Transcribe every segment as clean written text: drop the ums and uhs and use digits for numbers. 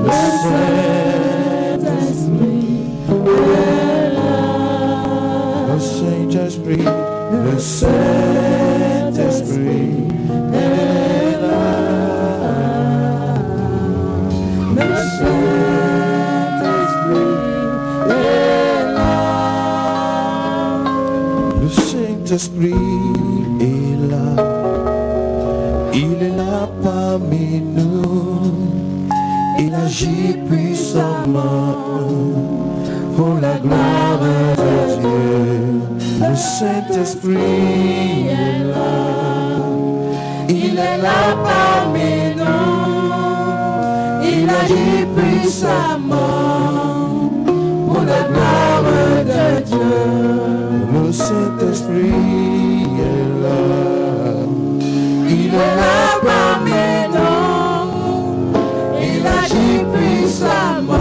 Le Saint-Esprit est là. Le Saint-Esprit est là. Le Saint-Esprit est là. Il est là parmi nous. Il agit puissamment pour la gloire de Dieu. Le Saint-Esprit est là. Il est là parmi nous. Il agit puissamment pour la gloire de Dieu. Le Saint-Esprit est là. Il est là parmi nous. Il agit puissamment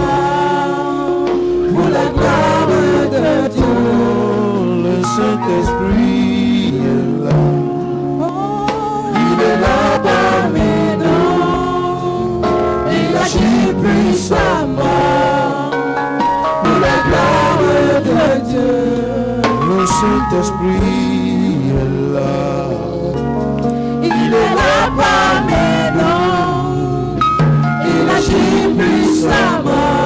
pour la gloire de Dieu. Le Saint-Esprit est là. Il est là parmi nous. Il agit puissamment pour la gloire de Dieu. Le Saint-Esprit est là. Il est là parmi nous. Il agit puissamment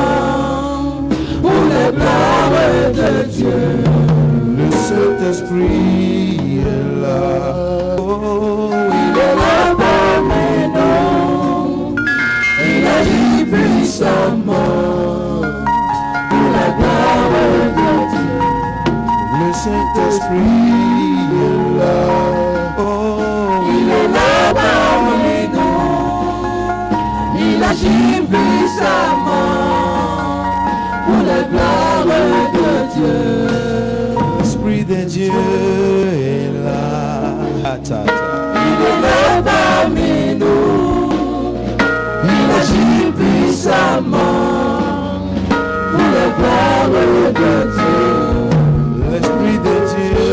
pour la gloire de Dieu. Le Saint-Esprit est là. Oh, il est là parmi nous. Il agit puissamment pour la gloire de Dieu. Le Saint-Esprit est là. Oh, il est là parmi nous. Il agit puissamment pour la gloire de Dieu. L'Esprit de Dieu est là. Il est là parmi nous. Il agit puissamment pour la gloire de Dieu. L'Esprit de Dieu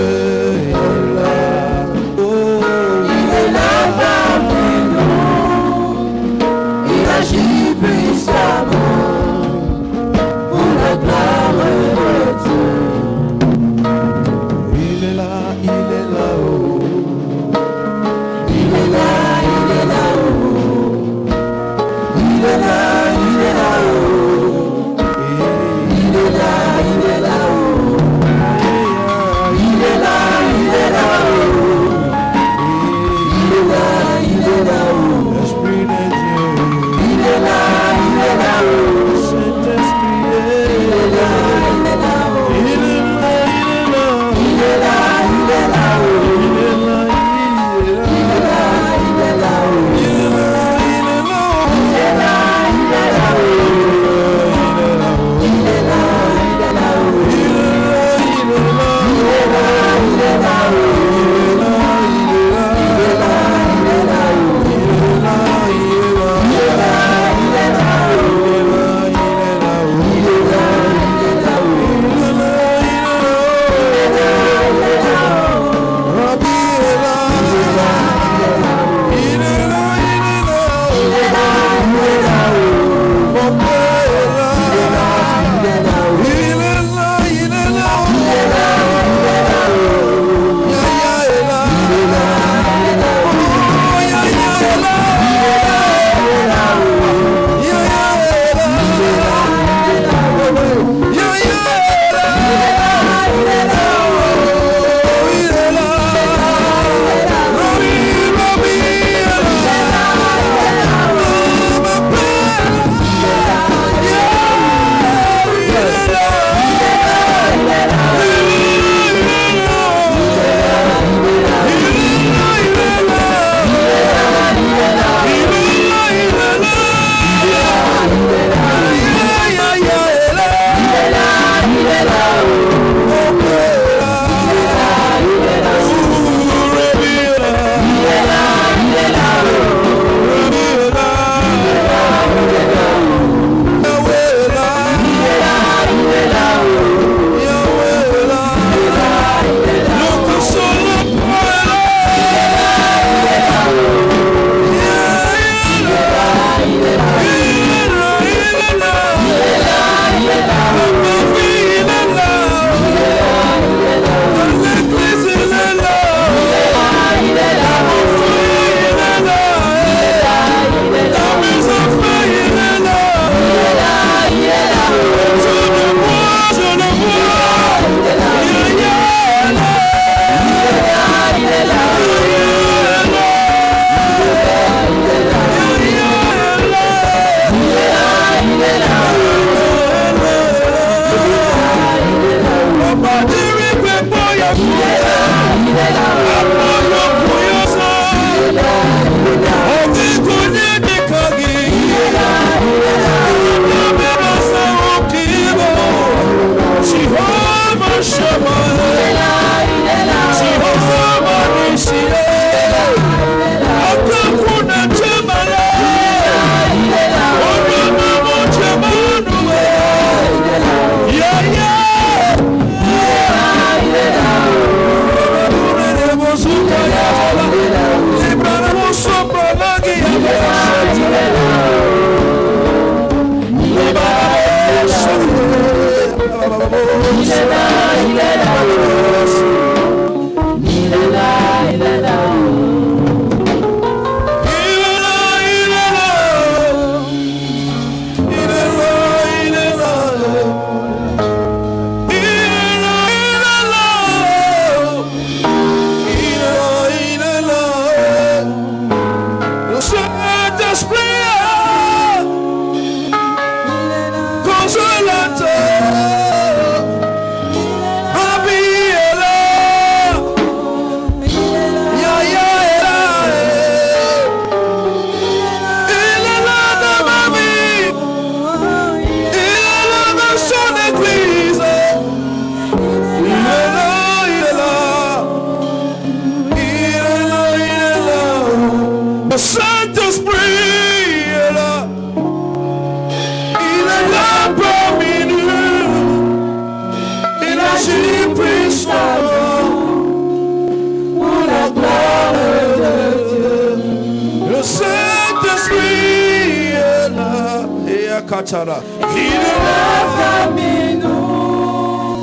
Il est là parmi nous,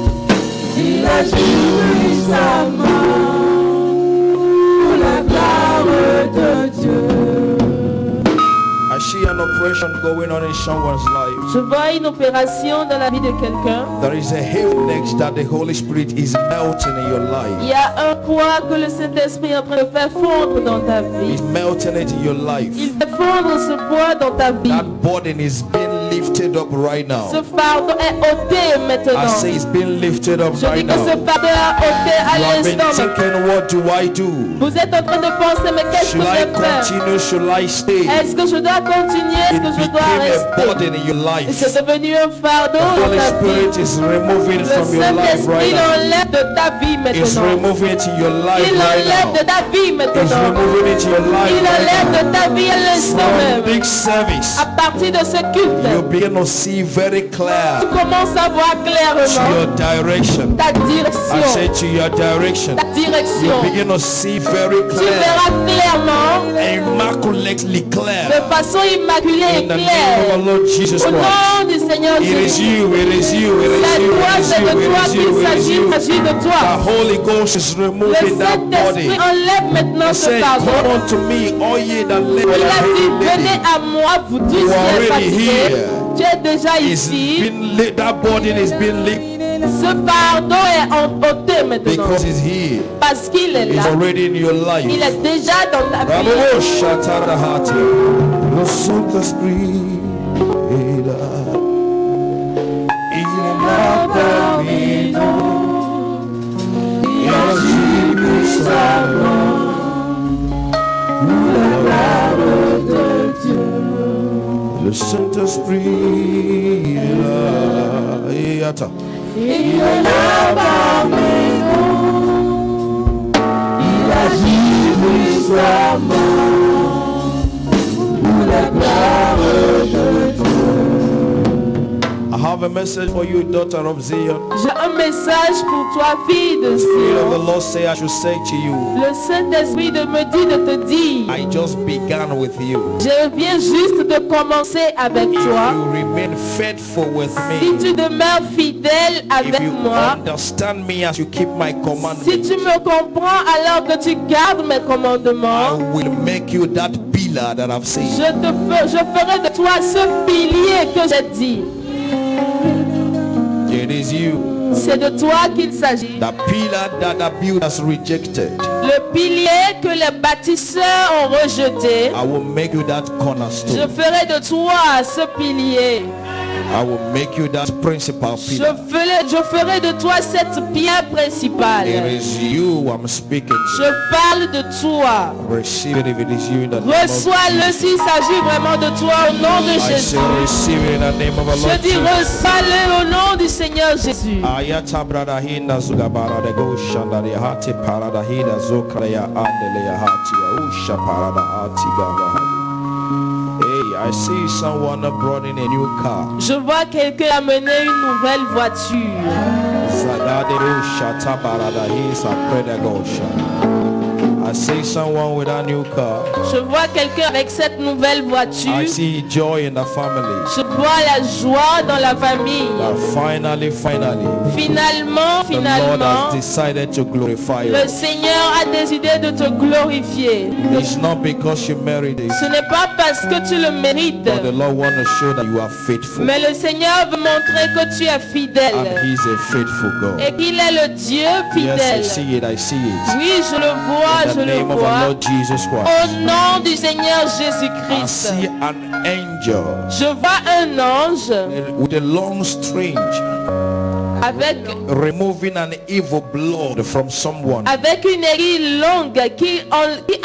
il agit puissamment pour la gloire de Dieu. I see an operation going on in someone's life. Je vois une opération dans la vie de quelqu'un. There is a heaviness that the Holy Spirit is melting in your life. Il y a un poids que le Saint-Esprit est en train de faire fondre dans ta vie. He's melting it in your life. Il fait fondre ce poids dans ta vie. That burden is being lifted up right now. Ce fardeau est ôté maintenant. I say it's being lifted up Je right dis que now. ce fardeau est ôté à You have been l'instant. thinking, what do I do? Vous êtes en train de penser, mais qu'est-ce que Should je I vais faire? continue? Should I stay? Est-ce que je dois continuer? Est-ce It que je dois became a rester? burden in your life. C'est devenu un fardeau The dans Holy ta vie. Spirit is removing Le from your life Saint-Esprit right now. l'enlève de ta vie It's maintenant. removing it in your life Il right enlève now. de ta vie It's maintenant. removing it in your life Il right enlève now. de ta vie à l'instant From même. big service, À partir de ce culte, you begin to see very tu clear commences à voir to clairement your direction. ta I direction. say to your direction. Ta You direction. begin to see very Tu clear, verras clairement, immaculately clear. de façon immaculée In et the name of claire. our Lord Jesus Au Christ. nom du Seigneur It is Jésus. you, it is you, it is C'est you, toi, it is c'est you, de toi it is you, qu'il it is s'agit, you. il s'agit de The toi. Holy Ghost is Le removing that body. Saint-Esprit enlève maintenant He ce said, fardeau. come unto me, all ye that labor Il a and dit, heavy venez laden. à moi, vous tous You qui are êtes already fatigués. here. Tu es déjà It's ici. been that burden is being lifted Ce fardeau est ôté maintenant. because it's here. Parce qu'il est It's là. already in your Il life. est déjà dans ta vie. Bravo, Shatarahati. Lo Saint-Esprit est là. Il est là parmi nous. Il agit puissamment pour la gloire de Dieu. Le Saint-Esprit est là. Et attends. Il est là parmi nous. Il agit puissamment pour la gloire de Dieu. I have a message for you, daughter of Zion. J'ai un message pour toi, fille de Spirit of the Sion. Lord say I should say to you, Le Saint-Esprit me dit de te dire, I just began with you. je viens juste de commencer avec If toi. you remain faithful with Si me, tu demeures fidèle if avec you moi, understand me as you keep my si commandments, tu me comprends alors que tu gardes mes I commandements, will make you that pillar that I've seen. je ferai de toi ce pilier que j'ai dit. It is you, C'est de toi qu'il s'agit. the pillar that the builders rejected. Le pilier que les bâtisseurs ont rejeté, I will make you that je cornerstone. ferai de toi ce pilier. I will make you that principal Je pillar. ferai de toi cette pierre principale. It is you I'm speaking Je to. parle de toi. Receive it if it is you in the name of Reçois-le Jesus. s'il s'agit vraiment de toi au nom de I say Jésus. receive it in the name of our Je Lord dis Jesus. reçois-le au nom du Seigneur Jésus. Ayata brada hinda zugabara de go shanda de hati parada hinda zokara ya andele ya hati ya usha parada hati gaba. Hey, I see someone brought in a new car. Je vois quelqu'un amener une nouvelle voiture. Zadade usha tabarada hisa preda gosha. I see someone with a new car. Je vois quelqu'un avec cette nouvelle voiture. I see joy in the family. Je vois la joie dans la famille. That finally, Finalement, the Lord has finalement, decided to glorify le you. Seigneur a décidé de te glorifier. It's not because you married it, Ce n'est pas parce que tu le mérites, but the Lord wants to show that you are faithful. mais le Seigneur veut montrer que tu es And fidèle He's a faithful God. et qu'il est le Dieu Yes, I fidèle. see it, I see it. Oui, je le vois, In je je le name of our vois. Lord Jesus Au Christ. nom du Seigneur I Jésus-Christ. see an angel Je vois un ange with a long string avec removing an evil blood from someone. une aiguille longue qui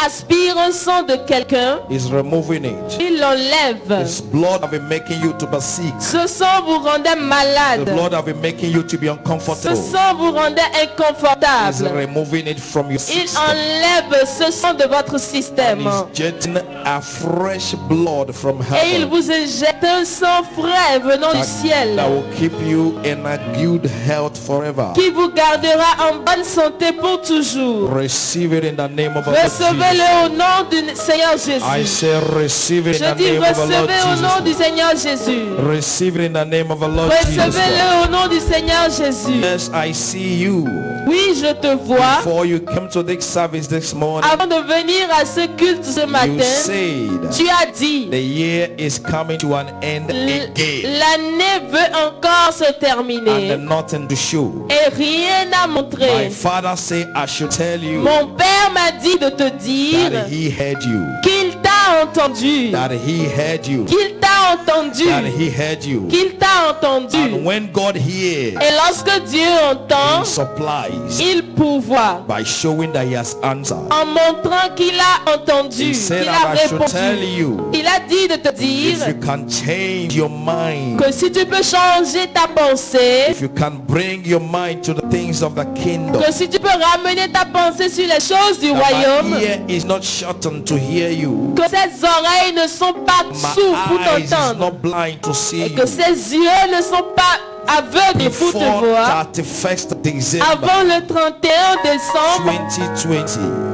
aspire un sang de quelqu'un. Is removing it. Il l'enlève. This blood have been making you to be sick. Ce sang vous rendait The malade. blood have been making you to be Ce uncomfortable. sang vous rendait Is inconfortable. removing it from your Il system. enlève ce sang de votre And système. is jetting a fresh blood from Et il heaven vous injecte un sang frais venant du ciel that will keep you in a good health forever. qui vous gardera en bonne santé pour toujours. Receive it in the name of our Lord Jesus. Recevez-le au nom du Seigneur I Jésus. say receive it in Je the dis name of our Lord recevez au nom du Jesus. Seigneur Jésus. Receive it in the name of our Lord Jesus. Recevez-le au nom du Seigneur Jésus. Yes, I see you. Oui, je te vois. Before you came to this service this morning, Avant de venir à ce culte ce you matin, said tu as dit, the year is coming to an end again l'année veut encore se and terminer nothing to show. et rien à My montrer. father said I should tell you Mon père m'a dit de te dire that he heard you, qu'il t'a entendu, that he heard you, qu'il t'a entendu, that he heard you. qu'il t'a entendu. And when God hears, Et lorsque Dieu entend, he supplies il pourvoit by showing that he has answered. en montrant qu'il a entendu, He said qu'il a that I should tell répondu. you, Il a dit de te if you dire can change your mind, que si tu peux changer ta pensée, if you can bring your mind to the things of the kingdom, que si tu peux ramener ta pensée sur les choses du that royaume, my ear is not shortened to hear you, que ses oreilles ne sont pas my sourdes pour eyes is t'entendre, not blind to see et you. que ses yeux ne sont pas aveugles pour te Before voir. 31st December Avant le 31 décembre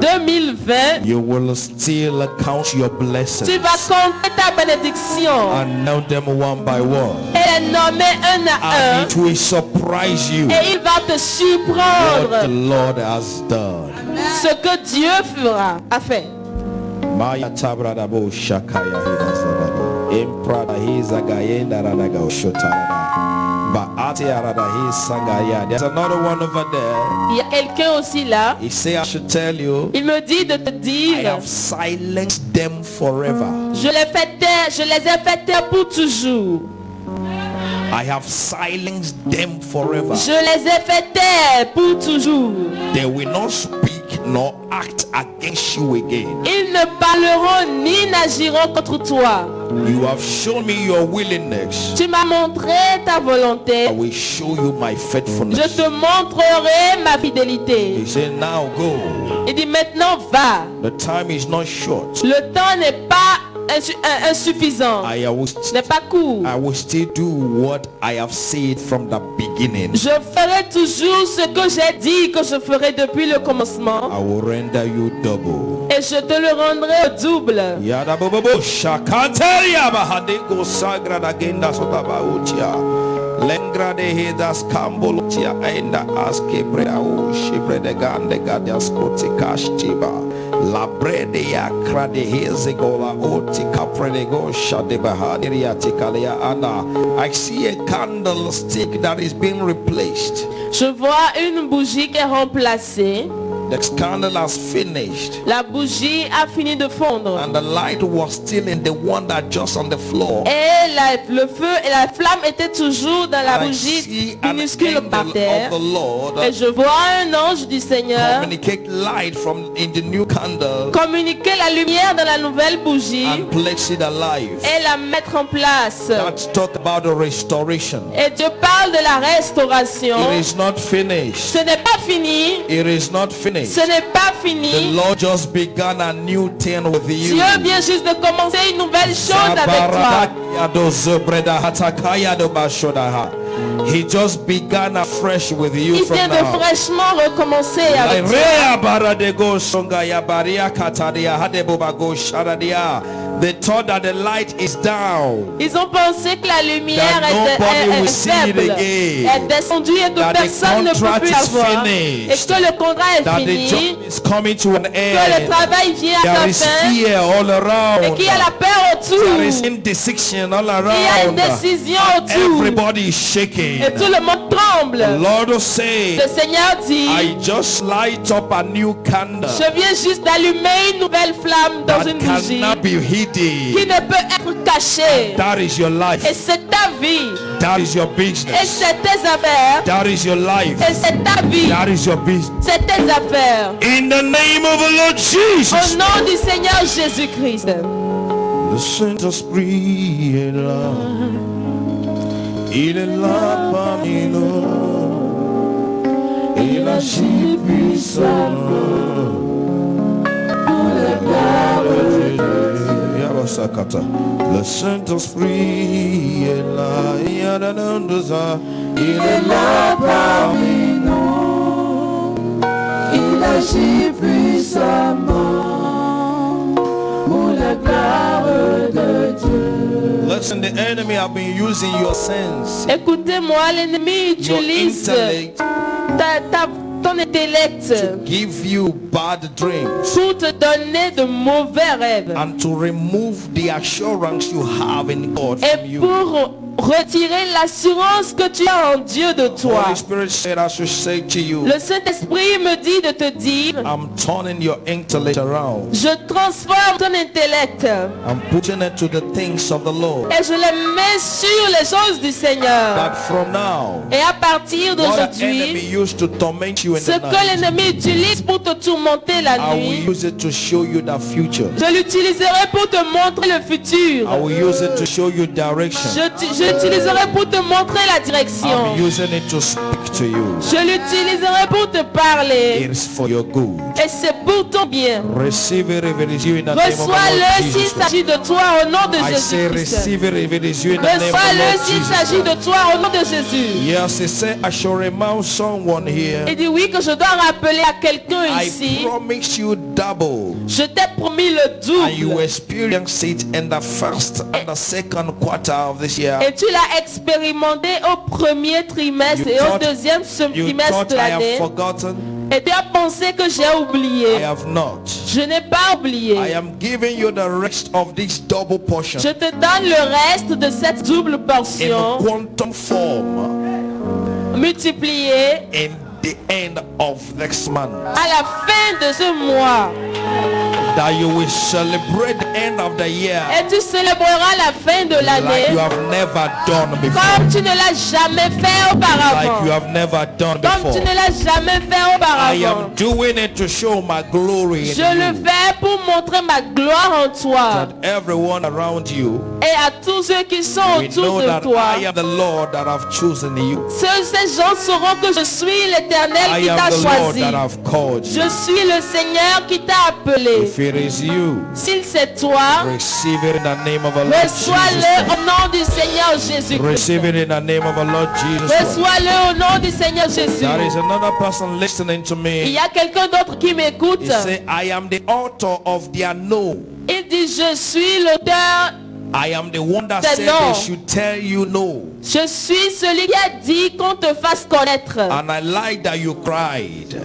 2020, 2020, you will still count your tu blessings vas compter ta bénédiction and count them one by one. et les nommer un à un. And it will surprise you Et il va te what the surprendre Lord has done. ce que Dieu a fait. Maya tabrada bo shakaya hidasada. Imprada hizagayenda radaga shotarada. Ba ate arada hisangaya. There's another one over there. Il y a quelqu'un aussi là. He say I should tell you, Il me dit de te I dire, have silenced them forever. je les ai fait taire pour toujours. I have silenced them forever. Je les ai fait taire pour toujours. They will not speak nor act against you again. Ils ne parleront ni n'agiront contre toi. You have shown me your willingness. Tu m'as montré ta volonté. I will show you my Je faithfulness. te montrerai ma fidélité. He said, now go. Il dit maintenant va. The time is not short. Le temps n'est pas insuffisant. N'est pas court. I will still do what I have said from the beginning. Je ferai toujours ce que j'ai dit que je ferai depuis le commencement. I will render you double. Et je te le rendrai au double. Yada bobo shakateria bahadeko sagrada genda sotaba utia. Lengra de hedas kambolotia enda aske breda o shibre de gande gadias kotikash chiba. La brede ya krade hezegola oti kapredego shade bahadiria tikalia ana. I see a candlestick that is being replaced. Je vois une bougie qui est remplacée. The candle has finished. La bougie a fini de fondre. And the light was still in the one that just on the floor. Et le feu et la flamme étaient toujours dans la I bougie see an minuscule par angel terre. of the Lord Et je vois un ange du Seigneur communicate light from in the new candle communiquer la lumière dans la nouvelle bougie and place it alive. et la mettre en place. Let's talk about the restoration. Et Dieu parle de la restauration. It is not finished. Ce n'est pas fini. It is not finished. Ce n'est pas The fini. Lord just began a new thing with you. Dieu vient juste de commencer une nouvelle chose avec toi. He just began afresh with you Il from vient de now. fraîchement recommencer avec toi. They thought that the light is down. Ils ont pensé que la lumière That est nobody will see it faible, again. est descendue et que That the personne ne peut contract plus is la voir. finished. Et que le contrat est That the fini, job is coming to an que le end. travail vient à There sa is fin fear all et around. qu'il y a la peur autour. There is indecision all Il y a une around. décision autour. Everybody is shaking. Et tout le monde tremble. The Lord will say, Le Seigneur dit, I just light up a new candle je viens juste d'allumer une nouvelle flamme dans that une bougie cannot be qui hidden. ne peut être cachée. That is your life. Et c'est ta vie. That is your Et business. c'est tes affaires. That is your life. Et c'est ta vie. That is your business. C'est tes affaires. In the name of the Lord Au Jesus. nom du Seigneur Jésus-Christ. Le Saint-Esprit est là. Il est là parmi nous. Il agit puissamment. Yabasakata. Le Saint-Esprit est là. Il est là parmi nous. Il agit puissamment pour la gloire de Dieu. Listen, the enemy have been using your sense, Écoutez-moi, l'ennemi your utilise intellect ton intellect to give you bad dreams pour te donner de mauvais rêves and to remove the assurance you have in God from et you. pour retirer l'assurance que tu as en Dieu de toi. Holy Spirit said I should say to you, Le Saint-Esprit me dit de te dire, I'm turning your intellect around. je transforme ton intellect I'm putting it to the things of the Lord. et je le mets sur les choses du Seigneur. That from now, Et à partir what the enemy d'aujourd'hui, used to torment you in ce the que night, l'ennemi utilise pour te tourmenter la I will nuit, use it to show you the future. je l'utiliserai pour te montrer le futur. I will use it to show you direction. Je l'utiliserai pour te montrer la direction. I'm using it to speak to you. Je l'utiliserai pour te parler. It is for your good. Et c'est pour ton bien. Receive it if it is you in the name of the Reçois-le Lord s'il Jesus. s'agit de toi au nom de I say Jésus-Christ. receive it if it is you in the name of the Reçois-le Lord s'il s'agit Jesus. de toi au nom de Jésus. Yes, he said I shall remind someone here. Il dit oui que je dois rappeler à quelqu'un I ici. promise you double. Je t'ai promis le And you double. experience it in the first and the second quarter of this year. Et tu l'as expérimenté au premier trimestre You et au thought- deuxième You trimestre thought de I have l'année. forgotten? Et tu as pensé que j'ai I oublié. have not. Je n'ai pas oublié. I am giving you the rest of this double portion Je te donne le reste de cette double in portion quantum form multipliée in the end of next month. à la fin de ce mois. That you will celebrate the end of the year Et tu célébreras la fin de like l'année you have never done before. comme tu ne l'as jamais fait Like you auparavant. have never done Comme tu before. ne l'as jamais fait I auparavant. am doing it to show my glory in Je le you. fais pour montrer ma gloire en toi That everyone around you et à tous ceux qui sont will autour know de that toi. I am the Lord that have chosen you. Ces gens sauront que je suis l'Éternel I qui am t'a the Lord choisi. that have called you. Je suis le Seigneur qui t'a appelé. If it is you, Si c'est toi, receive it in the name of the Lord reçois-le Jesus. au nom du Seigneur Jésus-Christ. Receive it in the name of the Lord Jesus Christ. Reçois-le au nom du Seigneur Jésus. There is another person listening to Il me. y a quelqu'un d'autre qui m'écoute. He say, I am the author of their no. Il dit, je suis l'auteur, I am the one that The said no. they should tell you no. je suis celui qui a dit qu'on te fasse connaître. And I like that you cried.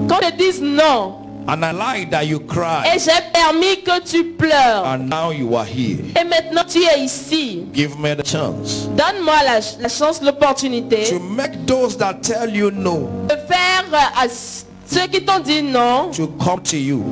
Qu'on te dise non. And I like that you Et cried. j'ai permis que tu pleures. And now you are here. Et maintenant tu es ici. Give me the chance Donne-moi la chance, l'opportunité to make those that tell you no de faire à ceux qui t'ont dit non, to come to you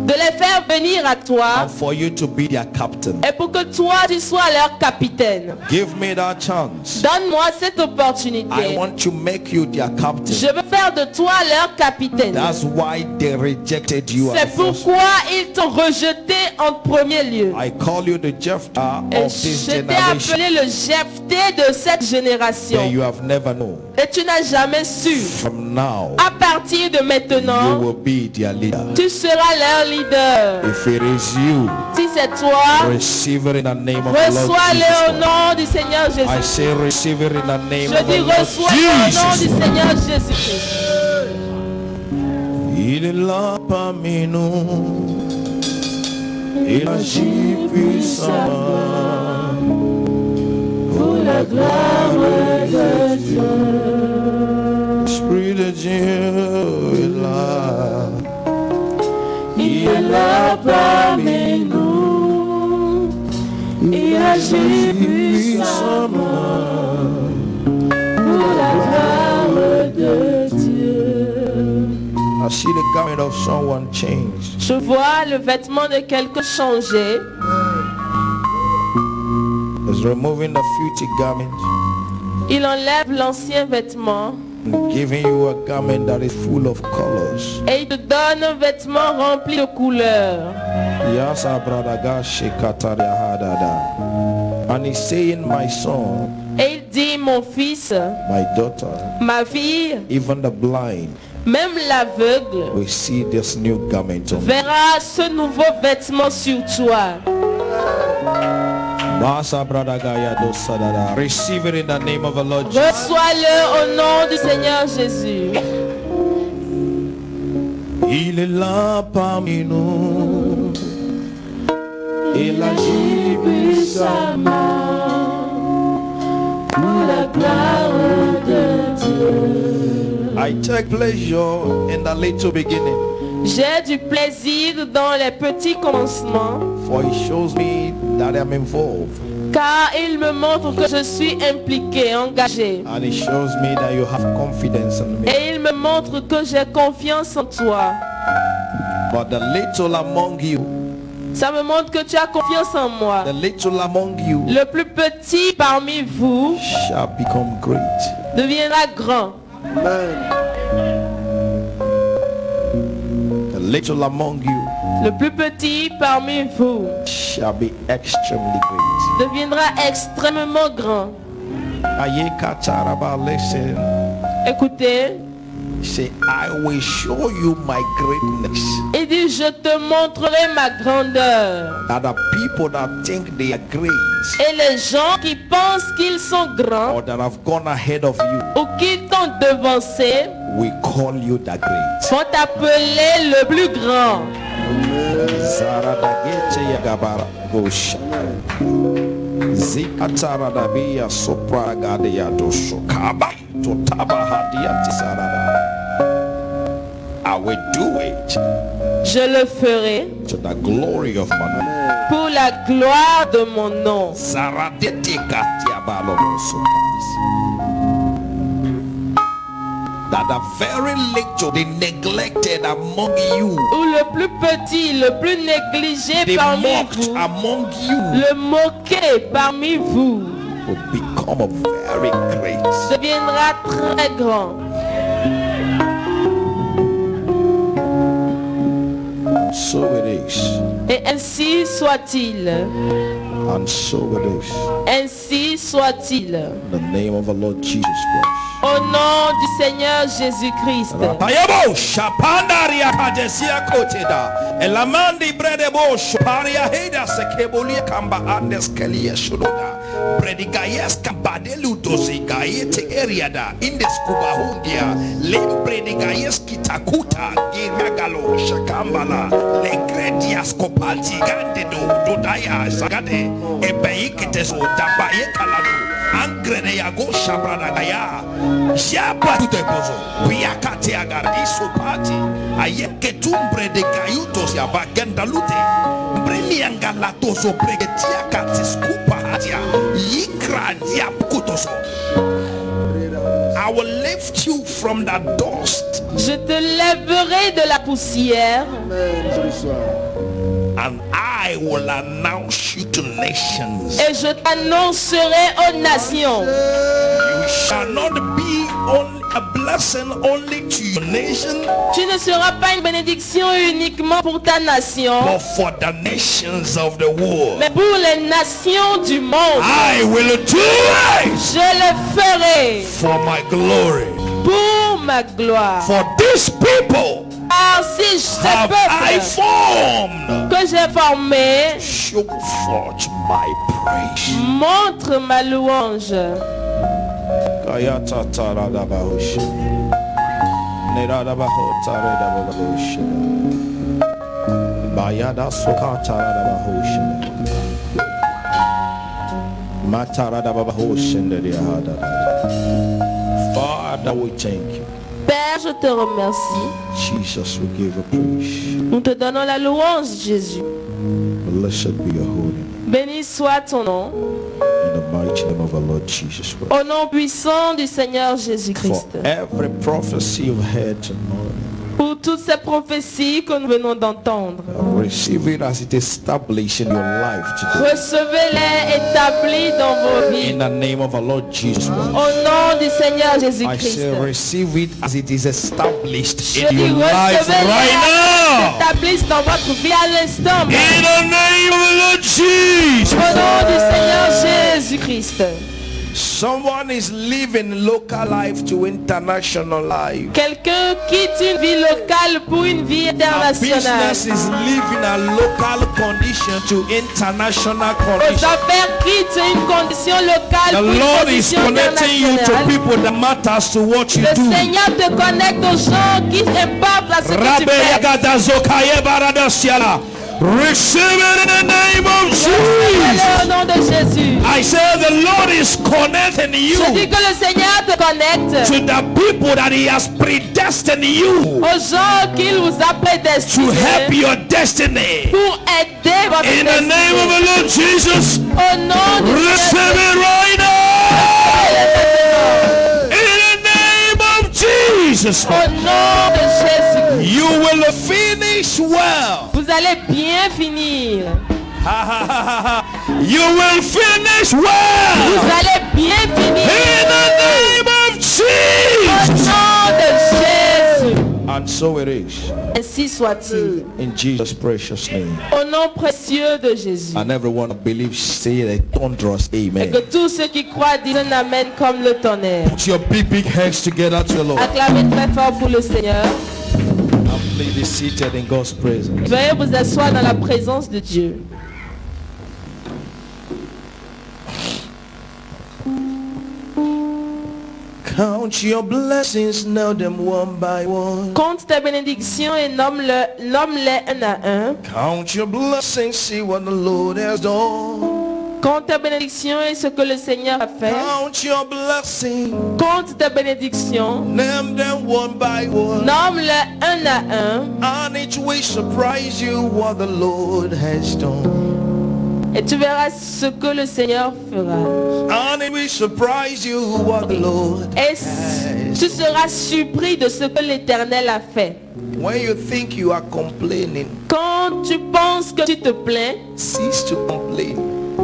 de les faire venir à toi and for you to be their captain. et pour que toi tu sois leur capitaine. Give me that chance. Donne-moi cette I opportunité. want to make you their captain. Je veux faire de toi leur capitaine. That's why they rejected you at C'est the first. pourquoi ils t'ont rejeté en premier lieu. I call you the Jephthah Et of this je t'ai generation appelé le Jephthé de cette that génération. you have never known. Et tu n'as jamais su. From now, À partir de you maintenant, will be their leader. tu seras leur leader. If it is you, Si c'est toi, receive it in the name of the Lord reçois-le au Jesus. nom du Seigneur I Jésus. say receive it in the name Je of the dis Lord reçois-le au nom du Jesus. Seigneur Jésus-Christ. Il est là parmi nous. Il agit puissamment pour la gloire de Dieu. L'Esprit de Dieu est là. Il est là parmi nous. Il agit puissamment pour la gloire de Dieu. I see the garment of someone changed. Je vois le vêtement de quelqu'un changer. He's removing the filthy garment, Il enlève l'ancien vêtement and giving you a garment that is full of colors. et il te donne un vêtement rempli de couleurs. Yasa bradaga shekataria hadada. And he's saying, my son, Et il dit, mon fils, my daughter, ma fille, even the blind même l'aveugle will see this new garment on me. verra ce nouveau vêtement sur toi. Masa bradaga yadosadada. Receive it in the name of the Lord Jesus. Reçois-le au nom du Seigneur Jésus. Il est là parmi nous. Il agit puissamment. Pour la gloire de Dieu. I take pleasure in the little beginning, J'ai du plaisir dans les petits commencements, for it shows me that I'm involved, car il me montre que je suis impliqué, engagé. and it shows me that you have confidence in me. Et il me montre que j'ai confiance en toi. But the little among you, Ça me montre que tu as confiance en moi. the little among you Le plus petit parmi vous shall become great. deviendra grand. The little among you Le plus petit parmi vous shall be extremely great. deviendra extrêmement grand. Ayekataraba, listen. Écoutez, Say, I will show you my greatness. il dit, je te montrerai ma grandeur. That the people that think they are great, Et les gens qui pensent qu'ils sont grands or that have gone ahead of you, ou qui t'ont devancé we call you the great. vont t'appeler le plus grand. Zaradagete yagabara gosha. Zikatarabia sopragadia dosokaba to tabahadiati sarada. I will do it Je le ferai to the glory of my name. pour la gloire de mon nom. Zaradete katiabalosopas. That the very little, the neglected among you, Ou le plus petit, le plus négligé the parmi mocked vous, among you, le moqué parmi vous, will become a very great. deviendra très grand. And so it is. Et ainsi soit-il. And so it is. Ainsi soit-il. In the name of the Lord Jesus Christ. Au nom du Seigneur Jésus-Christ. Rapayabo shapandaria kadesia koteda. Elamandi bredebo shaparia heda sekebolia kamba andes kelia shudoda. Bredigayes kabadelu dozigayete eriada indes kubahundia. Lem bredigayes kitakuta giragalo shakambala. Legredias kopalti gandedo dodaya sagade. Ebeikiteso dabaye kalado. Angrene yago shabrada gaya. Japa tu te pozo. Biakate agar isopati. Ayeke tumbre de gayutos ya bagenda lute. Breli angalatoso bregetia katis kupa hatia. Yikra diapkutoso. I will lift you from the dust. Je te lèverai de la poussière And I will announce you to nations. et je t'annoncerai aux nations. You shall not be only a blessing only to your nation, Tu ne seras pas une bénédiction uniquement pour ta nation, but for the nations of the world. mais pour les nations du monde. I will do it Je le ferai for my glory. pour ma gloire. For these people Car si ce have I peuple formed. que j'ai formé Show forth my praise. montre ma louange. Bayada sokatara da bahoshin. Matara da bahoshin da hada. Father, we thank you. Père, je te remercie. Jesus, we give a praise. Nous te donnons la louange, Jésus. Blessed be your holy name. Béni soit ton nom. In the mighty name of our Lord Jesus Christ. Au nom puissant du Seigneur For Jésus-Christ. every prophecy you've heard tonight, Pour toutes ces prophéties que nous venons d'entendre. receive it as it is established in your life today. Recevez-les établis dans vos vies. In the name of our Lord Jesus Christ. Au nom du Seigneur I Jésus-Christ. say receive it as it is established Je in dis your life right now. établissent dans votre vie à l'instant. In the name of the Lord Jesus. Au nom du Seigneur Jésus-Christ. Someone is living local life to international life. Quelqu'un quitte une vie locale pour une vie A internationale. business is living a local condition to international Vos condition. affaires quittent une condition locale The pour une Lord is condition connecting you to internationale. people that matters to what you Le do. Seigneur te connecte aux gens qui importent à ce que tu Rabbe fais. yagada zokaye barada siala. Receive it in the name of Jesus. Recevez-le au nom de Jésus. I say the Lord is connecting Je dis you que le Seigneur te connecte to the people that He has predestined you aux gens qu'il vous a to help prédestinés your destiny. pour aider votre In the name of the destinée. Lord Jesus, Au nom de receive Jésus. it right now. In the name of Jesus, Au nom de Jésus. you will finish well. Vous allez bien finir. You will finish Vous well. allez bien In finir. the name of Au Jesus. nom de Jésus. And so it is. Ainsi soit-il. In Jesus' precious name. Au nom précieux de Jésus. And everyone that believes, say a thunderous Et amen. que tous ceux qui croient disent un amen comme le tonnerre. Put your big hands together to the Lord. Acclamez très fort pour le Seigneur. And please be seated in God's presence. Veuillez vous asseoir dans la présence de Dieu. Count your blessings, know them one by one. Compte tes bénédictions et nomme-les un à un. Count your blessings, see what the Lord has done. Compte tes bénédictions et ce que le Seigneur a fait. Count your blessings, Compte tes bénédictions. name them one by one. Nomme-les un à un. And it will surprise you what the Lord has done. Et tu verras ce que le Seigneur fera. And it will surprise you what the Lord Et has tu seras surpris de ce que l'Éternel a fait. When you think you are complaining, Quand tu penses que tu te plains, cease to complain.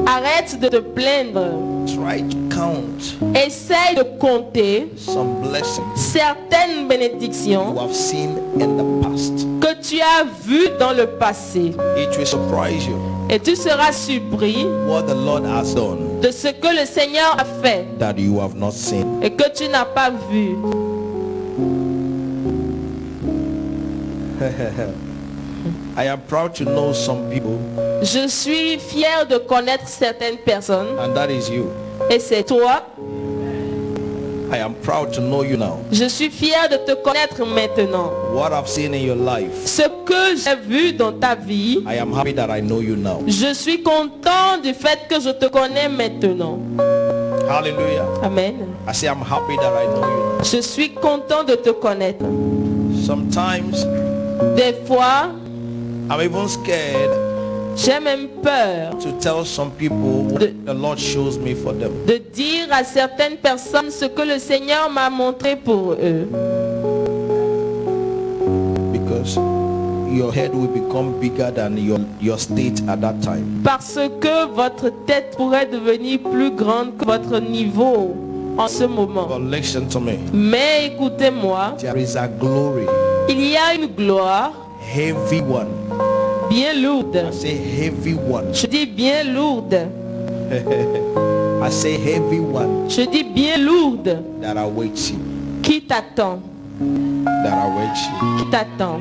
arrête de te plaindre. Try to count Essaye de compter some blessings certaines you bénédictions have seen in the past. que tu as vues dans le passé. It will surprise you Et tu seras surpris what the Lord has done de ce que le Seigneur a fait that you have not seen. et que tu n'as pas vu. I am proud to know some people, Je suis fier de connaître certaines personnes and that is you. et c'est toi. I am proud to know you now. Je suis fier de te connaître maintenant. What I've seen in your life, Ce que j'ai vu dans ta vie, I am happy that I know you now. je suis content du fait que je te connais maintenant. Hallelujah. Amen. I say I'm happy that I know you now. Je suis content de te connaître. Sometimes Des fois, I'm even scared j'ai même peur to tell some people what the Lord shows me for them. de dire à certaines personnes ce que le Seigneur m'a montré pour eux. Because your head will become bigger than your state at that time. Parce que votre tête pourrait devenir plus grande que votre niveau en ce moment. But listen to me. Mais écoutez-moi, There is a glory, il y a une gloire heavy one. bien lourde. I say heavy one. Je dis bien lourde. I say heavy one Je dis bien lourde. that awaits you. Qui t'attend? That awaits you. Qui t'attend?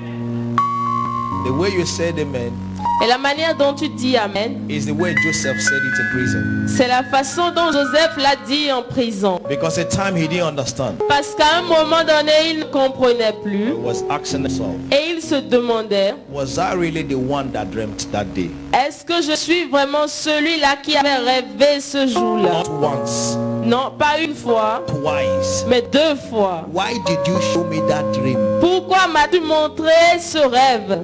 The way you said amen Et la manière dont tu dis Amen, is the way Joseph said it in prison. c'est la façon dont Joseph l'a dit en prison. Because at time he didn't understand. Parce qu'à un moment donné, il ne comprenait He plus. was asking himself, Et il se se demandaient, was I really the one that dreamt that day? est-ce que je suis vraiment celui-là qui avait rêvé ce jour-là? Not once, Non, pas une fois, twice. mais 2 fois. Why did you show me that dream? Pourquoi m'as-tu montré ce rêve?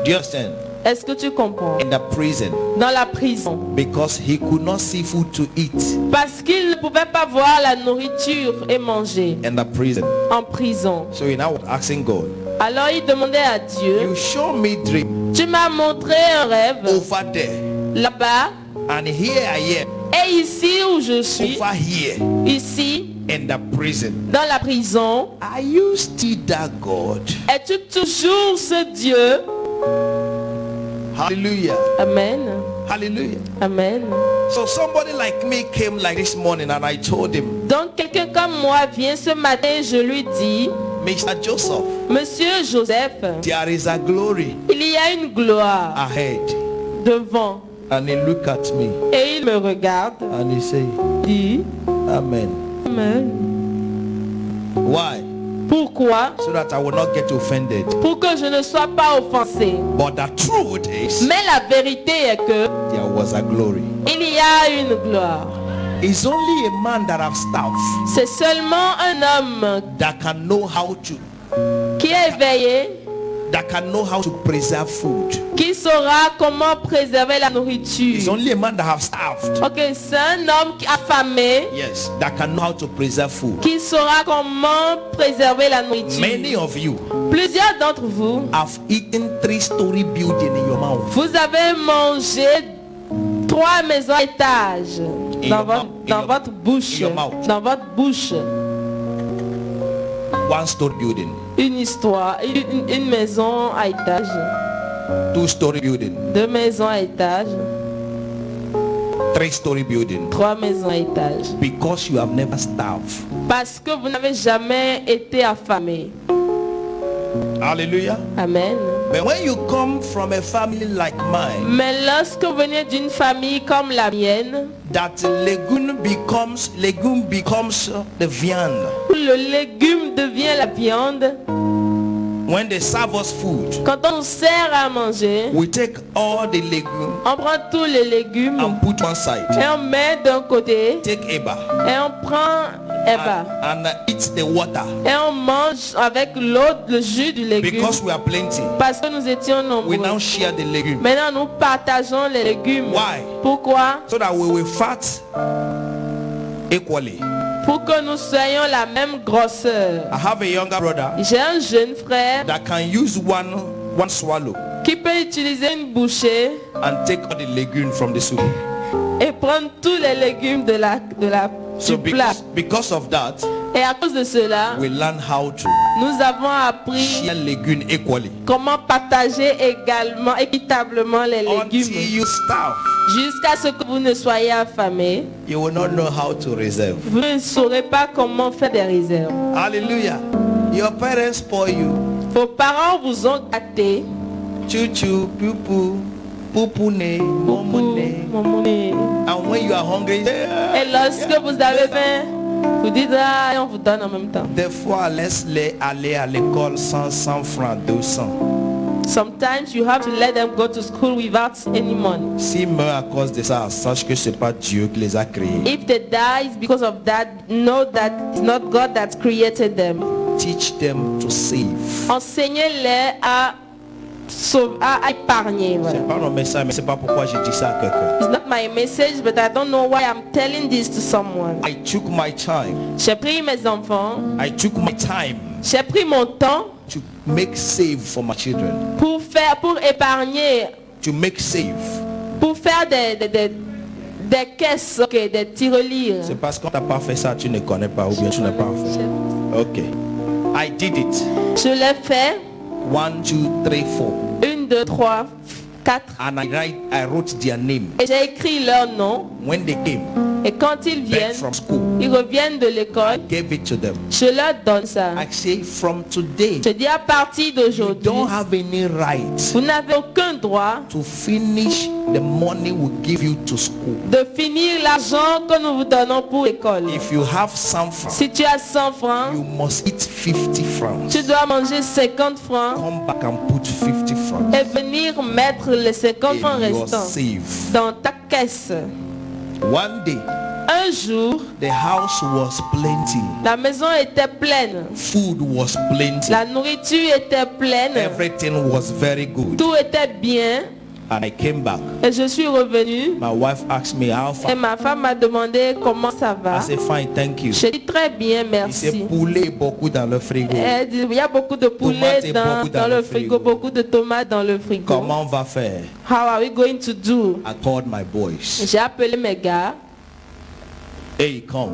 Do you understand? Est-ce que tu comprends? In the prison, Dans la prison. because he could not see food to eat Parce qu'il ne pouvait pas voir la nourriture et manger in the prison. en prison. So he now was asking God, Alors il demandait à Dieu, you show me dream tu m'as montré un rêve over there, là-bas and here I am et ici où je suis, over here ici in the prison. dans la prison. Are you still that God? Es-tu toujours ce Dieu? Hallelujah. Amen. Hallelujah. Amen. So somebody like me came like this morning and I told him, Donc quelqu'un comme moi vient ce matin, je lui dis, Mr. Joseph, Monsieur Joseph, there is a glory il y a une gloire ahead. devant. And he looked at me Et il me regarde, and he said, dit, Amen. Amen. Why? Pourquoi? So that I will not get offended. Pour que je ne sois pas offensé. But the truth is, Mais la vérité est que there was a glory. il y a une gloire. It's only a man that have staff C'est seulement un homme that can know how to qui est éveillé, preserve food. qui saura comment préserver la It's nourriture. only a man that have staffed. Ok, c'est un homme qui affamé, Yes, that can know how to preserve food. qui saura comment préserver la Many nourriture. of you Plusieurs d'entre vous, have eaten 3-story building in your mouth. vous avez mangé 3 maisons à étage In dans your votre, mouth. dans In your- votre bouche. in your mouth. Dans votre bouche. 1-story building, Une histoire, une maison à étage. 2-story building, 2 maisons à étage. 3-story building. 3 maisons à étage. Because you have never starved. Parce que vous n'avez jamais été affamé. Hallelujah. Amen. But when you come from a family like mine, Mais lorsque vous venez d'une famille comme la mienne, that legume becomes the viande. où le légume devient la viande, When they serve us food, quand on nous sert à manger, we take all the legume on prend tous les légumes and put one side. et on met d'un côté Take eba et on prend Eva and eat the water et on mange avec l'eau, le jus du légume because we are plenty. parce que nous étions We now nombreux. share the legume. Maintenant nous partageons les légumes. Why? Pourquoi? So that we will fat equally. Pour que nous soyons la même grosseur. I have a younger brother J'ai un jeune frère that can use one swallow qui peut utiliser une bouchée and take all the legume from the soup. et prendre tous les légumes So du plat. because of that, Et à cause de cela, we learn how to nous avons appris share legume equally. comment partager également, équitablement les Until légumes. you starve, Jusqu'à ce que vous ne soyez affamés, you will not know how to reserve. vous ne saurez pas comment faire des réserves. Hallelujah. Your parents spoil you. Vos parents vous ont gâté. Choo-choo, poo-poo, poo-poo-ne, momo-ne. Momone. And when you are hungry, Et lorsque vous avez faim, vous dites ah, et on vous donne en même temps. des fois, laisse-les aller à l'école sans 100 francs, 200. Sometimes you have to let them go to school without any money. S'ils meurent à cause de ça, sache que c'est pas Dieu qui les a créés. If they die it's because of that, know that it's not God that created them. Teach them to save. Enseignez-les à épargner. Voilà. C'est pas mon message, mais c'est pas pourquoi j'ai dit ça à quelqu'un. It's not my message, but I don't know why I'm telling this to someone. I took my time. J'ai pris mes enfants, I took my time j'ai pris mon temps to make save for my children. pour épargner, To make save. pour faire des caisses, ok, des tirelires. C'est parce qu'on t'a pas fait ça, tu ne connais pas ou bien tu n'as pas fait. Ok. I did it. Je l'ai fait, 1, 2, 3, 4. 1, 2, 3, 4. And I wrote their name. Et j'ai écrit leur nom. When they came, Et quand ils back viennent, from school, ils reviennent de l'école, give it to them. je leur donne ça. I say from today, Je dis à partir you d'aujourd'hui, don't have any right vous n'avez aucun droit to finish the money we give you to school. de finir l'argent que nous vous donnons pour l'école. If you have some francs, Si tu as 100 francs, you must eat 50 francs. tu dois manger 50 francs Come back and put 50 francs et venir mettre les 50 francs in your restants save. dans ta caisse. One day, Un jour, the house was plenty. la maison était pleine. Food was plenty. La nourriture était pleine. Everything was very good. Tout était bien. And I came back. Et je suis revenu. My wife asked me how Et far. ma femme m'a demandé comment ça va. I said, fine, thank you. J'ai dit très bien, Il s'est merci. poulet beaucoup dans le frigo. Elle dit, il y a beaucoup de poulet Tomates et dans, beaucoup dans le frigo, beaucoup de tomates dans le frigo. Comment on va faire? How are we going to do? I called my boys. J'ai appelé mes gars. Hey, come,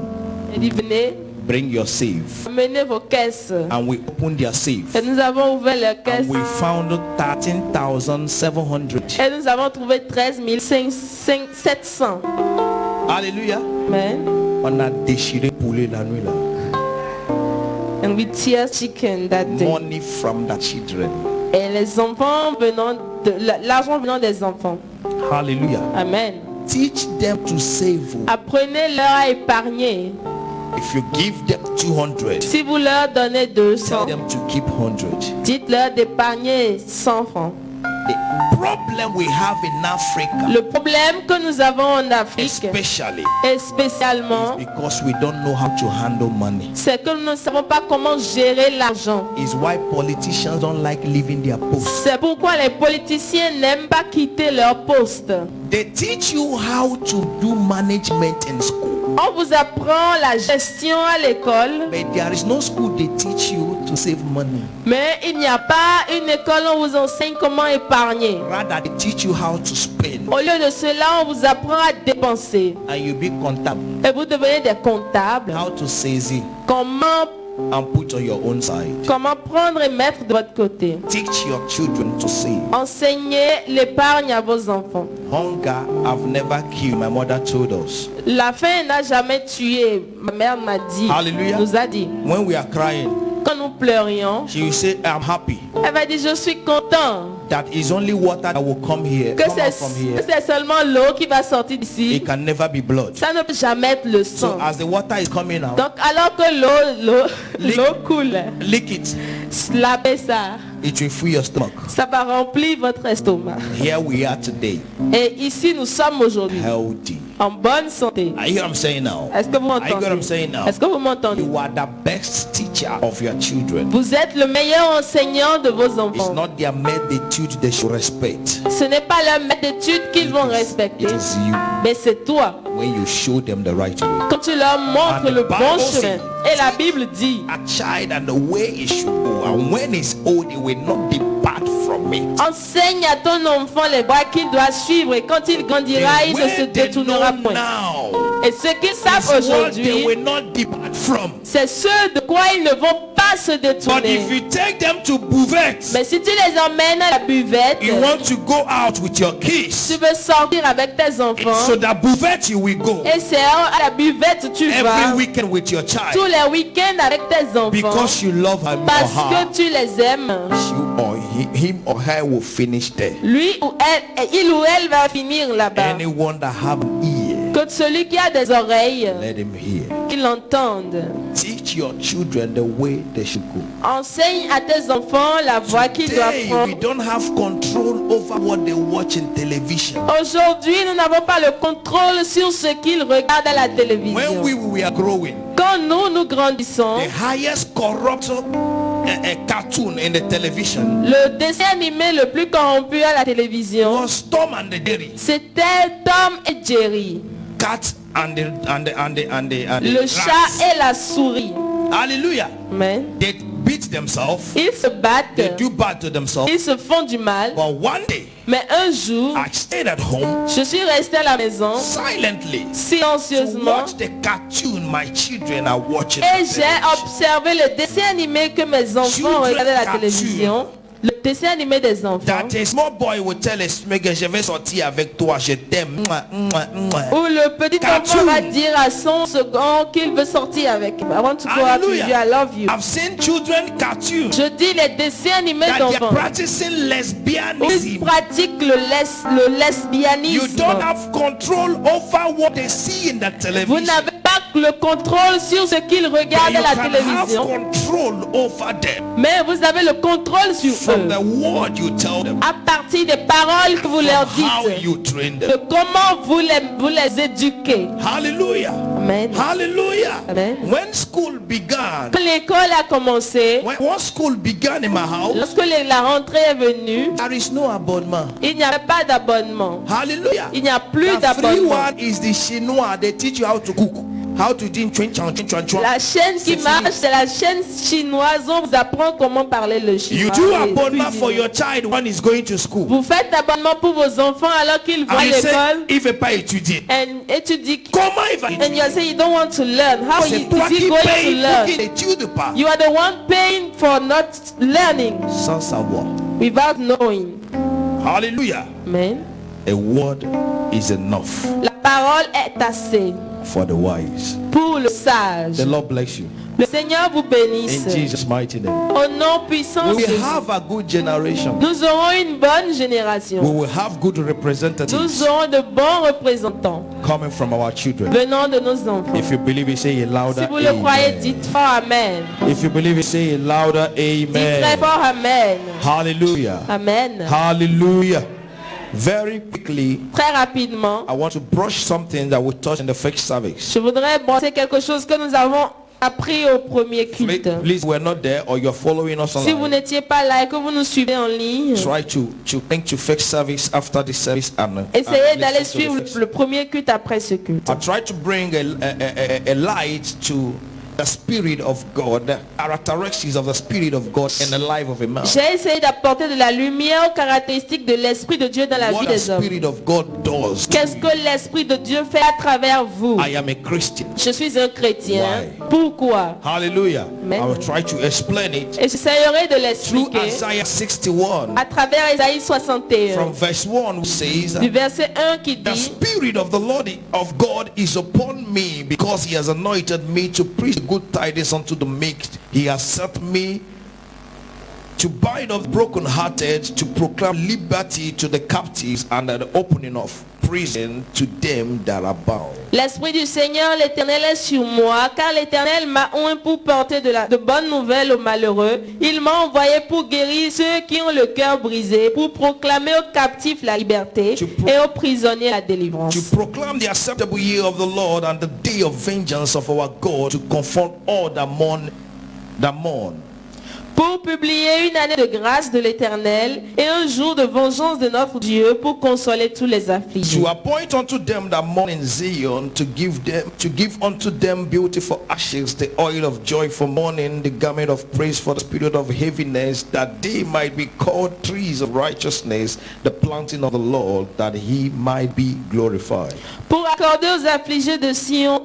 J'ai dit, venez, bring your save. amenez vos caisses. And we opened their safe. Et nous avons ouvert les caisses. And we found 13,700. Et nous avons trouvé 13 700. Alléluia. Amen. On a déchiré poulet la nuit là. And we tear chicken that day. Money from the children. Et les enfants venant de l'argent venant des enfants. Hallelujah. Amen. Teach them to save. Apprenez-leur à épargner. If you give them 200, Si vous leur donnez tell 200, them to keep 100. dites-leur d'épargner 100 francs. The problem we have in Africa, Le problème que nous avons en Afrique, especially, et spécialement, because we don't know how to handle money, c'est que nous ne savons pas comment gérer l'argent. is why politicians don't like leaving their post. C'est pourquoi les politiciens n'aiment pas quitter leur poste. They teach you how to do management in school, On vous apprend la gestion à l'école, but there is no school they teach you to save money. mais il n'y a pas une école où on vous enseigne comment épargner. Rather, they teach you how to spend, Au lieu de cela, on vous apprend à dépenser. and you be comptable, Et vous devenez des comptables. how to seize Comment and put on your own side. Comment prendre et mettre de votre côté. Teach your children to save. Enseignez l'épargne à vos enfants. Hunger have never killed, my mother told us. La faim n'a jamais tué. Ma mère m'a dit, Hallelujah. nous a dit, When we are crying, quand nous pleurions, she will say, I'm happy elle va dire, je suis content that it's only water that will come here, que come out from here. c'est seulement l'eau qui va sortir It d'ici. can never be blood. Ça ne peut jamais être le So sang. as the water is coming out, Donc alors que l'eau coule, lick it. lavez ça. It will fill your stomach. Ça va remplir votre estomac. Here we are today, Et ici nous sommes aujourd'hui healthy. en bonne santé. I hear what I'm saying now. Est-ce que vous I hear what I'm m'entendez? saying now. Est-ce que vous m'entendez? You are the best teacher of your children. Vous êtes le meilleur enseignant de vos It's enfants. not their magnitude they should respect. Ce n'est pas leur maître d'études qu'ils vont respecter, It is you mais c'est toi. when you show them the right way. Quand tu leur montres And le the bon Bible chemin. says- Et la Bible dit, A child and the way he should go, and when he's old, he will not depart from it. enseigne à ton enfant les voies qu'il doit suivre et quand il grandira, il ne se When they détournera know point. now, Et ce qu'ils savent is what they aujourd'hui, will not depart from. c'est ce de quoi ils ne vont pas se But détourner. if you take them to buvette, Mais si tu les emmènes à la buvette, you want to go out with your kids. tu veux sortir avec tes enfants, So the buvette you will go et c'est à la buvette que tu vas every weekend with your tous child les week-ends avec tes enfants because you love him or parce her. que tu les aimes. You or him or her will finish there. Lui ou elle, il ou elle va finir là-bas. Anyone that have an ear, Que celui qui a des oreilles, let him hear. qu'il entende. Teach your children the way they should go. Enseigne à tes enfants la voie qu'ils doivent Today, we prendre. don't have control over what they watch in television. Aujourd'hui, nous n'avons pas le contrôle sur ce qu'ils regardent à la When télévision. we are growing, Quand nous grandissons, the highest corrupt cartoon in the television le dessin animé le plus corrompu à la télévision, was Tom and the Jerry, c'était Tom et Jerry, cat and the le rats. chat et la souris. Hallelujah. Mais They beat themselves. ils se They battent, do bad to themselves. ils se font du mal. But one day, Mais un jour, I stayed at home je suis restée à la maison silently to silencieusement watch the cartoon my children are watching. et on j'ai television. observé le dessin animé que mes enfants Children regardaient à la cartoon. télévision. Le dessin animé des enfants, that a small boy will tell a small girl, je vais sortir avec toi, je t'aime. où le petit Cartoon. enfant va dire à son second qu'il veut sortir avec. I want to go out with you, I love you. I've seen children cartoons Je dis les dessins animés that they're d'enfants. practicing Ils lesbianism. pratiquent le You lesbianisme. don't have control over what they see in the Vous television. n'avez pas le contrôle sur ce qu'ils But regardent you à la can have télévision, control over them mais vous avez le contrôle sur from eux the word you tell them, à partir des paroles que vous leur how dites, you train de them. comment vous les éduquez. Hallelujah. Amen. Hallelujah. Amen. When school began, Quand l'école a commencé, when school began in my house, lorsque la rentrée est venue, there is no abonnement. il n'y avait pas d'abonnement. Hallelujah. Il n'y a plus The free d'abonnement. one is the chinois. They teach you how to cook, how to do chuen chang, chuen chang, chuen. La chaîne qui C'est marche, fini. c'est la chaîne chinoise. On vous apprend comment parler le chinois. You do et abonnement cuisiner. for your child when he's going to school. Vous faites abonnement pour vos enfants alors qu'ils vont à And you say, l'école. il veut pas étudier. Et tu dis, Comment il va and étudier? you say you don't want to learn. How is C'est toi he qui going to payes pour learn? qu'il n'étudie pas. You are the one paying for not learning Sans savoir. without knowing. Hallelujah. Amen. A word is enough La parole est assez for the wise. pour le sage. The Lord bless you. Le Seigneur vous bénisse. In Jesus' mighty name. Au nom puissant We de will Jésus. have a good generation. Nous aurons une bonne We génération. will have good representatives Nous aurons de bons représentants coming from our children. venant de nos enfants. If you believe it, say it louder. Si vous le croyez, Amen. dites fort Amen. If you believe it, say it louder. Dites très Amen. fort Amen. Hallelujah. Amen. Hallelujah. Very quickly, Très rapidement, I want to brush something that we touched in the first service. je voudrais brosser quelque chose que nous avons appris au premier Please, culte. please, we're not there, or you're following us Si vous online. n'étiez pas là et que vous nous suivez en ligne, Try to think to first service after the service and essayez and d'aller listen to the suivre first. le premier culte après ce culte. I try to bring a light to the Spirit of God, the characteristics of the Spirit of God in the life of a man. J'ai essayé d'apporter de la lumière aux caractéristiques de l'Esprit de Dieu dans la What vie the des hommes. Spirit of God does. Qu'est-ce que l'Esprit de Dieu fait à travers vous? I am a Christian. Je suis un chrétien. Why? Pourquoi? Hallelujah. Amen. I will try to explain it Et j'essayerai de through l'expliquer Isaiah 61. à travers Isaïe 61. From verse 1 says, Du verset 1 qui the dit, Spirit of the Lord of God is upon me, because he has anointed me to preach good tidings unto the meek. He has set me to bind up brokenhearted, to proclaim liberty to the captives, and the opening of prison to them that are bound. l'Esprit du Seigneur, l'Éternel est sur moi, car l'Éternel m'a oint pour porter de bonnes nouvelles aux malheureux. Il m'a envoyé pour guérir ceux qui ont le cœur brisé, pour proclamer aux captifs la liberté et aux prisonniers la délivrance. To proclaim the acceptable year of the Lord and the day of vengeance of our God, to comfort all that mourn. Pour publier une année de grâce de l'Éternel et un jour de vengeance de notre Dieu, pour consoler tous les affligés. To appoint unto them that mourn in Zion, to give unto them beautiful ashes, the oil of joy for mourning, the garment of praise for the spirit of heaviness, that they might be called trees of righteousness, the planting of the Lord, that he might be glorified. Pour accorder aux affligés de Sion,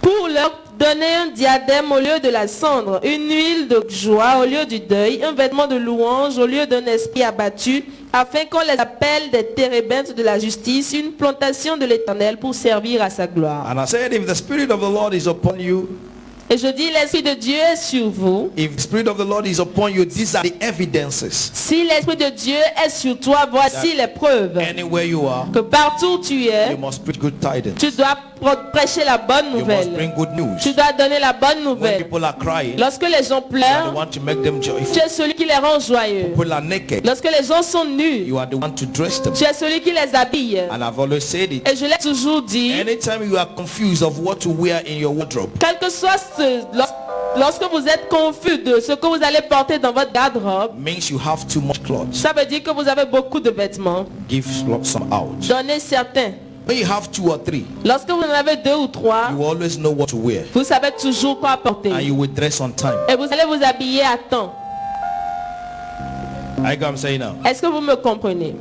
pour leur donner un diadème au lieu de la cendre, une huile de joie au lieu du deuil, un vêtement de louange au lieu d'un esprit abattu, afin qu'on les appelle des térébintes de la justice, une plantation de l'Éternel pour servir à sa gloire. And I said, if the Spirit of the Lord is upon you, Et je dis, l'Esprit de Dieu est sur vous. if the Spirit of the Lord is upon you, these are the evidences. Si l'Esprit de Dieu est sur toi, voici les preuves Anywhere you are, que partout où tu es, you must preach good tidings. tu dois prêcher la bonne You must nouvelle. bring good news. Tu dois donner la bonne When nouvelle. people are crying, Lorsque les gens you pleurent, want to make them joyful. tu es celui qui les rend joyeux. People are naked, Lorsque les gens sont nus, you are the one to dress them. tu es celui qui les habille. And I've always said it. Et je l'ai toujours dit, Anytime you are confused of what to wear in your wardrobe, quel que soit lorsque vous êtes confus de ce que vous allez porter dans votre garde-robe, means you have too much clothes. ça veut dire que vous avez beaucoup de vêtements. Give some out. Donnez certains. When you have 2 or 3, Lorsque vous en avez 2 ou 3, you always know what to wear, vous savez toujours quoi porter. and you will dress on time. Et vous allez vous habiller à temps. I got what I'm saying now. Est-ce que vous me comprenez?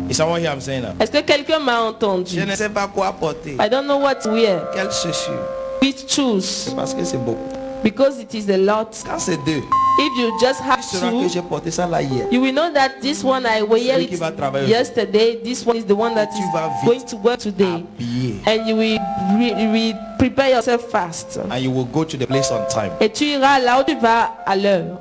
Is someone here I'm saying now? Est-ce que quelqu'un m'a entendu? Je ne sais pas quoi porter. I don't know what to wear. Quelle chaussure? Which shoes? Parce que c'est beau. Because it is a lot. Quand c'est deux, If you just have tu sauras que two, j'ai porté ça là hier. you will know that this one I wear Celui it qui va travailler yesterday. This one is the one that Tu vas is vite going to work today. Habillé. And you will prepare yourself fast. And you will go to the place on time. Et tu iras là où tu vas à l'heure.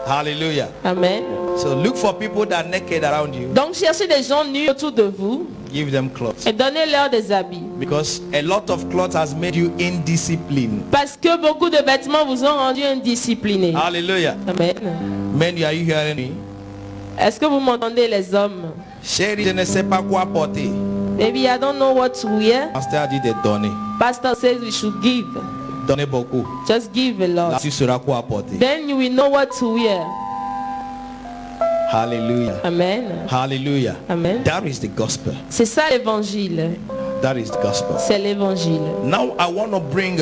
Hallelujah. Amen. So look for people that are naked around you. Donc cherchez des gens nus autour de vous Give them clothes. et donnez-leur des habits. Because a lot of clothes has made you indisciplined. Parce que beaucoup de vêtements vous ont rendu indisciplinés. Hallelujah. Amen. Men, are you hearing me? Est-ce que vous m'entendez les hommes? Chérie, je ne sais pas quoi porter. Maybe I don't know what to wear. Pasteur a dit de donner. Pastor says we should give. Donnez beaucoup. Just give a Là, lot. tu sauras quoi porter. Then you will know what to wear. Hallelujah. Amen. Hallelujah. Amen. That is the gospel. C'est ça l'évangile. That is the gospel. C'est l'évangile. Now I want to bring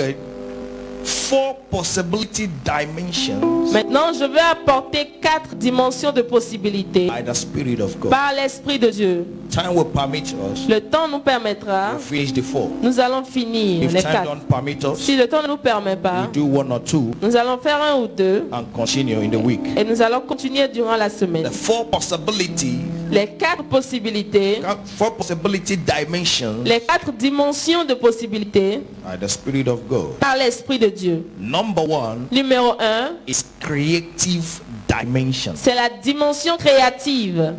4 possibility dimensions Maintenant, je veux apporter 4 dimensions de possibilités by the Spirit of God. par l'Esprit de Dieu. Time will permit us Le temps nous permettra, to finish the 4. nous allons finir If les time 4. don't permit us, Si le temps ne nous permet we pas, do 1 or 2 nous allons faire 1 ou 2 and continue in the week. et nous allons continuer durant la semaine. The 4 possibilities, Les 4 possibilités, 4 possibility dimensions les 4 dimensions de possibilités by the Spirit of God. par l'Esprit de Dieu. Number 1 Numéro 1, is creative dimension. c'est la dimension créative.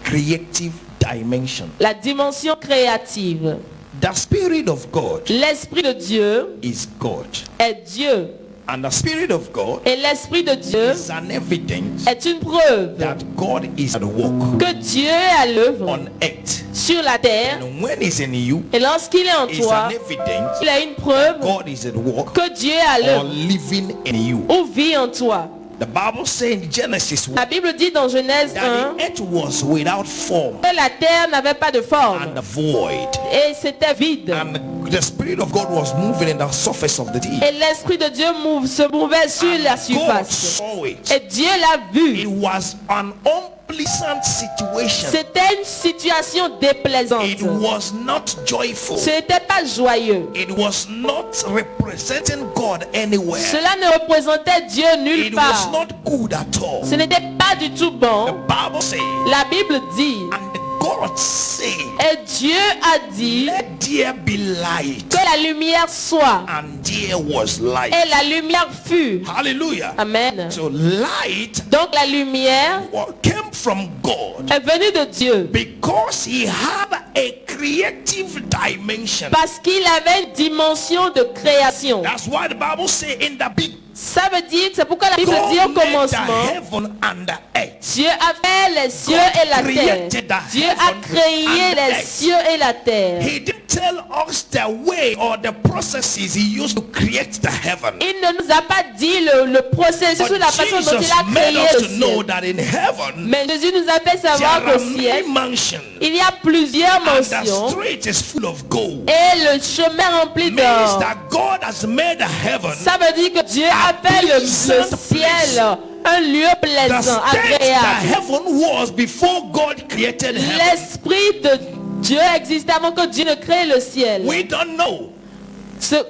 Creative dimension. La dimension créative. The Spirit of God L'Esprit de Dieu is God. est Dieu. And the Spirit of God Et l'Esprit de Dieu is an evidence est une preuve that God is at work que Dieu est à l'œuvre on earth. sur la terre. And when He's in you, Et lorsqu'il est en it's toi, an evidence il a une preuve God is at work que Dieu est à or l'œuvre living in you. ou vit en toi. The Bible says in Genesis 1 La Bible dit dans Genèse 1 that the earth was without form que la terre n'avait pas de forme and void. et c'était vide. And the Spirit of God was moving in the surface of the deep. Et l'Esprit de Dieu se mouvait sur la God surface. saw it. Et Dieu l'a vu. It was an unpleasant situation. C'était une situation déplaisante. It was not joyful. Ce n'était pas joyeux. It was not representing God anywhere. Cela ne représentait Dieu nulle It was part. not good at all. Ce n'était pas du tout The bon. Bible says, La Bible dit, and God said, et Dieu a dit let there be light. que la lumière soit. And there was light. Et la lumière fut. Hallelujah. Amen. So light Donc la lumière came from God est venue de Dieu. because He had a creative dimension. Parce qu'il avait une dimension de création. That's why the Bible says in the beginning, Ça veut dire, c'est pourquoi la Bible God dit au made the commencement, heaven and the earth. Dieu a fait les cieux et la created terre. the Dieu a heaven créé and les earth. cieux et la terre. He didn't tell us the way or the processes He used to create the heaven. Il ne nous a pas dit le processus, But la façon dont Jesus il a made créé us le to know ciel. that in heaven Mais Jésus nous a fait there savoir are qu'au ciel, many mansions il y a plusieurs and the mentions street is full of gold. et le chemin rempli Means d'or. that God has made the heaven Ça veut dire que Dieu a fait le ciel un lieu the plaisant, state that agréable. heaven was before God created heaven. L'Esprit de Dieu existait avant que Dieu ne crée le ciel. We don't know.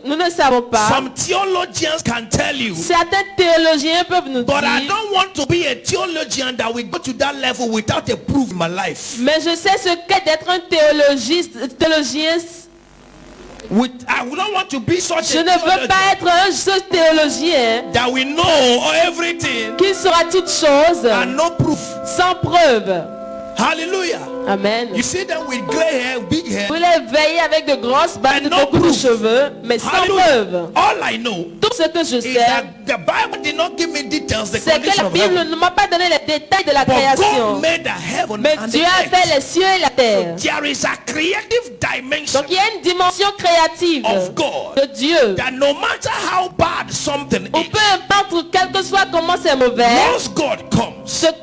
Nous ne savons pas. Some theologians can tell you. Certains théologiens peuvent nous But I dire, don't want to be a theologian that will go to that level without a proof in my life. mais je sais ce qu'est d'être un théologien. I don't want to be such Je a ne veux theologian pas être ce théologien that we know everything qui saura toutes choses and no proof. sans preuve. Hallelujah. Amen. You see them with gray hair, big hair. Vous les veillez avec de grosses barres, And no beaucoup de proof. cheveux, mais sans preuve. All I know Tout ce que je is sais, that the Bible did not give me details, the c'est que condition la of Bible heaven. ne m'a pas donné les détails de la But création. God made the heaven Mais and Dieu the a earth. fait les cieux et la terre. There is a creative dimension Donc il y a une dimension créative of God de Dieu. that no matter how bad something Ou is, peu importe, quel que soit comment c'est mauvais, once God comes,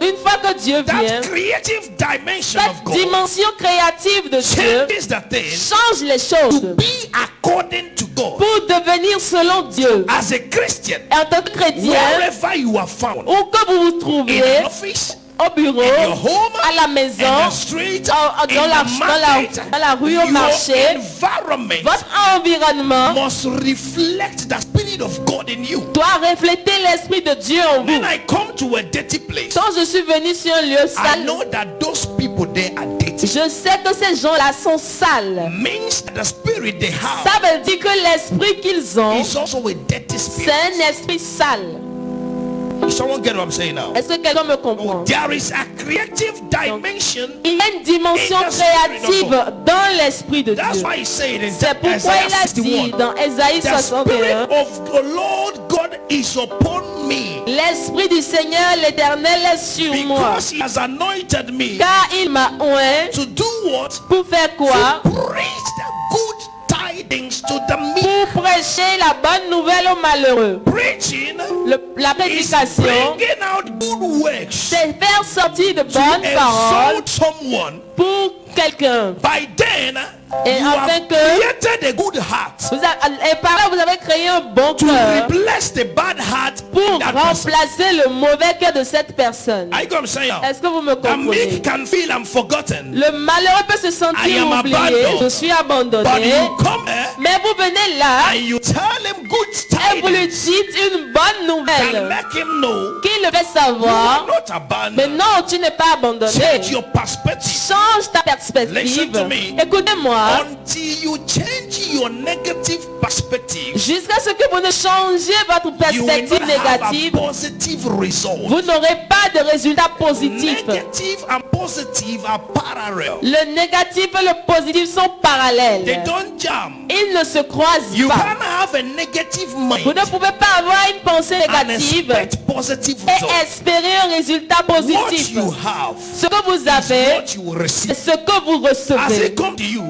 une fois que Dieu vient, that creative dimension of cette God dimension créative de Dieu changes the thing change les choses to be according to God. pour devenir selon Dieu. As a Christian, Et en tant que chrétien, wherever you are found, où que vous vous in trouviez, an office, au bureau, in your home, à la in maison, the street, dans in la, the dans la- market, dans la rue, au your marché, environment votre environnement must reflect the Spirit of God in you. doit refléter l'Esprit de Dieu en vous. When I come to a dirty place, Quand je suis venu sur un lieu I sale, know that those people there are dirty. je sais que ces gens-là sont sales. Means that the spirit they have Ça veut dire que l'esprit qu'ils ont, is also a dirty c'est spirit. un esprit sale. Someone get what I'm saying now? Est-ce que quelqu'un me comprend? There is a creative dimension. Il y a une dimension In the spirit of créative dans l'esprit de That's Dieu. why he said in C'est pourquoi Isaiah il a dit 61, dans Ésaïe the 61, spirit of the Lord God is upon me l'esprit du Seigneur l'Éternel est sur moi, because he has anointed me car il m'a oint to do what? pour faire quoi? To preach the good tidings to the meek. Pour prêcher la bonne nouvelle aux malheureux. Preaching La is prédication, bringing out good works c'est faire sortir de to bonnes paroles exalt someone. pour quelqu'un. By then, Et you afin have que created a good heart et par là, vous avez créé un bon to cœur replace the bad heart pour in that person. remplacer le mauvais cœur de cette personne. Are you going to say now? Est-ce que vous me The comprenez? meek can feel I'm forgotten, Le malheureux peut se I sentir am oublié. abandoned. Je suis but abandonné. you come here Mais vous venez là and you tell him good et vous lui tidings dites une bonne and nouvelle make him know qui le fait you are savoir. not Mais abandoned. non, tu n'es pas abandonné. Change your perspective Change ta perspective. Listen to me. Écoutez-moi. until you change your negative perspective. Jusqu'à ce que vous ne changiez votre You will perspective not have a négative, positive result. vous n'aurez pas de résultat positif. Negative and positive are parallel. Le négatif et le positif sont They parallèles. don't jam. Ils ne se croisent You pas. can't have a negative Vous mind ne pouvez pas avoir une pensée and négative expect positive et results. espérer un résultat What positif. you have Ce que vous is avez, what you will c'est receive. ce que vous As recevez. it come to you,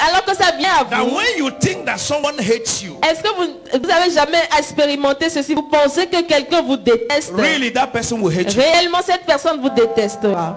Alors que ça vient à now vous, when you think that someone hates you, est-ce que vous avez jamais expérimenté ceci? Vous pensez que quelqu'un vous déteste? really that person will hate you. Réellement, cette personne vous détestera.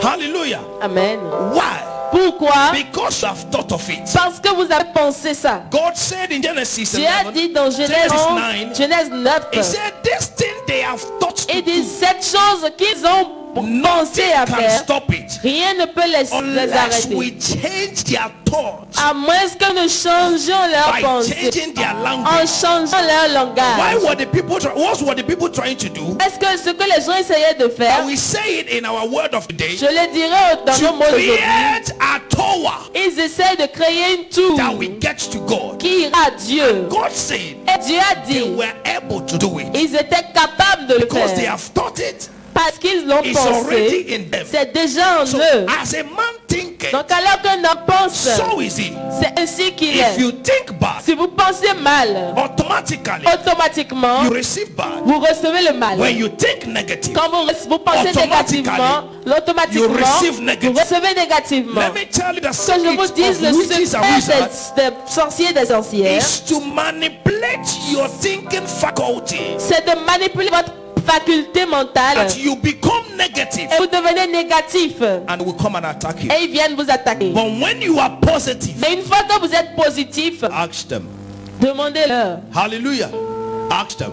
Hallelujah. Amen. Why? Pourquoi? Because you have thought of it. Parce que vous avez pensé ça. God said in Genesis Dieu a 11, dit dans Genèse Genesis 11, 9, Genèse 9, He said this thing they have thought to il dit do, cette chose qu'ils ont pensé à can faire, stop it rien ne peut les unless arrêter. we change their thoughts À moins que nous changions leur by pensée, changing their en language. changeant leur Why langage. were the people what were the people trying to do? Est-ce que ce que les gens essayaient de faire, And we say it in our word of the day, je le dirais dans nos to mots d'aujourd'hui, create a tower ils essaient de créer une tour that we get to God. qui ira à Dieu. God said Et Dieu a they dit, were able to do it ils étaient capables de le because they faire. have thought it. Parce qu'ils l'ont It's already pensé. in them. C'est déjà en So eux. as a man thinketh, Donc alors qu'un homme pense, so is he. c'est ainsi qu'il If est. you think bad, Si vous pensez mal, automatically automatiquement, you receive bad. vous recevez le mal. When you think negative, Quand vous pensez négativement, you receive vous negative. recevez négativement. let me tell you the Que je vous secret dise le of witches and secret wizards des sorciers et des sorcières, is to manipulate your thinking faculty c'est de manipuler votre faculté mentale that you become negative et vous devenez négatif and will come and attack you. et ils viennent vous attaquer. But when you are positive, Mais une fois que vous êtes positif, ask them. demandez-leur. Hallelujah. Ask them.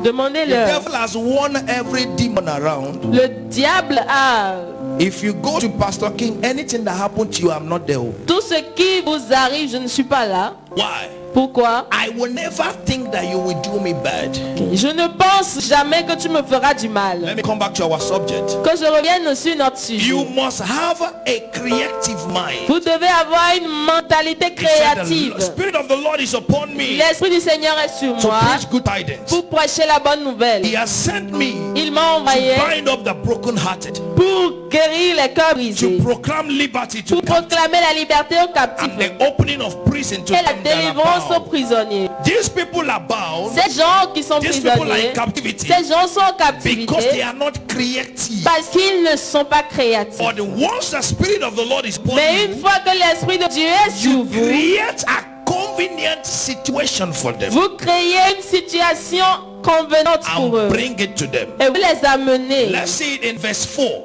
The Demandez-leur. devil has won every demon around. Le diable a If you go to Pastor King, anything that happened to you, I'm not there. tout ce qui vous arrive, je ne suis pas là. Why? Pourquoi? I will never think that you will do me bad. Je ne pense jamais que tu me feras du mal. Let me come back to our subject. Que je revienne sur notre sujet. You must have a creative mind. Vous devez avoir une mentalité He said, the créative. Spirit of the Lord is upon me L'Esprit du Seigneur est sur to moi preach good tidings. pour prêcher la bonne nouvelle. He has sent me Il m'a envoyé to bind up the brokenhearted, pour guérir les cœurs to brisés, proclaim liberty to pour the captive, proclamer la liberté aux captifs and the opening of prison to et la them that are délivrance aux bound. prisonniers. These people are bound. Ces gens qui sont These people are prisonniers, in captivity ces gens sont en because they captivité are not creative. parce qu'ils ne sont pas créatifs. But once the Spirit of the Lord is upon Mais une you, fois que l'Esprit de Dieu est sur you vous, create a convenient situation for them vous créez une situation convenante pour eux and bring it to them. et vous les amenez. Let's see it in verse 4.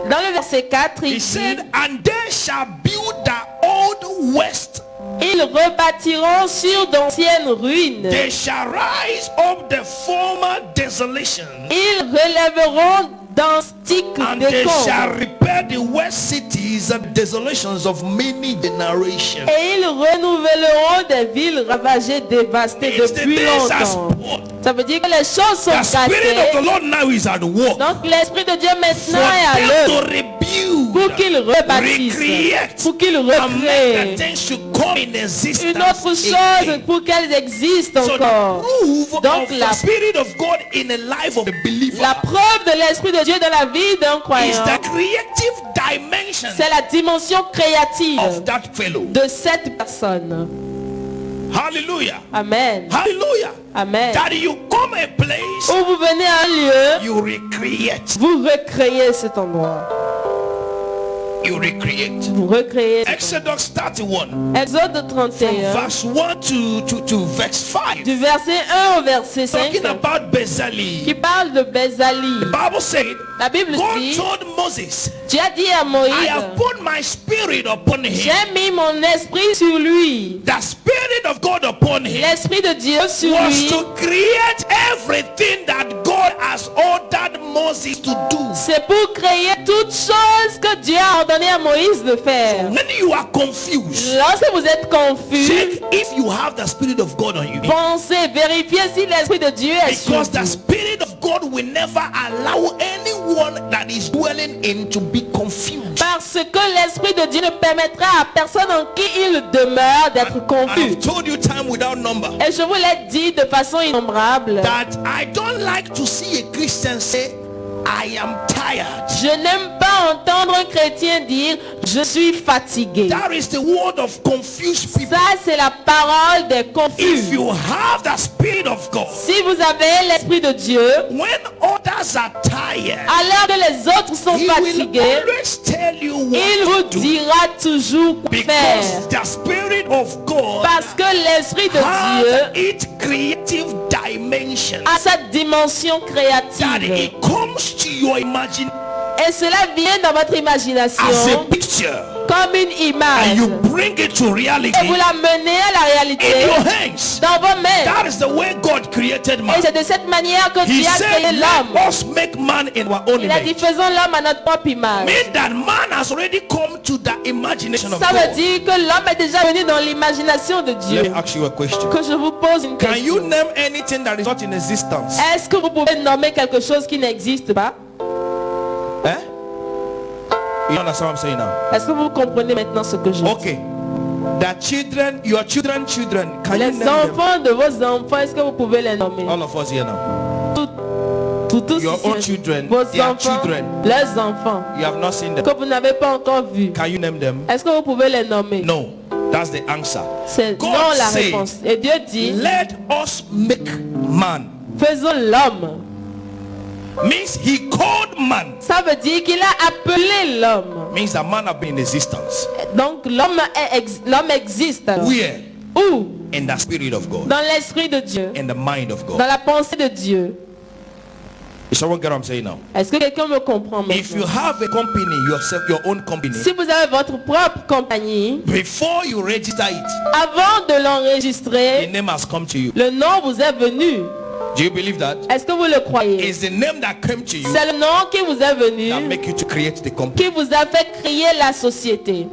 Dans le verset 4, il He dit, said, and they shall build the old west. ils rebâtiront sur d'anciennes ruines. They shall rise up the former desolation Ils relèveront densiques And they shall décombres. repair the waste cities and desolations of many generations. Et ils renouvelleront des villes ravagées, dévastées It's the depuis days are longtemps. spoiled. Ça veut dire que les choses sont The Spirit of the cassées. Lord now is at work. Donc l'Esprit de Dieu For maintenant est à them l'œuvre to rebuild, pour qu'il rebâtisse, recreate, pour qu'il and make recrée the things to come in existence une autre chose again. pour qu'elles existent So the encore. proof Donc of la- the Spirit of God in the life of a believer La preuve de l'Esprit de Dieu dans la vie d'un is croyant, the creative dimension c'est la dimension créative of that fellow. de cette personne. Hallelujah. Amen. Hallelujah. Amen. That you come a place, Où vous venez à un lieu, you recreate. vous recréez cet endroit. You recreate. Vous recréez. Exodus 31, Exode from 31, verse 1 to verse 5, du verset 1 au verset 5, talking about Bezalel. qui parle de Bézali. The Bible said, La Bible God dit, told Moses, Dieu a dit à I Moïse, have put my spirit upon him. j'ai mis mon esprit sur lui. The spirit of God upon him L'esprit de Dieu sur was lui, to create everything that God has ordered Moses to do. c'est pour créer toutes choses que Dieu a ordonné à Moïse de faire. When you are confused, Lorsque vous êtes confus, check if you have the spirit of God on you. pensez, vérifiez si l'Esprit de Dieu est sur Because the vous. spirit of God will never allow anyone that is dwelling in to be confused. Parce que l'Esprit de Dieu ne permettra à personne en qui il demeure d'être And confus. I've told you time without number Et je vous l'ai dit de façon innombrable. that I don't like to see a Christian say, I am tired. Je n'aime pas entendre un chrétien dire je suis fatigué. That is the word of confused people. Ça, c'est la parole des If confus. you have the spirit of God, Si vous avez l'Esprit de Dieu, when others are tired, alors que les autres sont he will fatigués, always tell you what il vous to do. dira toujours quoi faire. Because the spirit of God Parce que l'Esprit de has Dieu its creative dimension. a sa dimension That créative. it comes to your imagination Et cela vient dans votre as a imagination picture, comme une and image. you bring it to reality Et vous la menez à la in réalité your hands. dans vos mains. That is the way God created Et man. c'est de cette manière que He Dieu a said, créé l'homme. let us make man in our own Il a dit image. faisons l'homme à notre propre image. Mean that man has already come to the imagination of Ça veut God. dire que l'homme est déjà venu dans l'imagination de Let Dieu. me ask you a question. Que je vous pose une Can you question. name anything that is not in existence? Est-ce que vous pouvez nommer quelque chose qui n'existe pas? Eh? You understand what I'm saying now? Est-ce que vous comprenez maintenant ce que je dis? Okay. The children, your children, can you Les name them? enfants de vos enfants, est-ce que vous pouvez les nommer? All of us here now. Tous Your own ici, children, vos their enfants, children. leurs enfants, You have not seen them. que vous n'avez pas encore vus. Can you name them? Est-ce que vous pouvez les nommer? No. That's the answer. C'est God non la said, réponse. Et Dieu dit, let us make man. faisons l'homme. Means he called man. Ça veut dire qu'il a appelé l'homme. Means that man have been in existence. Donc l'homme existe. Alors. Where? Où? In the spirit of God. Dans l'esprit de Dieu. In the mind of Dans God. la pensée de Dieu. Is someone get what I'm saying now? Est-ce que quelqu'un me comprend If you maintenant? have a company, yourself, your own company, Si vous avez votre propre compagnie, before you register it, avant de the l'enregistrer, name has come to you. le nom vous est venu. Do you believe that? Est-ce que vous le croyez? It's the name that came to you C'est le nom qui vous est that venu, make you to create the company. qui vous a fait créer la société.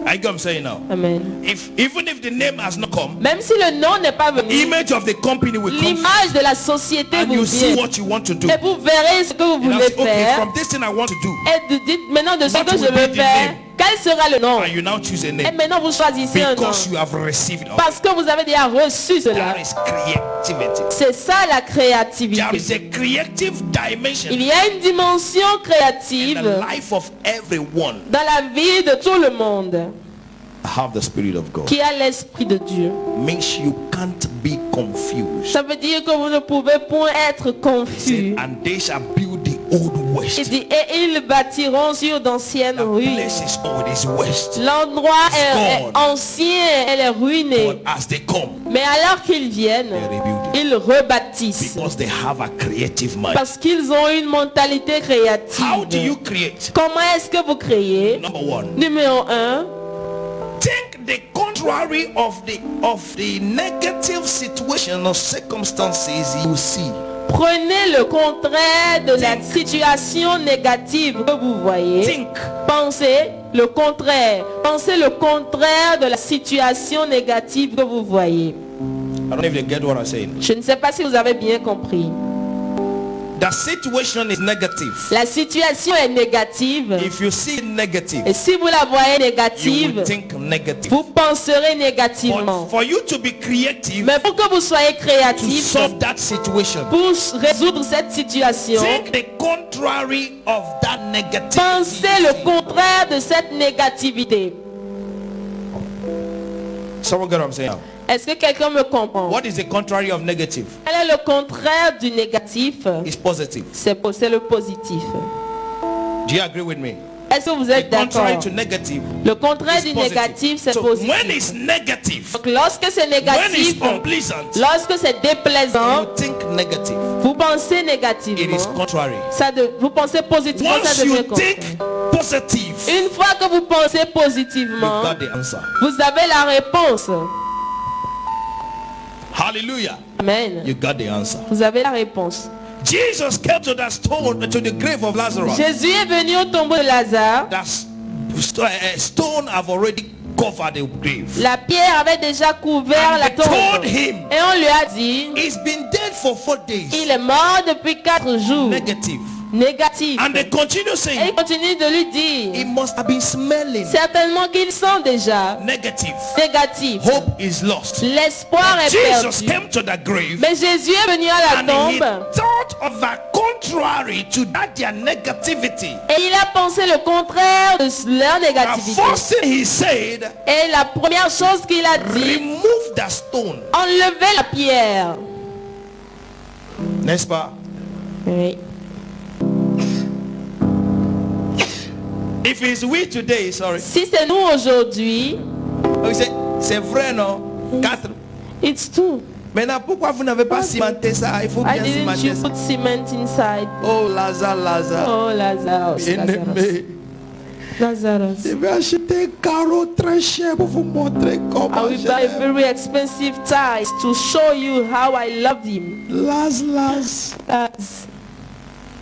I get what I'm saying now. Amen. Even if the name has not come, Même si le nom n'est pas venu, image of the company will come l'image de la société and vous you see vient. what you want to do. Et vous verrez ce que vous And I voulez say, okay, faire. from this thing I want to do, Et vous dites maintenant de ce What que je will veux be the faire, name? quel sera le nom? and you now choose a Et name maintenant vous choisissez un nom. because you have received it. Parce que vous avez déjà reçu cela. That is creativity. C'est ça la créativité. There is a creative dimension Il y a une dimension in créative the life of everyone. dans la vie de tout le monde Have the spirit of God. qui a l'esprit de Dieu. Means you can't be confused. Ça veut dire que vous ne pouvez point être He said, confus. and they shall build the old Il west. dit, et ils bâtiront sur d'anciennes The ruines. place is old, is west. L'endroit est gone. ancien, elle est ruinée. But as they come, Mais alors qu'ils viennent, they rebuild it ils rebâtissent. because they have a creative mind. Parce qu'ils ont une mentalité How do you créative. create? Comment est-ce que vous créez? Number one, Numéro 1, think the contrary of the negative situation or circumstances you see. Prenez le contraire de la situation négative que vous voyez. Think. Pensez le contraire. Pensez le contraire de la situation négative que vous voyez. I don't know if you get what I'm saying. Je ne sais pas si vous avez bien compris. The situation is negative. La situation est négative. If you see it negative, Et si vous la voyez you négative, will think negative. vous penserez But négativement. for you to be creative, Mais pour que vous soyez to créatif, solve that situation, pour résoudre cette situation, think the contrary of that negativity. pensez le contraire de cette négativité. Someone get what I'm saying now? Est-ce que quelqu'un me comprend? What is the contrary of negative? Quel est le contraire du négatif? It's positive. C'est le positif. Do you agree with me? Est-ce que vous The êtes d'accord? contrary to negative Le contraire is du positive. négatif, c'est So when positif. it's negative, Donc lorsque c'est when it's négatif, unpleasant, lorsque c'est you déplaisant, think negative. vous pensez It is négativement. contrary. Vous pensez positivement, Once ça you devient contraire. think positive, Une fois que vous pensez you positivement, got the answer. vous avez la réponse. Hallelujah. Amen. You got the answer. Vous avez la réponse. Jesus came to that stone, to the grave of Lazarus. Jésus est venu au tombeau de Lazare. That stone have already covered the grave. La pierre avait déjà couvert And la they told tombe. him, Et on lui a dit, he's been dead for 4 days. il est mort depuis 4 jours. Negative. Négatif. And they continue Et saying, il continue de lui he dire, must have been smelling. certainement qu'il sent déjà. Negative. Négatif. Hope is lost. L'espoir est Jesus perdu. came to the grave Mais Jésus est venu à la and he tombe. thought of a contrary to that their negativity. Et il a pensé le contraire de leur The négativité. first thing he said, Et la première chose qu'il a dit, remove the stone. enlevez la pierre. N'est-ce pas? Oui. If it's we today, sorry. Si c'est nous aujourd'hui, We say, c'est vrai, non? 4. it's true. Maintenant, pourquoi vous n'avez pas cimenté ça? Il faut Why bien didn't cimenter you ça. put cement inside? Oh, Lazare. Oh, Lazarus. Bien-aimé. Lazarus. Je vais acheter un carreau très cher pour vous montrer I comment will je buy l'aime. very expensive ties to show you how I love him. Laz. That's-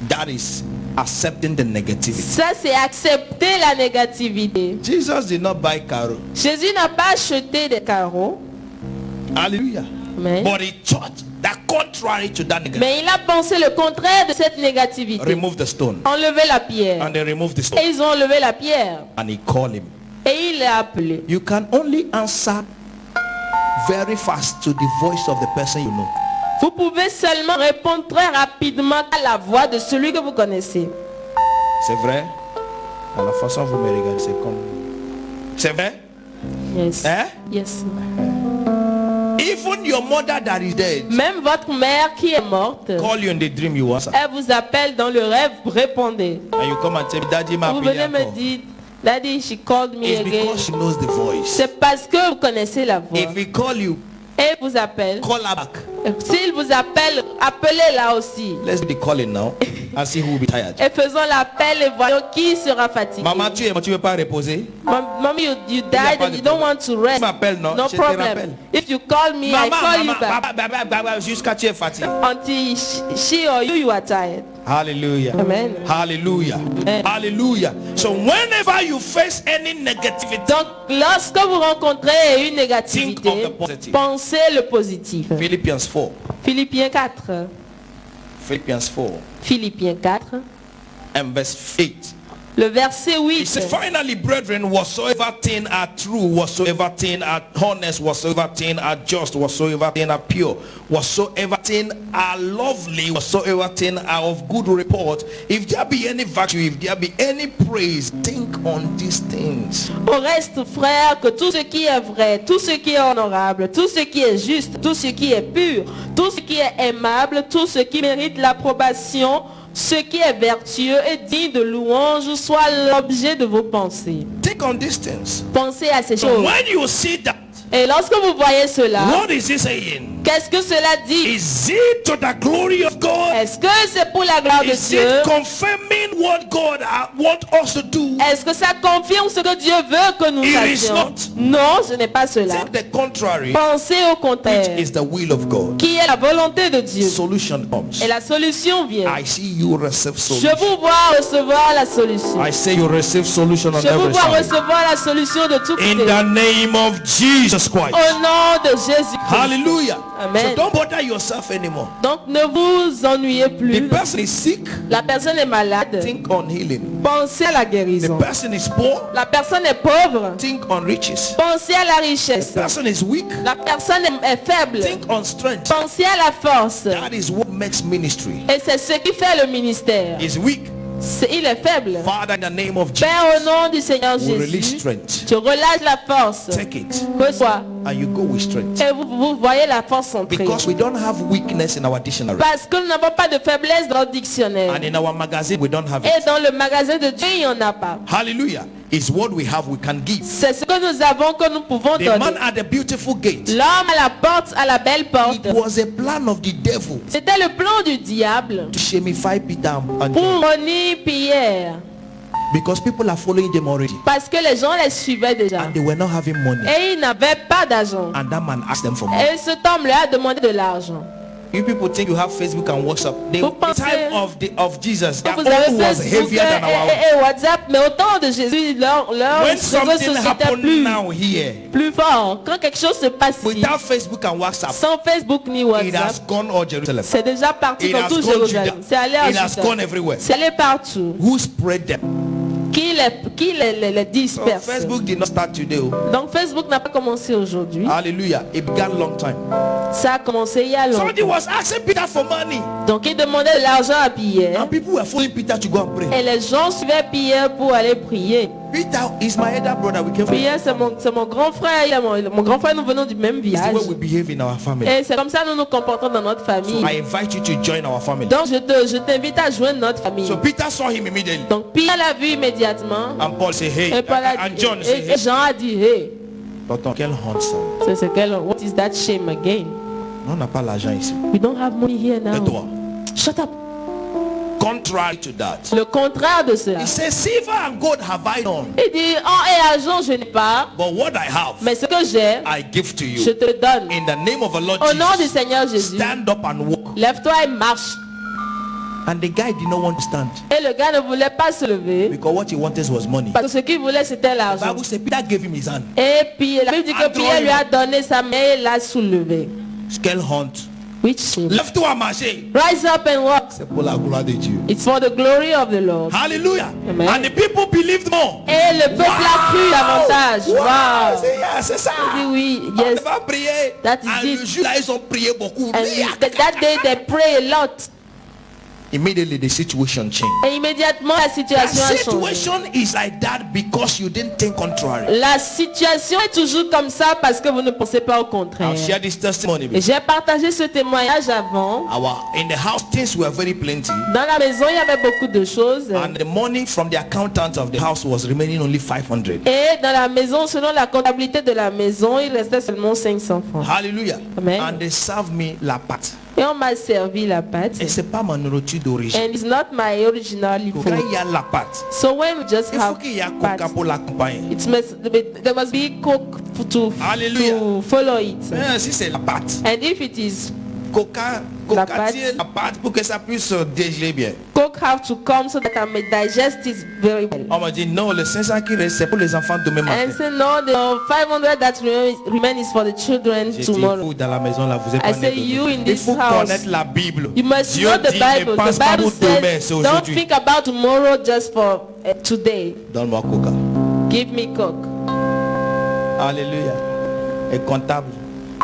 That is accepting the negativity. Ça, c'est accepter la négativité. Jesus did not buy carreau. Jésus n'a pas acheté des carreaux, Hallelujah. mais, But he taught that contrary to that negativity. mais il a pensé le contraire de cette négativité. Remove the stone. Enlever la pierre. And they removed the stone. Et ils ont enlevé la pierre. And he called him. Et il l'a appelé. You can only answer very fast to the voice of the person you know. Vous pouvez seulement répondre très rapidement à la voix de celui que vous connaissez. C'est vrai? À la façon dont vous me regardez, c'est comme... C'est vrai? Yes. Hein? Yes. Even your mother that is dead, Même votre mère qui est morte, call you in the dream, you answer. elle vous appelle dans le rêve, vous répondez. And you come and tell me, Daddy, m'a Vous appelé venez me encore. dire, Daddy, she called me It's again. because she knows the voice. C'est parce que vous connaissez la voix. If we call you, Et vous appelle. call her back. S'il vous appelle, appelez-la aussi. Let's do the calling now and see who will be tired. Et faisons l'appel et voyons qui sera fatigué. Maman, tu veux pas reposer? Mommy, you Il y a died pas and de you don't problème. want to rest. Tu m'appelles, non? No Je te problem. rappelle. If you call me, I call you back. Jusqu'à tu es fatigué. Until she or you are tired. Hallelujah. Amen. Hallelujah. Amen. Hallelujah. So whenever you face any negativity, Donc, lorsque vous rencontrez une Think négativité, of the positive. pensez le positif. Philippians 4. Philippiens 4. Philippians 4 Philippiens 4. and verse 8. Le verset He 8. said, finally, brethren, whatsoever things are true, whatsoever things are honest, whatsoever things are just, whatsoever things are pure, whatsoever things are lovely, whatsoever things are of good report, if there be any virtue, if there be any praise, think on these things. Au reste, frère, que tout ce qui est vrai, tout ce qui est honorable, tout ce qui est juste, tout ce qui est pur, tout ce qui est aimable, tout ce qui mérite l'approbation, ce qui est vertueux et digne de louange soit l'objet de vos pensées. Think on these things. Pensez à ces So choses. when you see that, Et lorsque vous voyez cela, what is he saying? qu'est-ce que cela dit? Is it to the glory of God? Est-ce que c'est pour la gloire de Is Dieu? it confirming what God wants us to do? Est-ce que ça confirme ce que Dieu veut que nous It is fassions? not. Non, ce n'est pas cela. Take the contrary, Pensez au which contraire, is the will of God. qui est la volonté de Dieu. Solution comes. Et la solution vient. I see you receive Je solution. vous vois recevoir la solution. I say you receive solution on Je vous every vois side. recevoir la solution de tout In côté. the name of Jesus Christ. Au nom de Jésus-Christ. Hallelujah. Amen. So don't bother yourself anymore. Donc ne vous ennuyez The plus. person is sick, La personne est malade. think on healing. Pensez à la The guérison. person is poor, La personne est pauvre. think on riches. Pensez à la The richesse. person is weak, La personne est faible. think on strength. Pensez à la force. That is what makes ministry. Et c'est ce qui fait le ministère. Is weak. Il est faible. Father, in the name of Jesus, Père, au nom du Seigneur we release Jésus, strength. tu relâches la force. Take it Reçois. and you go with strength. Et vous voyez la force entrer. Because we don't have weakness in our dictionary. Parce que nous n'avons pas de faiblesse dans le dictionnaire. And in our magazine, we don't have Et it. dans le magasin de Dieu, il n'y en a pas. Hallelujah. It's what we have, we can give. C'est ce que nous avons que nous pouvons The man donner. at the beautiful gate. L'homme à la porte, à la belle porte. It was a plan of the devil C'était le plan du diable to shamify Peter and pour John. renier Pierre. Because people are following them already. Parce que les gens les suivaient déjà. And they were not having money. Et ils n'avaient pas d'argent. And that man asked them for money. Et cet homme-là a demandé de l'argent. You people think you have Facebook and WhatsApp. The Vous pensez- time of Jesus, their Vous own avez was Facebook heavier than our own. et WhatsApp, mais au temps de Jésus, leur When réseau something social était happened now here, plus fort. Quand quelque chose se passe ici, without Facebook and WhatsApp, sans Facebook ni it WhatsApp, has gone all Jerusalem. c'est déjà parti It dans has tout gone Jérusalem. Judah. C'est allé à It has Juda. gone everywhere. C'est allé partout. Who spread them? Qui les So disperse. Facebook did not start today. Donc Facebook n'a pas commencé aujourd'hui. Hallelujah. It began long time. Ça a commencé il y a Somebody longtemps. was asking Peter for money. Donc il demandait de l'argent à Pierre. And people were following Peter to go and pray. Et les gens suivaient Pierre pour aller prier. Peter is my elder brother. We came from. Pierre, c'est mon grand frère. Mon grand frère, nous venons du même It's the village. way we behave in our family. Et c'est comme ça que nous nous comportons dans notre famille. I invite you to join our family. Donc je t'invite à joindre notre famille. So Peter saw him immediately. Donc Pierre l'a vu immédiatement. And Paul said, hey. Et, Paul a And dit- John said, et hey. Jean a dit, hey, Tonton, quel honte ça. c'est ce qu'elle, what is that shame again? On n'a pas l'argent ici. We don't have money here now. Tais-toi. Shut up. Contrary to that. Le contraire de cela. He says, silver and gold have I none. Il dit, or et argent je n'ai pas, But what I have, mais ce que j'ai, I give to je you. te donne. In the name of the Lord Au nom du Jesus, Seigneur Jésus, stand up and walk. lève-toi et marche. And the guy did not want to stand. Et le gars ne voulait pas se lever, Because what he wanted was money. parce que ce qu'il voulait c'était The l'argent. Bible said Peter gave him his hand. Et puis la Bible dit que Pierre lui a donné sa main et l'a soulevé. Quel honte. Which shame. Lève-toi à marcher. Rise up and walk. C'est pour la gloire de Dieu. It's for the glory of the Lord. Hallelujah. Amen. And the people believed more. Et le peuple a cru davantage. Wow. C'est yeah, c'est ça. Il dit oui, On yes. va prier. That is And it. le jour là, ils ont prié beaucoup. And that day they pray a lot. Immediately the situation changed. Et immédiatement la The situation a changé. situation is like that because you didn't think contrary. La situation est toujours comme ça parce que vous ne pensez pas au contraire. I'll share this testimony. Et j'ai partagé ce témoignage avant. In the house, things were very plenty. Dans la maison, il y avait beaucoup de choses. And the money from the accountant of the house was remaining only 500. Et dans la maison, selon la comptabilité de la maison, il restait seulement 500 francs. Hallelujah. Amen. And they served me la pâte. Et on m'a servi la pâte. Et c'est pas ma nourriture d'origine. And it's not my original Quand food. il y a la pâte, So when we just il faut have qu'il y ait pâte, coca pour l'accompagner. there must be coke Hallelujah. to follow it. Mais si c'est la pâte, And if it is coca La pâte. tire la pâte pour que ça puisse se digérer bien. coke have to come so that I may digest it very well. On m'a dit non, les 500 qui restent, c'est pour les enfants demain And matin. say no, the 500 that remain is for the children J'ai dit, tomorrow. vous dans la maison là, vous êtes I pas say né you in Il this faut house. connaître la Bible. You must Dieu know the dit, Bible. ne The pense pas Bible pour demain, c'est says, don't aujourd'hui. think about tomorrow just for today. Donne-moi coca. Give me coke. Alléluia. Et comptable.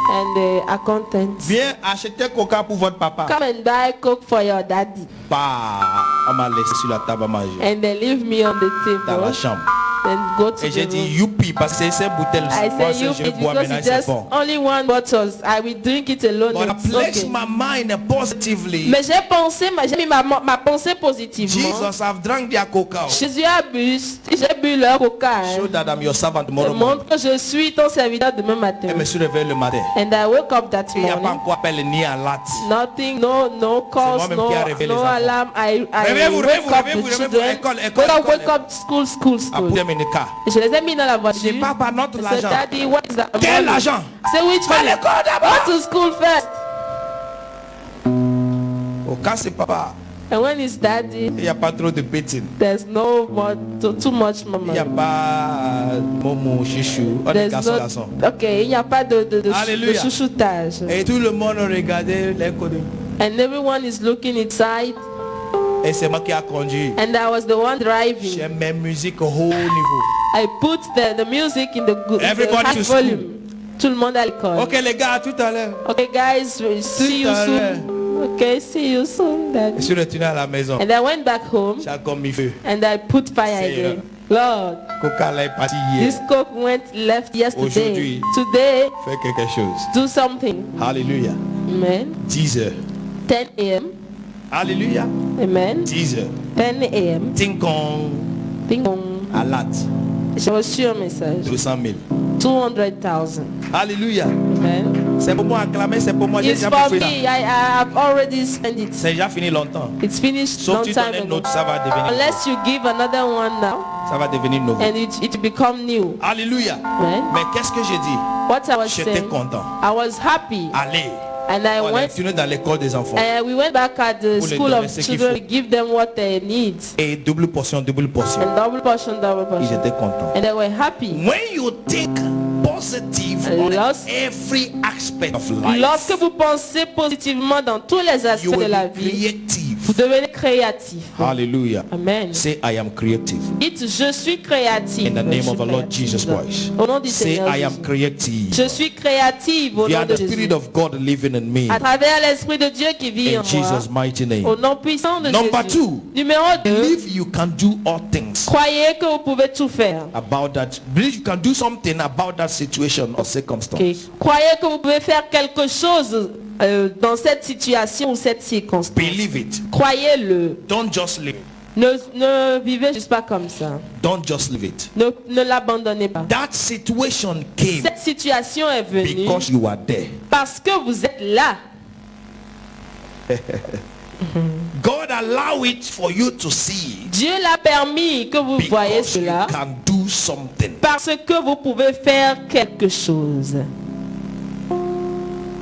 And the accountant. Viens acheter coca pour votre papa. Come and buy coke for your daddy. Bah, on m'a laissé sur la table à manger. And then leave me on the Dans la table chambre. then go to Et j'ai the dit room. youpi parce que c'est ces bouteilles. I Moi, say you je bois because maintenant, it's c'est just bon. only one bottle. I will drink it alone. But I It's placed okay. my mind positively. Mais j'ai pensé, j'ai mis ma pensée positivement. Jesus, I've drank their coca. Jésus a bu, j'ai bu leur coca. Show that I'm your servant Je tomorrow morning. montre que je suis ton serviteur demain matin. Et je me suis réveillé le matin. And I woke up that Il n'y a pas morning. encore appel ni alerte. Nothing, no calls, moi-même qui ai réveillé no les enfants. alarm. I Réveillez-vous, wake up réveillez-vous, the réveillez-vous. children. École, Wake up, school. Après Ménica. Et je les ai mis dans la voiture. Je dis, papa, notre I l'argent. said, Daddy, what is that? Quel money? argent? Say which Va à money? l'école d'abord. Go to school first. Au cas c'est papa, And when it's daddy, il n'y a pas trop de pétine. there's no more, too much Il n'y a money. pas momo, chichou. On est There's garçon. no, ok, il n'y a pas de Alléluia. chouchoutage. Et tout le monde regardait les codes. And everyone is looking inside. Et c'est moi qui a conduit. And I was the one driving. J'ai mes musiques au haut niveau. I put the music in the Everybody high to school. volume. Tout le monde à l'école. Ok les gars, à tout à l'heure. Okay, guys, we'll see you à l'heure. soon. Okay, see you soon. Je Daddy. suis retourné à la maison. And I went back home J'ai encore mis feu. and I put fire Seigneur. again. Lord, Coca là est parti hier. this coke went left yesterday. Aujourd'hui. Today, Fais quelque chose. do something. Alléluia. Amen. 10 heures. 10 a.m. Alléluia. Amen. 10 heures. 10 a.m. Ting kong. Ding dong. Alerte. J'ai reçu un message. 200 000. 200,000. Alléluia. Amen. C'est pour moi acclamer, c'est pour moi. J'ai It's déjà for fait me. ça. I have already spent it. C'est déjà fini longtemps. It's finished Sauf long tu donnes time un ago. autre, ça va devenir. Unless you give another one now, Ça va devenir nouveau. and it become new. Alléluia. Right? Mais qu'est-ce que j'ai dit? What I was J'étais saying, content. I was happy, Allez. and I On est went. retourné dans l'école des enfants. We went back at the Pour les school donner of ce qu'il children. faut. We give them what they need, Et double portion, double portion. and double portion, double Ils portion, étaient contents. and they were happy. When you think positive on Lorsque- every aspect of life, Lorsque vous pensez positivement dans tous les you aspects de will la be vie, creative. vous devenez créatif. Hallelujah. Amen. Say I am creative. Dites, je suis créatif. In the name Je of the suis Lord créative. Jesus Christ. Au nom du Say Seigneur I am Jésus. creative. Je suis créative au Via nom de the Jésus. Spirit of God living in me. À travers l'Esprit de Dieu qui vit In en Jesus' moi. mighty name. Au nom puissant de Number Jésus. 2. Numéro 2. Believe you can do all things Croyez que vous pouvez tout faire. about that. Believe you can do something about that situation or circumstance. Ok. Croyez que vous pouvez faire quelque chose dans cette situation ou cette circonstance. Believe it. Croyez-le. Don't just live. Ne vivez juste pas comme ça. Don't just live it. Ne l'abandonnez pas. That situation came Cette situation est venue because you are there. parce que vous êtes là. God allow it for you to see Dieu l'a permis que vous voyez because you cela can do something. parce que vous pouvez faire quelque chose.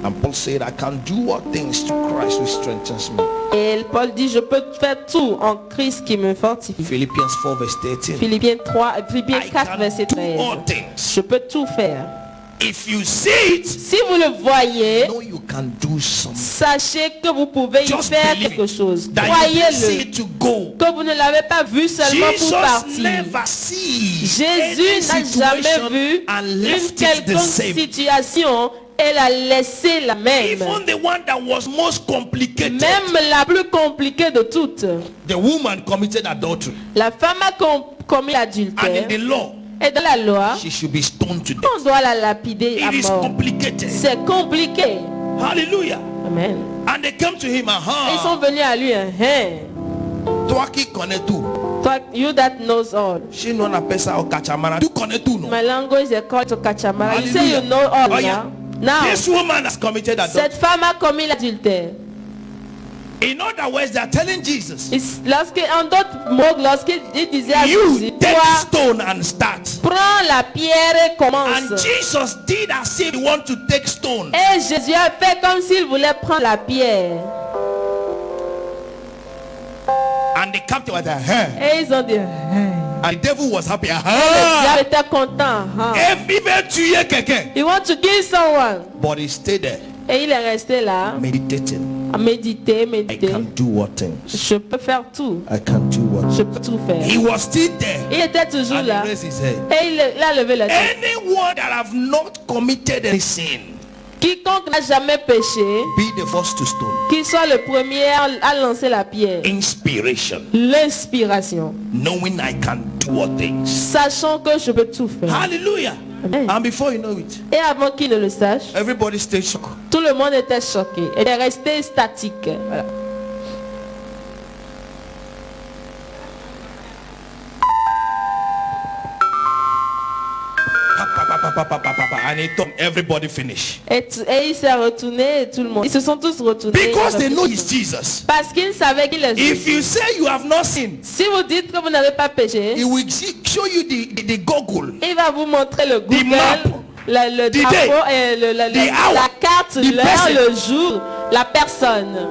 And Paul said, I can do all things to Christ who strengthens me. Et Paul dit, je peux faire tout en Christ qui me fortifie. Philippians 4 verse 13. Philippiens 4 I verset can do 13. all things. Je peux tout faire. If you see it, Si vous le voyez, know you can do something. sachez que vous pouvez y Just faire believe quelque it. chose. That you see Croyez-le. it to go. Que vous ne l'avez pas vu seulement pour Jesus partir. never sees Jésus any n'a jamais situation vu and une left it the quelconque same. situation et l'a laissé la même. Even the one that was most complicated, Même la plus compliquée de toutes. the woman committed adultery. La femme a commis And l'adultère. in the law, Et dans la loi, she should be stoned to death. on doit la lapider à It is mort. complicated. C'est compliqué. Hallelujah. Amen. And they came to him, Ils sont venus à lui. toi qui connais tout. Toi, you that knows all. Chez nous on appelle ça au kachamara. Tu connais tout, non? My language is called to Kachamara. You say Hallelujah. you know all Oh, yeah. now. Now, This woman has committed adultery. cette femme a commis l'adultère. In other words, they are telling Jesus, En d'autres mots, lorsqu'il disait à Jésus, you take toi, stone and start. prends la pierre et And commence. Jesus did as if he want to take stone. Et Jésus a fait comme s'il voulait prendre la pierre. And the captain was like, huh? Et ils ont dit, And the devil was happy. le Huh? diable était content. If il veut tuer quelqu'un. He want to kill someone. But he stayed there, Et il est resté là, meditating. à méditer, I méditer. can do all things. Je peux faire tout. I can do what. Je peux tout faire. He was still there. Il était toujours And là. he raised his head. Et il a levé la tête. Anyone that have not committed any sin Quiconque n'a jamais péché, be the first to stone. qu'il soit le premier à lancer la pierre. Inspiration. L'inspiration. Knowing I can do all things. Sachant que je peux tout faire. Hallelujah. Amen. And before you know it, Et avant qu'il ne le sache, everybody stayed shocked. tout le monde était choqué. Il est resté statique. Voilà. And he told everybody finish. Et il s'est retourné et tout le monde. Ils se sont tous retournés. Because they know he's Jesus. Parce qu'ils savaient qu'il est If Jésus. you say you have not sinned, Si vous dites que vous n'avez pas péché, he will show you the Google. il va vous montrer le Google, map, le the drapeau day, et la hour, carte, the l'heure, person. le jour, la personne.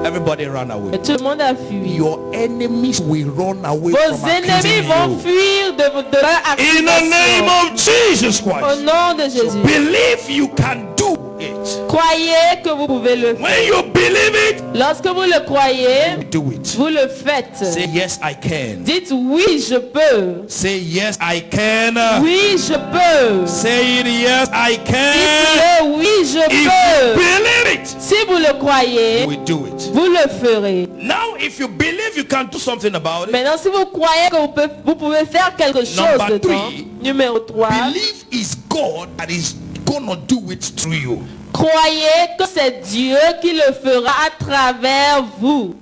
Everybody run away. Et tout le monde a fui. Your enemies will run away Vos from ennemis accusing vont you. fuir de leur In the name accusation. of Jesus Au Christ. nom de Jésus. Believe you can do it. Croyez que vous pouvez le faire. When you believe it, Lorsque vous le croyez, do it. vous le faites. Say yes, I can. Dites oui, je peux. Say yes, I can. Oui, je peux. Say it, yes, I can. Dites-le, oui, je If you peux. believe it, Si vous le croyez, we do it. vous le ferez. Now, if you believe you can do something about it, Maintenant, si vous croyez que vous pouvez faire quelque chose Number dedans, 3, numéro 3, believe is God that is gonna do it through you. croyez que c'est Dieu qui le fera à travers vous.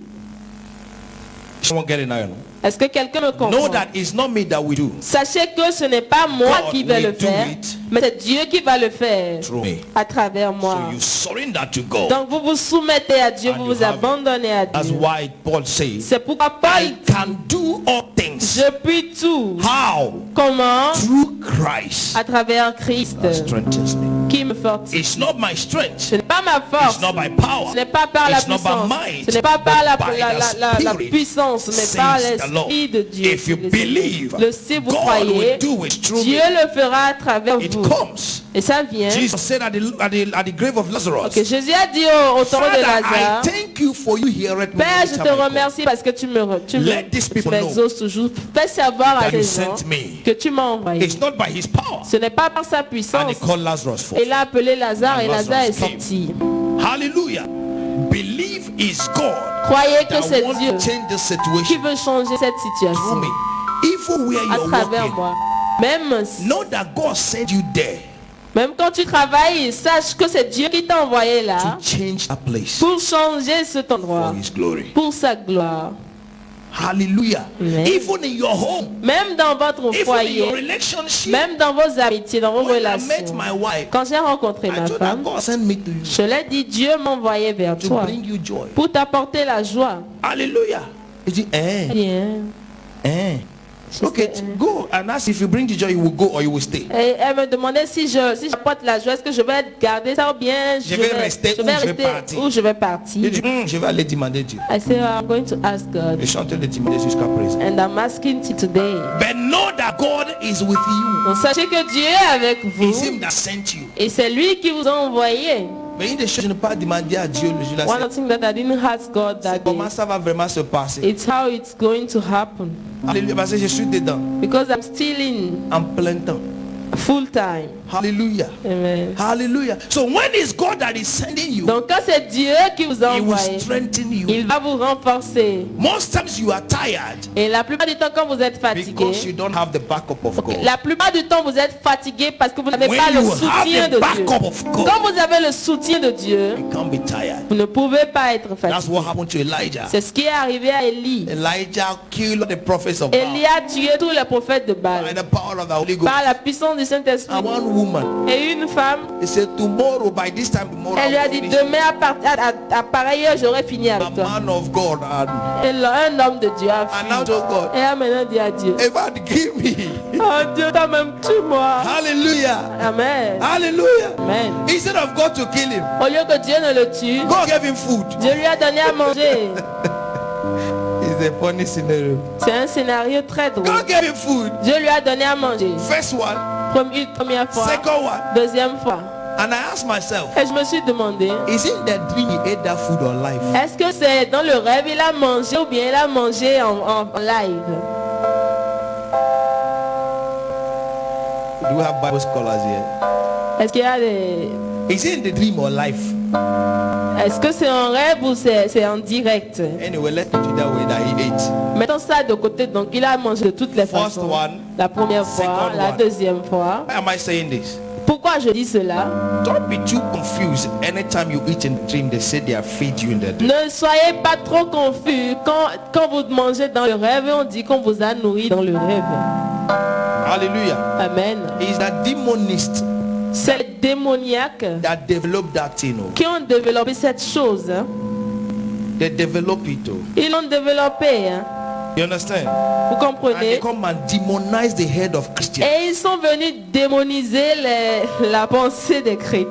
Someone get it now. Est-ce que quelqu'un me Know comprend? that it's not me that we do. Sachez que ce n'est pas moi God qui vais will le do faire, it mais c'est Dieu qui va le faire Through me. à travers moi. So you surrender to God. Donc vous vous soumettez à Dieu, And vous you vous have it. abandonnez à That's Dieu. why Paul says, C'est pourquoi Paul I dit, can do all things. je puis tout. How? Comment? Through Christ À travers Christ that strengthens me. qui me fortifie. It's not my strength. Ce n'est pas ma force. It's not by power. Ce n'est pas par la It's not by puissance. might. Ce n'est pas par la, but by la- the la- la Spirit, puissance, mais par says the Lord. l'Esprit de Dieu. If you believe, Si vous God croyez, will do it through Dieu me. le fera à travers It vous. comes. Et ça vient. Jesus said at the grave of Lazarus, Que Jésus a dit au tombeau de Father, Lazare, I thank you for you here at me. Père, je te remercie parce que tu Let these people m'exauces toujours. Fais savoir à that you ces gens sent me. que tu m'as envoyé. It's not by his power. Ce n'est pas par sa And puissance. he called Lazarus forth. Il a appelé Lazare et And Lazare est Lazarus came. sorti. Hallelujah. Believe is God Croyez que that c'est wants Dieu to change the qui situation veut changer cette through situation me. Even where à you're travers walking, moi. Même, know that God sent you there même quand tu travailles, sache que c'est Dieu qui t'a envoyé là to change a place pour changer cet endroit, for his glory. pour sa gloire. Hallelujah. Amen. Even in your home, Même dans votre even in your foyer, relationship, même dans vos amitiés, dans vos when I met relations. my wife, Quand j'ai rencontré I ma told her femme, God sent me to you je l'ai dit, Dieu m'a envoyé vers to toi bring you joy. pour t'apporter la joie. Hallelujah. He said, Bien. Okay, go and ask if you bring the joy, you will go or you will stay. Et elle me demandait si j'apporte la joie, est-ce que je vais garder ça ou bien Je vais rester ou je vais partir. ou je vais partir. Il dit, je vais aller demander Dieu. I said, I'm going to ask God. Et chanter le demander jusqu'à présent. And I'm asking you today. But know that God is with you. Donc sachez que Dieu est avec vous. It's him that sent you. Et c'est lui qui vous a envoyé. Mais une des choses, je n'ai pas demandé à Dieu le jour là. One of the things that I didn't ask God that day. Comment ça va vraiment se passer? It's how it's going to happen. Alléluia, parce que je suis dedans, Because I'm still in en plein temps. full time. Hallelujah. Amen. Hallelujah. So when it's God that is sending you, Donc quand c'est Dieu qui vous a he will envoyé, strengthen you. il va vous renforcer. Most times you are tired Et la plupart du temps quand vous êtes fatigué, because you don't have the backup of God. la plupart du temps vous êtes fatigué parce que vous n'avez When pas le you have soutien the de Dieu. backup of God, Quand vous avez le soutien de Dieu, you can't be tired. vous ne pouvez pas être That's fatigué. what happened to Elijah. C'est ce qui est arrivé à Élie. Elijah killed the prophets of Baal Élie a tué tous les prophètes de by Baal the power of the Holy Ghost. par la puissance du Saint-Esprit. And one woman, Et une femme, he said, tomorrow, by this time tomorrow, elle lui a I dit, will finish. demain à pareille heure, j'aurai fini A avec toi. man of God and Et un homme de Dieu a now fui. to God. Et a maintenant dit à Dieu, If I'd give me. oh Dieu, toi même tue-moi. Hallelujah. Amen. Hallelujah. Amen. Instead of God to kill him, Au lieu que Dieu ne le tue, God gave him food. Dieu lui a donné à manger. It's a funny scenario. C'est un scénario très drôle. God gave him food. Dieu lui a donné à manger. First one, Une première fois, second one. deuxième fois. And I asked myself, Et je me suis demandé, is it that dream he ate that food or life? est-ce que c'est dans le rêve il a mangé ou bien il a mangé en live? Do we have Bible scholars here? Est-ce qu'il y a des Is it in the dream or life? Est-ce que c'est un rêve ou c'est en direct? Anyway, let's put it that way that he ate. Mettons ça de côté. Donc, il a mangé de toutes les First façons. one, La première fois, second la one. deuxième fois. Why am I saying this? Pourquoi je dis cela? Don't be too confused. Anytime you eat in the dream, they say they are feed you in the dream. Ne soyez pas trop confus. Quand vous mangez dans le rêve, on dit qu'on vous a nourri dans le rêve. Hallelujah. Amen. It's that demonist C'est les démoniaques that developed that thing. Oh. qui ont développé cette chose. Hein. They develop it. Oh. Ils l'ont développé. Hein. You understand? Vous And they comprenez? come and demonize the head of Christians. Et ils sont venus démoniser la pensée des chrétiens.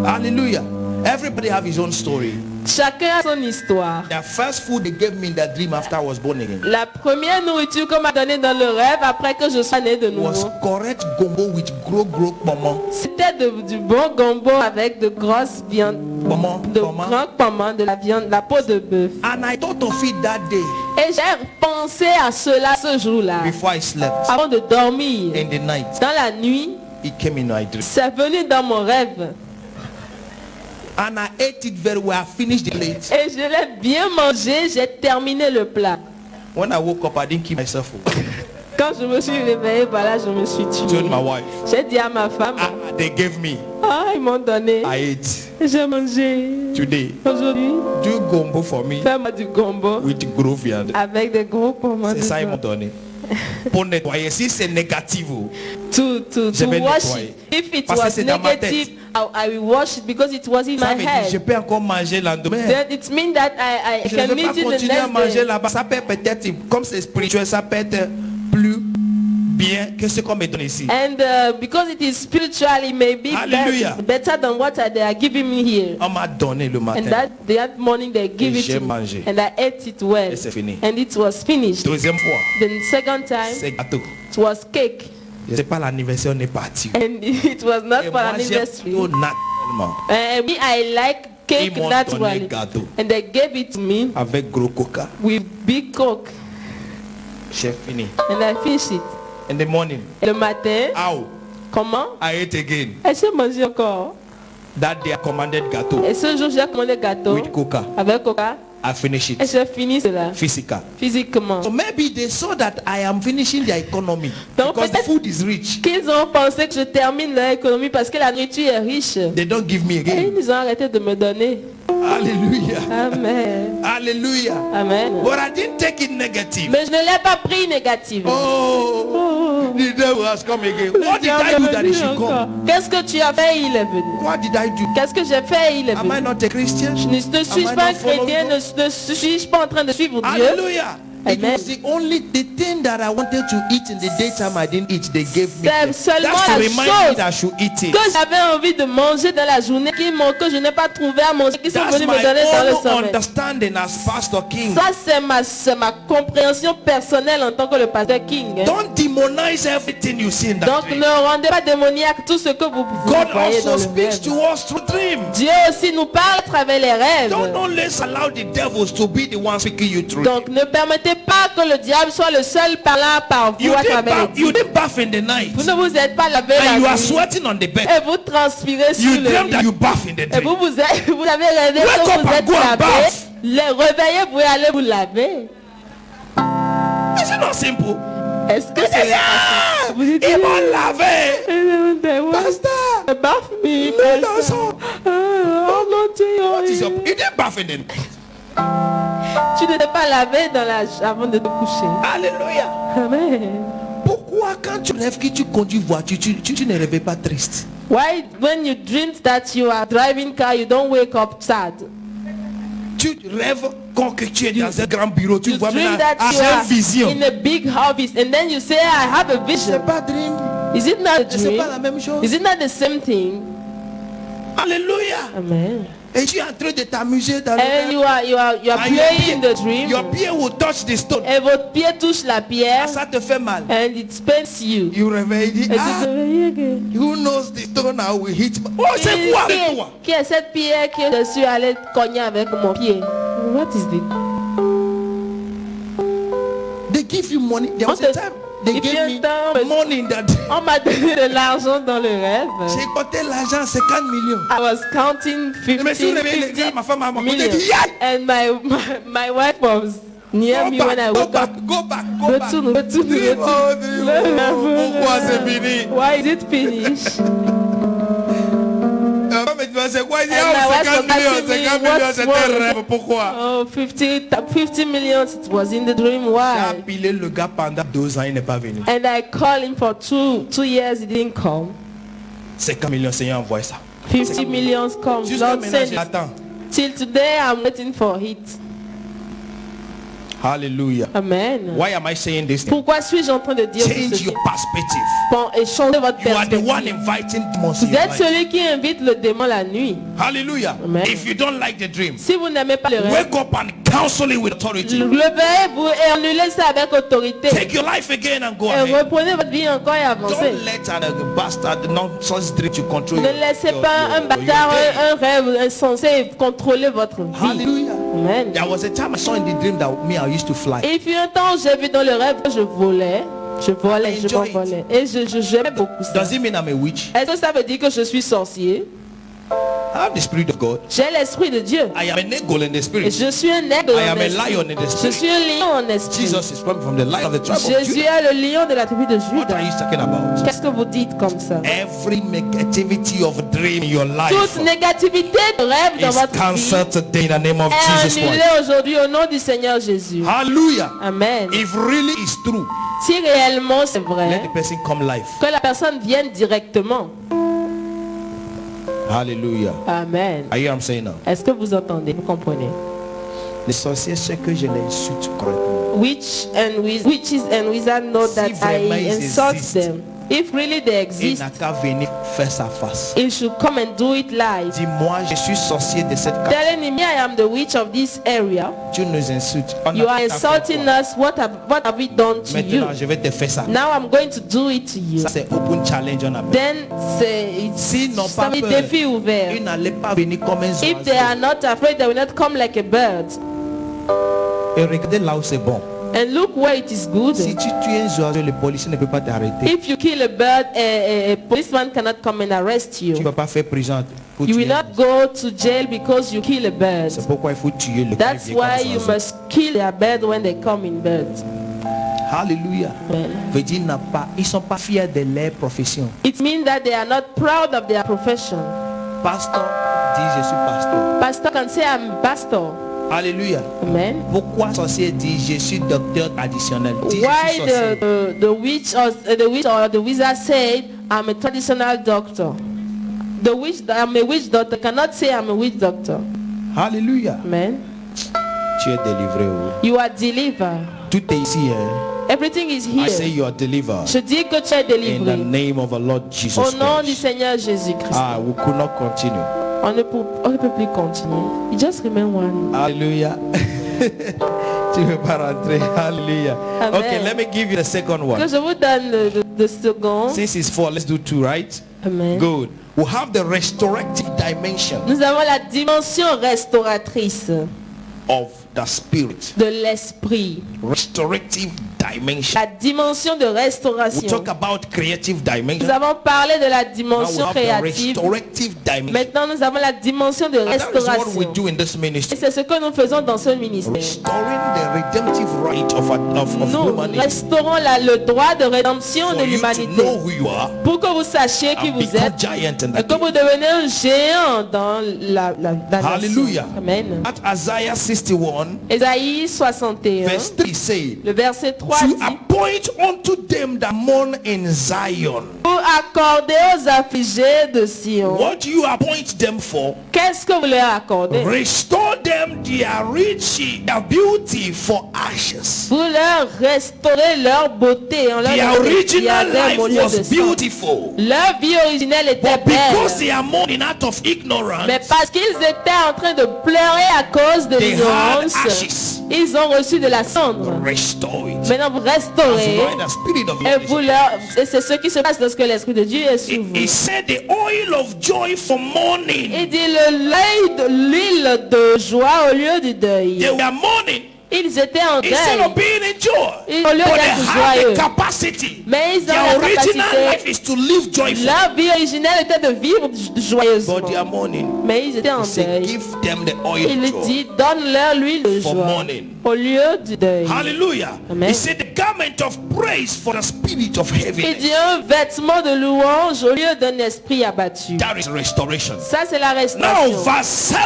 Hallelujah. Everybody have his own story. Chacun a son histoire. The first food they gave me in that dream after I was born again La première nourriture qu'on m'a donnée dans le rêve après que je sois né de was nouveau, correct gombo with gros pomo. c'était du bon gombo avec de grosses viandes, Pomo, de pomo. grands pommes, de la viande, la peau de bœuf. And I thought of it that day Et j'ai pensé à cela ce jour-là, before I slept. avant de dormir. In the night, Dans la nuit, it came in my dream. c'est venu dans mon rêve. And I ate it very well. I finished the plate. Et je l'ai bien mangé, j'ai terminé le plat. When I woke up, I didn't keep myself up. Quand je me suis réveillée, voilà, je me suis I tuée. told my wife, J'ai dit à ma femme, they gave me. ils m'ont donné. I ate. J'ai mangé. Today, Aujourd'hui, do gombo for me fais-moi du gombo with gros viande. avec des gros pommes. C'est ça ils m'ont donné. Pour nettoyer. Si c'est négatif, To Je vais wash nettoyer. it. If it Parce que was c'est dans ma negative, I will wash it because it was in ça my veut dire je head. peux encore manger lendemain. Then it means that I Je ne can veux pas eat it the continuer à next manger day. là-bas. Ça peut peut-être, comme c'est spirituel, ça peut être plus bien que ce qu'on me donne ici. And because it is spiritual, it may be Hallelujah. better than what they are giving me here. On m'a donné le And matin. that morning they give Et it j'ai to me. mangé. And I ate it well. Et c'est fini. And it was finished. Deuxième fois, The second time, c'est gâteau. it was cake. Je sais pas, l'anniversaire on est parti. And it was not Et for moi, j'aime anniversary. tout naturellement. Me, I like cake Ils m'ont naturally. donné gâteau. And they gave it to me Avec gros coca. with big coke. J'ai fini. And I finished it. In the morning, Et le matin, ow, comment? I ate again. Et j'ai mangé encore. That day I commanded gâteau Et ce jour, j'ai commandé gâteau with coca. avec coca. I finished Et it. j'ai fini cela Physical. physiquement. So maybe they saw that I am finishing their economy Donc, because the peut-être- food is rich. Qu'ils ont pensé que je termine leur économie parce que la nourriture est riche. They don't give me Et again. ils ont arrêté de me donner. Hallelujah. Amen. Hallelujah. Amen. But I didn't take it negative. Mais je ne l'ai pas pris négativement. Oh, the devil has come again. What did I do that he should come? Qu'est-ce que tu as fait? Il est venu. What did I do? Qu'est-ce que j'ai fait? Il est Am I venu. not a Christian? Je ne suis Am I pas un not following chrétien, God? ne suis pas en train de suivre Dieu. Hallelujah. It Amen. was the thing that I wanted to eat in the daytime I didn't eat. They gave me. C'est seulement That's to la remind me chose that I should eat it. que j'avais envie de manger dans la journée que je n'ai pas trouvé à manger, qui sont That's venus me my donner dans le own sommeil. understanding as Pastor King. Ça, c'est ma compréhension personnelle en tant que le pasteur King. Hein. Don't demonize everything you see in that Donc dream. ne rendez pas démoniaque tout ce que vous God voyez dans also le speaks rêve. to us through dreams. Dieu aussi nous parle à travers les rêves. Don't always allow the devils to be the one speaking you through. Donc ne permettez pas que le diable soit le seul parlant par vous You à didn't travers les bath, you didn't bath in the night, Vous ne vous êtes pas lavé and you la are nuit sweating on the bed. et vous transpirez sur You le dreamt that lit. you bath in the Et dream. vous avez rêvé Wake que up vous and êtes go and lavé. bath. Les réveillez-vous et allez vous laver. Is it not simple? Est-ce que c'est Yeah! Vous dites- Ils m'ont lavé. Pastor, Bath me, no, no, pastor. son. Oh mon Dieu. What is your? You didn't bath in the night. Tu ne t'es pas lavé avant de te coucher. Hallelujah. Amen. Pourquoi quand tu rêves que tu conduis voiture, tu ne rêves pas triste? Why when you dream that you are driving car, you don't wake up sad? Tu rêves quand que tu es dans un grand bureau, tu You vois dream maintenant that you une are vision. in a big office and then you say, I have a vision. C'est pas dream. Is it not a C'est dream? pas la même chose. Is it not the same thing? Alléluia. Amen. Et tu es en train de t'amuser dans le And you are And playing in the dream. your pied will touch the stone. Et votre pied touche la pierre Ça te fait mal. and it pains you. You réveilles, Et dis, tu ah, te réveilles que- who knows the stone I will hit. Oh, c'est quoi avec toi? Qui est cette pierre que je suis allé cogner avec mon pied? What is it? They give you money. There was a time they Il fut gave un me temps, money in that. on m'a donné de l'argent dans le rêve. J'ai compté l'argent, 50 millions. I was counting Je me suis 50 réveillé, ma femme m'a montré, million. dit, yeah! And my wife was near me when I Go woke back, up. go back, go back. Retourne. Dream, oh, dream. Pourquoi c'est fini? Why is it finished? Mais tu vas dire, c'est quoi? Il dit, And oh, my wife 50 was millions, asking me, 50 millions, what's c'était un wrong? rêve. Pourquoi? Oh, 50 millions, it was in the dream. J'ai Why? appelé le gars pendant 2 ans, il n'est pas venu. And I called him for two years, he didn't come. 50 millions, Seigneur, envoie ça. 50 millions come. Jusqu'à Lord maintenant, send it. j'attends. Till today, I'm waiting for it. Hallelujah. Amen. Why am I saying this? Pourquoi suis-je en train de dire Change ceci? your perspective. Et changer votre You are the one perspective. inviting demons in Vous your êtes life. celui qui invite le démon la nuit. Hallelujah. Amen. If you don't like the dream, Si vous n'aimez pas le rêve, wake up and counsel it with authority. levez-vous et annulez ça avec autorité. Take your life again and go Et ahead. reprenez votre vie encore et avancez. Don't let a bastard nonsense dream to control Ne laissez pas un bâtard, un rêve insensé contrôler votre vie. Hallelujah. Amen. There was a time I saw in the dream that me I used to fly. Et il fut un temps où j'ai vu dans le rêve que je volais. Je volais, je Enjoy it. m'envolais. Et j'aimais beaucoup ça. Does it mean I'm a witch? Est-ce que ça veut dire que je suis sorcier? I have the spirit of God. J'ai l'esprit de Dieu. I am an eagle in the Et spirit. je suis un aigle I en am a esprit. lion in the Je spirit. suis un lion en esprit. Jesus is coming from the lion of the tribe of Jésus Judah. est le lion de la tribu de What Juda. are you talking about? Qu'est-ce que vous dites comme ça? Every negativity of dream in your life Toute négativité de rêve dans is votre vie cancelled today in the name of est Jesus annulée Christ. aujourd'hui au nom du Seigneur Jésus. Hallelujah. Amen. If really it's true, Si réellement c'est let vrai, the person come life. que la personne vienne directement. Hallelujah. Amen. Are you hear what I'm saying now? Est-ce que vous entendez? Vous comprenez? Les sorciers, c'est que je les insulte correctement. Witches and wizards know that vraiment I ils insult existent. them. If really they Il exist, n'a qu'à venir face à face. he should come and do it live. Dis-moi, je suis sorcier de cette carte. Telling him, I am the witch of this area. Tu nous insultes. On You a are fait insulting quoi? us. What have we done to you? Maintenant, je vais te faire ça. Now I'm going to do it to you. Ça, c'est open challenge, on appelle. Then S'ils n'ont c'est pas un peur, défi ouvert. ils n'allaient pas venir comme un If they are not afraid, they will not come like a bird. Et regardez là où c'est bon. And look where it is good. Si tu tues un oiseau, le policier ne peut pas t'arrêter. If you kill a bird, a policeman cannot come and arrest Tu ne you. vas pas faire prison pour You tuer will un not go to jail because you kill a bird. C'est pourquoi il faut tuer le That's quand il vient why comme you ça. must kill their bird when they come in bird. Alléluia. Well, Veut dire, ils ne sont pas fiers de leur profession. it means that they are not proud of their profession. Pasteur dit, je suis pasteur. Pastor can say, I'm a pastor. Alléluia. Amen. Pourquoi sorcier dit, je suis docteur traditionnel? Dis, je Why suis sorcier. the witch or the wizard said, I'm a traditional doctor. The witch, I'm a witch doctor, cannot say I'm a witch doctor. Alléluia. Amen. Tu es délivré. Oh. You are delivered. Tout est ici. Hein? Everything is I say here. you are delivered. Je dis que tu es In the délivré. name of the Lord Jesus Au nom du Christ. Seigneur Jésus-Christ. Ah, we could not continue. On ne peut plus continuer. You just remain one. Alléluia. Tu ne veux pas rentrer. Alléluia. Amen. Okay, let me give you the second Que one. je vous donne le second. Since it's 4, let's do 2, right? Amen. Good. We have the restorative dimension Nous avons la dimension restauratrice of the spirit. de l'esprit. Restorative dimension. La dimension de We restauration. talk about creative Nous dimension. avons parlé de la Now we dimension have the créative. restorative dimension. Maintenant, nous avons la dimension de And that is what we restauration. do in this Et ministry. c'est ce que nous faisons dans ce ministère. Restoring the redemptive right of Nous humanity. restaurons le droit de rédemption For de you to l'humanité. know who you are Pour que vous sachiez qui and vous become êtes. giant in Et that que vous day. devenez un géant dans la nation. Hallelujah. Amen. At Isaiah 61, Ésaïe 61, verse 3 say, le verset 3 to dit, appoint unto them that mourn in Zion. pour accorder aux affligés de Sion. What do you appoint them for? Qu'est-ce que vous leur accordez? Restore them their beauty for ashes. Vous leur restaurez leur beauté en leur The donnant des original diadèmes au life lieu was de sang. beautiful. Leur vie originelle était But because belle. they are mourning out of Mais ignorance, parce qu'ils étaient en train de pleurer à cause de they had l'ignorance, ashes. ils ont reçu de la cendre. Restore it. Maintenant vous That's restaurez why the spirit of et God vous is- leur... et c'est ce qui se passe lorsque l'Esprit de Dieu est sur vous. He said the oil of joy for mourning. Il dit l'huile de joie au lieu du deuil. They were mourning. Ils étaient en Instead deuil. of being in joy, Au lieu but they d'être have joyeux. the capacity. Mais ils ont Their la original capacité. life is to live joyfully. Leur vie originelle était de vivre joyeusement. But they are mourning. Mais ils étaient en He said, deuil. give them the oil Il of joy. dit, donne-leur l'huile de For joie mourning. au lieu du deuil. Hallelujah. Amen. He said the garment of praise for the spirit of Il heaviness. dit un vêtement de louange au lieu d'un esprit abattu. That is restoration. Ça, c'est la Now restauration. verse 7.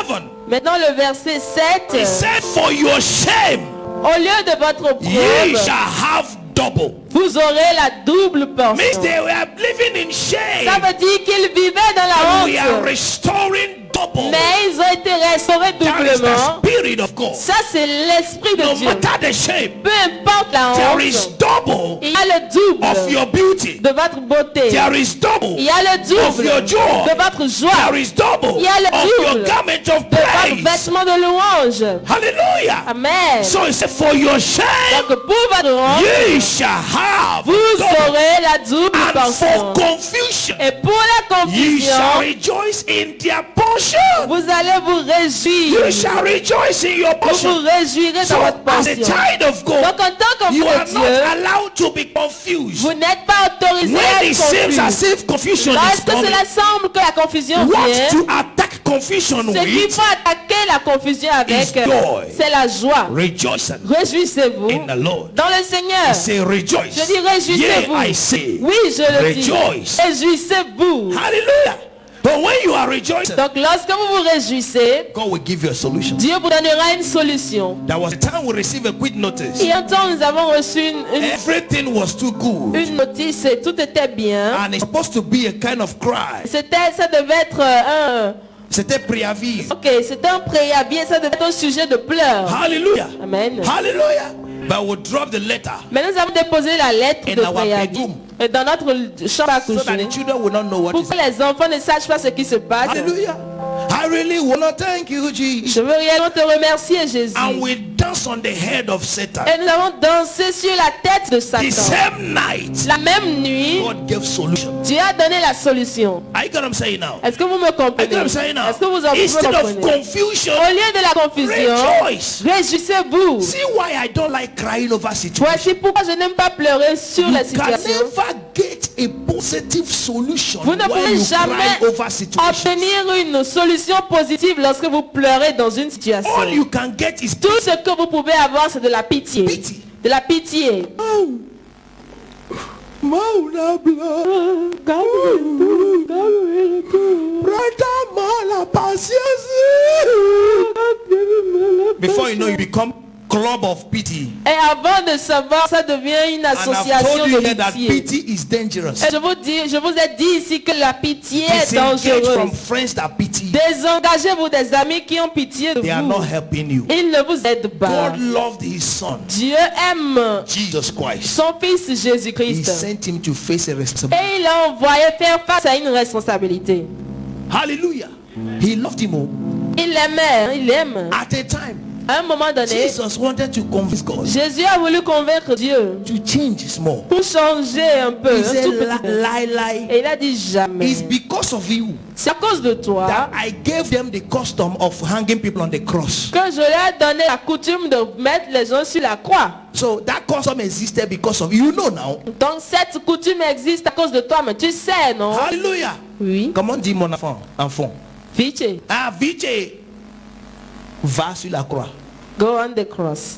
Maintenant, le verset 7. He said, for your shame Au lieu de votre ye preuve, shall have double. vous aurez la double Means portion. they were living in Ça shame. veut dire qu'ils vivaient dans la And we are honte. restoring double. Mais ils ont été restaurés That is the doublement. spirit of God. Ça, c'est l'esprit de No Dieu. matter the shame, Peu importe la there is honte, double il y a le double of your beauty. de votre beauté. There is double Il y a le of double your joy. de votre joie. There is double Il y a le of your double garment of de votre praise. vêtement de louange. Hallelujah. Amen. So he said, for your shame, Donc pour votre honte, ye shall have vous double. aurez la double And for portion. confusion, Et pour la ye shall confusion, rejoice in their portion. vous allez vous réjouir. You shall rejoice in your Vous vous portion. réjouirez So dans votre as a portion. child of God, Donc en tant you qu'enfant are de not Dieu, allowed to be confused. vous n'êtes pas autorisé à When it être seems as confus. if confusion is Lorsque coming, cela semble que la confusion what vient, to attack confusion ce qu'il with faut attaquer la confusion avec, is joy. c'est la joie. rejoicing Réjouissez-vous in the Lord. dans le Seigneur. Say rejoice. Je dis réjouissez-vous. Yeah, I say. Oui, je le dis. Rejoice. Réjouissez-vous. Hallelujah. But when you are rejoicing, Donc lorsque vous vous réjouissez, God will give you a solution. Dieu vous donnera une solution. There was a time we received a quick notice. Et un temps, nous avons reçu Everything was too good. une notice et tout était bien. And it's supposed to be a kind of cry. Ça devait être C'était préavis. c'était un préavis, ça devait être un sujet de pleurs. Hallelujah. Amen. Hallelujah. But we'll drop the letter Mais nous avons déposé la lettre in de our préavis bedroom dans notre chambre à so that coucher the children will not know what pour is que les enfants ne sachent pas ce qui se passe. Hallelujah. I really want to thank you, Jesus. Je veux réellement te remercier, Jésus. And we dance on the head of Satan. Et nous avons dansé sur la tête de The Satan. same night, La même nuit, God gave solution. Dieu a donné la solution. Are you get what I'm saying now? Est-ce que vous me Are you get comprenez? what I'm saying now? Est-ce que vous en Instead of comprenez? confusion, Au lieu de la confusion, rejoice. réjouissez-vous. See why I don't like crying over situations. Voici pourquoi je n'aime pas pleurer sur You la can situation. never get a positive solution Vous ne when pouvez you jamais cry over situations. obtenir une solution positive lorsque vous pleurez dans une situation. All you can get is Tout ce que vous pouvez avoir, c'est de la pitié. Pity. De la pitié. Before you know, you become club of pity. Et avant de savoir, ça devient une And I've association told you de here that pitié. pity is dangerous. Et je vous ai dit ici que la pitié est Disengage from dangereuse. friends that pity. Désengagez-vous des amis qui ont pitié de They are not vous. helping you. Ils ne vous aident pas. God loved his son, Dieu aime Jesus Christ. son fils He Jésus-Christ. sent him to face a responsibility. Et il l'a envoyé faire face à une responsabilité. Hallelujah. He loved him all. Il l'aimait, il aime. At a time, À un moment donné, Jesus wanted to convince God Jésus a voulu convaincre Dieu to change small. pour changer un peu. He Un said, tout petit peu. lie. Et il a dit jamais. It's because of you C'est à cause de toi that I gave them the custom of hanging people on the cross. que je leur ai donné la coutume de mettre les gens sur la croix. So that custom existed because of you know now. Donc cette coutume existe à cause de toi, mais tu sais, non? Hallelujah. Oui. Comment dit mon enfant? Viché, Ah, Vijay, va sur la croix. go on the cross.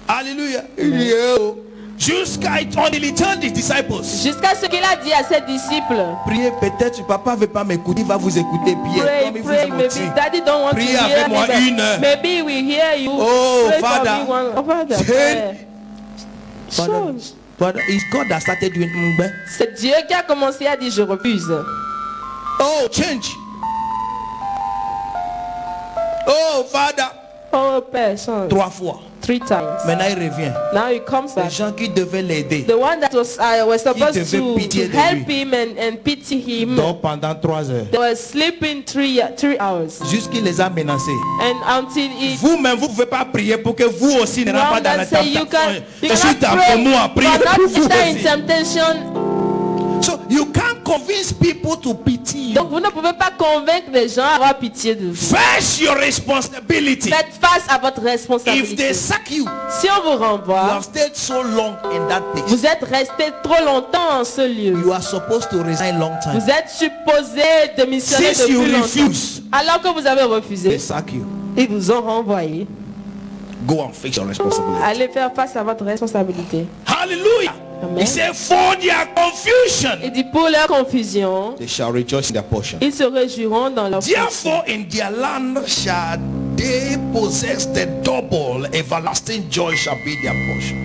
Hallelujah. Yeah. Jusqu'à until he told his disciples. Jusqu'à ce qu'il a dit à ses disciples, Priez, peut-être papa ne veut pas m'écouter, il va vous écouter. pray, pray, maybe daddy don't want to Priez hear avec moi me, une heure. maybe we hear you. Oh, Pray for Father. me one- oh, Father, Change. pray. Father, Change. Father, it's God that started doing mbe. C'est Dieu qui a commencé à dire je refuse. Oh, change. Oh, Father. Oh Père, change. 3 fois. 3 times. Maintenant, il revient. Now he comes Les back. gens qui devaient l'aider The one that was supposed devait pitié to de help lui. him and pity him, dorment pendant 3 heures. they were sleeping 3 hours. Jusqu'il les a menacés. And until he Vous-même, vous ne pouvez pas prier pour que vous aussi ne rentrez pas one dans la that say you tentation. can, you Je suis cannot dans pray moi, priez for pour not vous enter in aussi. temptation. So You can't convince people to pity Donc you. vous ne pouvez pas convaincre les gens à avoir pitié de vous. Face your responsibility. Faites face à votre If they responsabilité. sack you, Si on vous you renvoie, have stayed so long in that place. vous êtes resté trop longtemps en ce lieu. You are supposed to resign long time. Vous êtes supposé démissionner Since you depuis longtemps. refuse, Alors que vous avez they refusé, sack you. ils vous ont renvoyé. Go and face your responsibility. Allez faire face à votre responsabilité. Hallelujah. Amen. He said, for their confusion, Il dit pour leur confusion, they shall rejoice in their portion. ils se réjouiront dans leur portion. Therefore, in their land shall they possess the double, everlasting joy shall be their portion.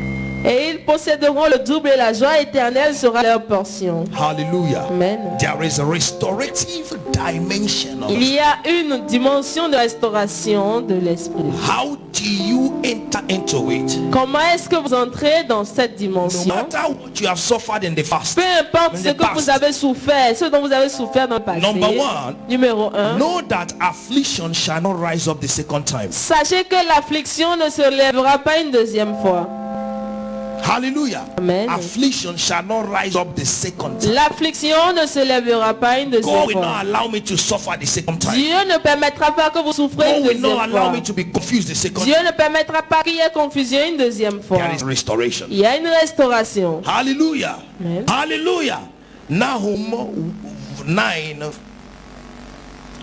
Et ils posséderont le double et la joie éternelle sera leur portion. Hallelujah. Amen. There is a restorative dimension of Il y a une dimension de restauration de l'esprit. how do you enter into it. Comment est-ce que vous entrez dans cette No dimension? matter what you have suffered in the past. Peu importe In ce the que vous past. avez souffert, ce dont vous avez souffert dans le passé. Number one, Numéro 1. Know that affliction shall not rise up the second time. Sachez que l'affliction ne se lèvera pas une deuxième fois. Hallelujah. Amen. Affliction shall not rise up the second time. L'affliction ne se lèvera pas une God deuxième will fois. not allow me to suffer the second time. Dieu ne permettra pas que vous souffrez God une will not deuxième allow fois. me to be confused the second Dieu time. ne permettra pas qu'il y ait confusion une deuxième fois. There is restoration. Il y a une restauration. Hallelujah. Amen. Hallelujah. Nahum 9.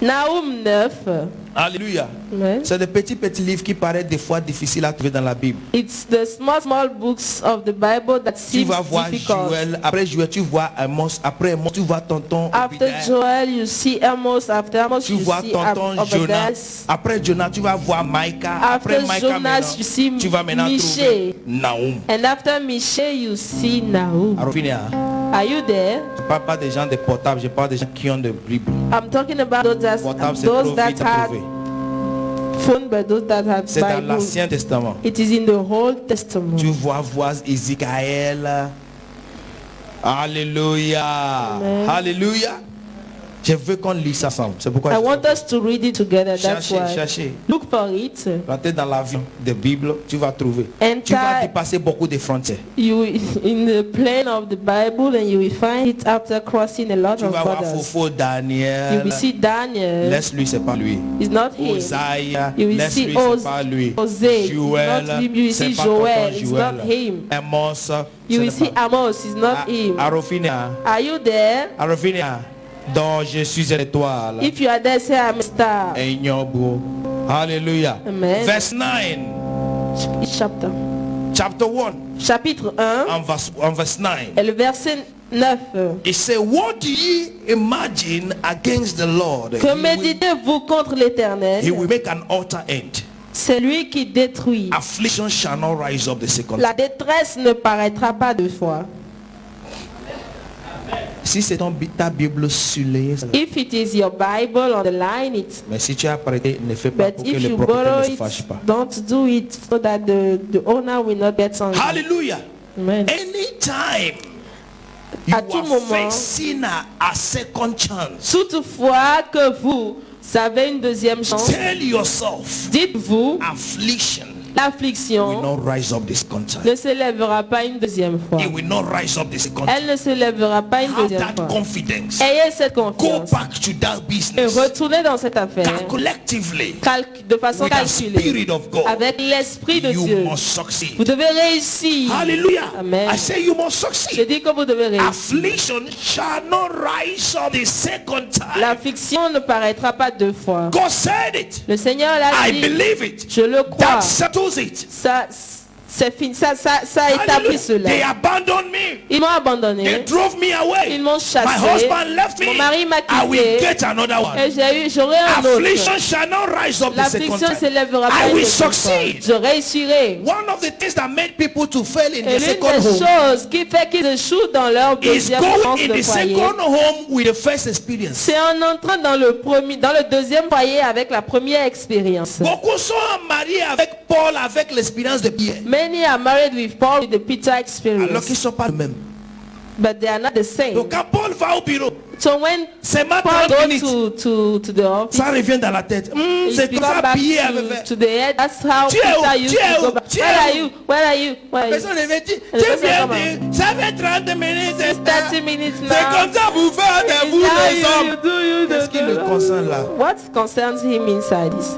Naoum 9. Alléluia. Amen. C'est le petit livre qui paraît des fois difficile à trouver dans la Bible. It's the small books of the Bible that Tu seems vas voir difficult. Joël, après Joël tu vois Amos, après Amos tu vois tonton After Obadiah, Joel, you see Amos. After Amos, tu you vois see tonton Jonas. Obadiah. Après Jonas tu vas voir Micah. Après After Micah Jonas, maintenant, you see tu vas maintenant Michée. trouver Nahum. And after Michée, you see Nahum. Arofinia, Are you there? je ne parle pas des gens des portables, je parle des gens qui ont des Bibles. I'm talking about Portable c'est trop those that vite à had trouver. phone, but those that had C'est dans Bible. l'Ancien Testament. It is in the Old Testament. Tu vois Ézéchiel. Alléluia. Amen. Alléluia. Je veux qu'on lise ça ensemble. C'est pourquoi I je want us to read it together. That's cherchez, why. cherchez. Look for it. Rentrez dans l'avion de Bible, tu vas trouver. Enter- Tu vas dépasser beaucoup de frontières. You in the plane of the Bible, and you will find it after crossing a lot Tu of vas voir borders. Fofo, You Daniel. will see Daniel. Laisse-lui, c'est pas lui. It's not him. Osaïa, You will laisse-lui, see c'est pas lui. Jose. Joël, It's not him. You will c'est see pas Joel. tonton It's Joël. not him. Amos, You ce will n'est see pas- Amos. It's not him. Arofinia, Are you there? Arofinia, dont je suis l'étoile. If you are there, say I'm a star. Ignobo. Hallelujah. Amen. Verse 9, Chapter. chapter 1, Chapitre 1. and verse 9. Et le verset 9. It says, what do ye imagine against the Lord? Que méditez-vous contre l'Éternel? He will make an utter end. C'est lui qui détruit. Affliction shall not rise up the second time. La détresse ne paraîtra pas deux fois. Si c'est ta Bible sulée, If it is your Bible, underline it. mais si tu as prêté, ne fais pas But pour que if le you borrow propriétaire ne se it, fâche pas. don't do it so that the owner will not get angry. Hallelujah. Amen. Anytime you À tout are moment, facing a second chance, toutefois que vous avez une deuxième chance, tell yourself, dites-vous, affliction will l'affliction not rise up the second time. ne se lèvera pas une deuxième fois. It will not rise up the second Elle time. ne se lèvera pas une Have deuxième that fois. confidence. Ayez cette Go confiance back to that et business. retournez dans cette affaire Collectively, de façon with the calculée Spirit of God, avec l'Esprit de you Dieu. must succeed. Vous devez réussir. Hallelujah. Amen. I say you must Je succeed. dis que vous devez réussir. Affliction shall not rise up the second time. L'affliction ne paraîtra pas deux fois. God said it. Le Seigneur l'a I dit. believe it. Je le crois. That settles it. Ça, c'est fini. Ça a établi Hallelujah. cela. They abandoned me. Ils m'ont They abandonné. drove me away. Ils m'ont My chassé. husband left me. Mon mari m'a I will quitté. get another Et one. j'aurai un Affliction autre. shall not rise up the second L'affliction ne se time. lèvera pas I une will deuxième fois. succeed. Je réussirai. One of the things that made people to fail in Et the l'une second des home choses qui fait qu'ils échouent dans leur is deuxième chance going in de the foyer, second home with the first experience. c'est en entrant dans le deuxième foyer avec la première expérience. Beaucoup sont mariés avec Paul avec l'expérience de Pierre. Many are married with Paul with the Peter Alors qu'ils ne experience, sont pas les mêmes. but they are not the same. Donc quand Paul va au bureau, So when C'est ma Paul 30 go minutes. to the office, Ça revient dans la tête. he C'est comme come ça back Pierre avait to fait. the head. That's how Tu es où? Peter used Tu es to où? go back. Tu es Where are où? you? Where are you? Where are you? Personne avait dit. Et Tu la viens personne dire, ça fait 30 minutes. It's 30 minutes now. C'est comme ça vous faites de vous les hommes. you Qu'est-ce qui le concerne là? What concerns him inside is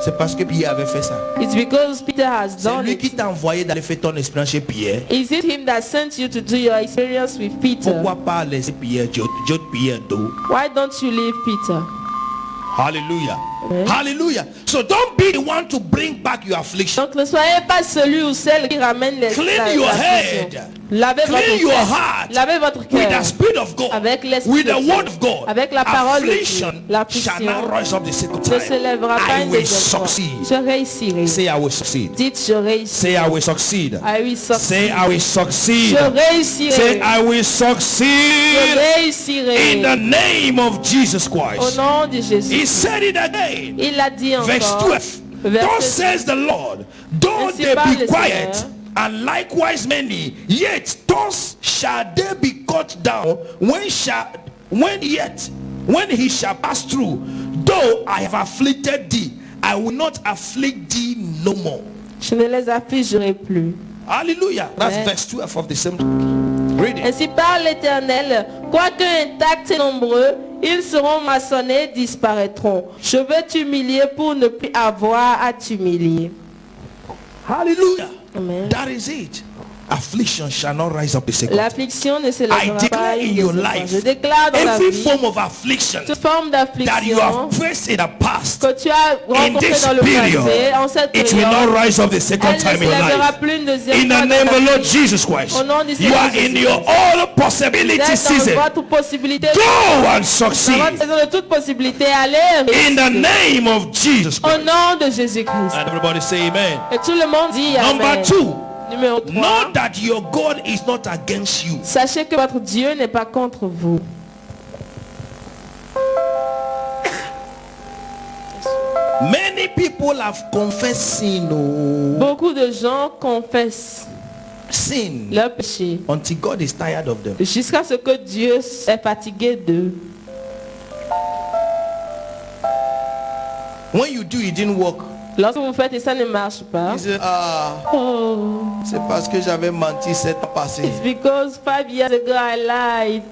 C'est parce que Pierre avait fait ça. it's because Peter has C'est done lui qui it. t'a envoyé d'aller faire ton expérience chez Pierre. Is it him that sent you to do your experience with Peter? Pourquoi pas laisser Pierre, Dieu Pierre d'eau? Why don't you leave Peter? Hallelujah. Amen. Hallelujah. So don't be the one to bring back your affliction. Donc ne soyez pas celui ou celle qui ramène les Clean your l'affliction. head. Lavez Clean votre your cœur. heart Lavez votre with cœur. the Spirit of God, Avec l'esprit with de the Dieu. Word of God. Avec la parole de Dieu. Affliction L'affliction shall not rise up the second ne se time. lèvera pas I une will deuxième fois. succeed. Je réussirai. Say I will succeed. Dites je réussirai. Say I will succeed. I will Say succeed. I will succeed. Je Say réussirai. I will Je succeed réussirai. in the name of Jesus Au Christ. nom de He Jésus. said it again. Il a dit Verse encore. 12. Thus says the Lord, though Ainsi they parle be le quiet, Seigneur. and likewise many, yet thus shall they be cut down when he shall pass through. Though I have afflicted thee, I will not afflict thee no more. Je ne les affligerai plus. Hallelujah. That's Amen. verse 12 of the same. Read it. Ainsi parle l'Éternel, quoique intacts et nombreux, ils seront maçonnés, disparaîtront. Je veux t'humilier pour ne plus avoir à t'humilier. Hallelujah. Amen. That is it. Affliction shall not rise up the second. L'affliction ne se I lèvera pas declare in une your deuxième fois. life, Je déclare dans la every vie form of affliction toute forme that you d'affliction have faced in the past, que tu as in rencontrée this dans le period, passé, en cette it will not période, rise up the elle second ne se time in lèvera life. plus une deuxième In fois the dans name ta of the Lord vie. Jesus Christ, Au nom du you Seigneur are in Jésus-Christ. your all Vous possibility êtes season. dans votre possibilité, Go and dans votre succeed saison de toute possibilité, allez in the réussir. name of Jesus Au Christ. nom de Jésus-Christ. And everybody say amen. Et tout le monde dit Number Amen. 2, Numéro 3. know that your God is not against you. Sachez que votre Dieu n'est pas contre vous. Many people have confessed sin, Beaucoup de gens confessent sin leur péché until God is tired of them. jusqu'à ce que Dieu est fatigué d'eux. When you do, it didn't work. Lorsque vous faites et ça ne marche pas, You say, oh, c'est parce que j'avais menti 7 ans passé. it's because 5 years ago I lied.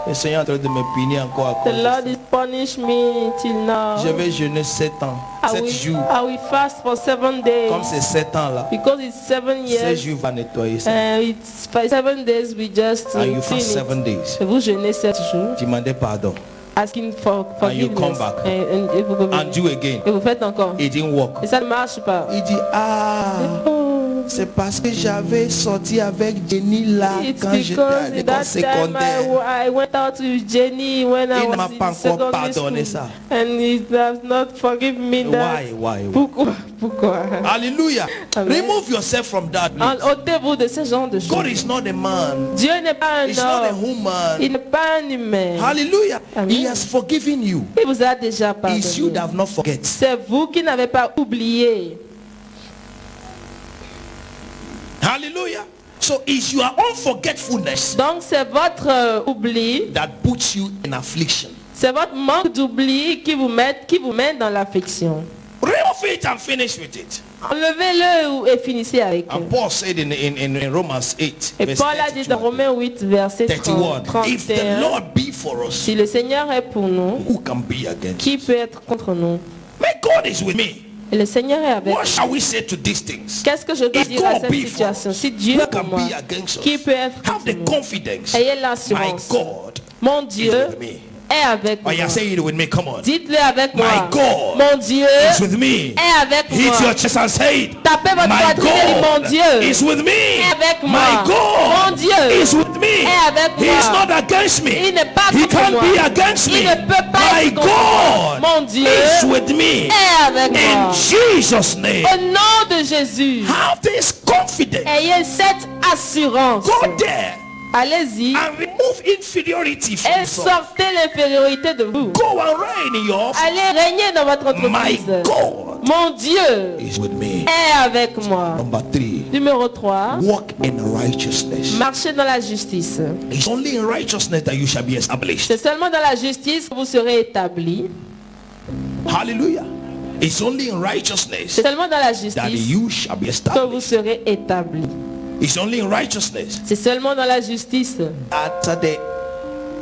Le Seigneur est en train de me punir encore à The cause de ça. Lord is punish me till now. Je vais jeûner 7 ans, I 7 will, jours. I will fast for 7 days. Comme c'est 7 ans là, Because it's 7 7 years. jours va nettoyer ça. And it's 7 days we just And you clean fast 7 it. days. Et vous jeûnez 7 jours. Demandez pardon. Asking for And you come forgiveness. back. Et vous revenez. And do again. Et vous faites encore. It didn't work. Et ça ne marche pas. Il dit, Oh, c'est parce que j'avais sorti avec Jenny là it's quand j'étais à because in l'école that time secondaire. I went out with Jenny when I Il ne was m'a pas in encore secondary pardonné school. ça. And he does not forgive me that. Why? Pourquoi? Pourquoi? Hallelujah. Amen. Remove yourself from that. please. Ôtez-vous de ce genre de God choses. is not a man. Dieu n'est pas He's un not a homme. woman. Il n'est pas un humain. Hallelujah. Amen. He has forgiven you. Il vous a déjà It's you pardonné. that have not forget. C'est vous qui n'avez pas oublié. Hallelujah. So it's your unforgetfulness Donc c'est votre oubli, that puts you in affliction. c'est votre manque d'oubli qui vous mène dans l'affliction. Remove it and finish with it. Enlevez-le et finissez avec And eux. Paul said in Romans 8, Et verse Paul a dit dans 32, Romains 8, verset 31, if the 31, Lord be for us, si le Seigneur est pour nous, who can be against qui us? peut être contre nous? My God is with me. Et le Seigneur est avec What nous. shall we say to these things? Qu'est-ce que je dois If dire à God cette be for situation? us, Si Dieu who est pour can moi, be against qui us? peut être Have contre the nous? confidence. Ayez My l'assurance. God Mon is Dieu with me. est avec Oh, yeah, moi. say it with me. Come on. Dites-le avec My moi. God Mon Dieu is with me. est avec Hit moi. your chest and say it. Tapez votre My poitrine et dites, mon God Dieu is with me. est avec moi. My God Mon Dieu is with me. est avec He moi. is not against me. Il n'est pas He contre can't moi. be against me. Il ne peut pas My être contre moi. God Mon Dieu is with me. est avec In moi. Jesus' name. Au nom de Jésus, Have this confidence. ayez cette assurance. Go there. Allez-y and remove inferiority from et yourself. sortez l'infériorité de vous. Go and reign in your office. Allez régner dans votre My entreprise. God Mon Dieu is with me. est avec moi. Number 3, Numéro 3. walk in righteousness. Marchez dans la justice. It's only in righteousness that you shall be established. C'est seulement dans la justice que vous serez établis. Hallelujah. It's only in righteousness C'est seulement dans la that justice you shall be que vous established. serez établis. It's only in righteousness C'est seulement dans la justice that the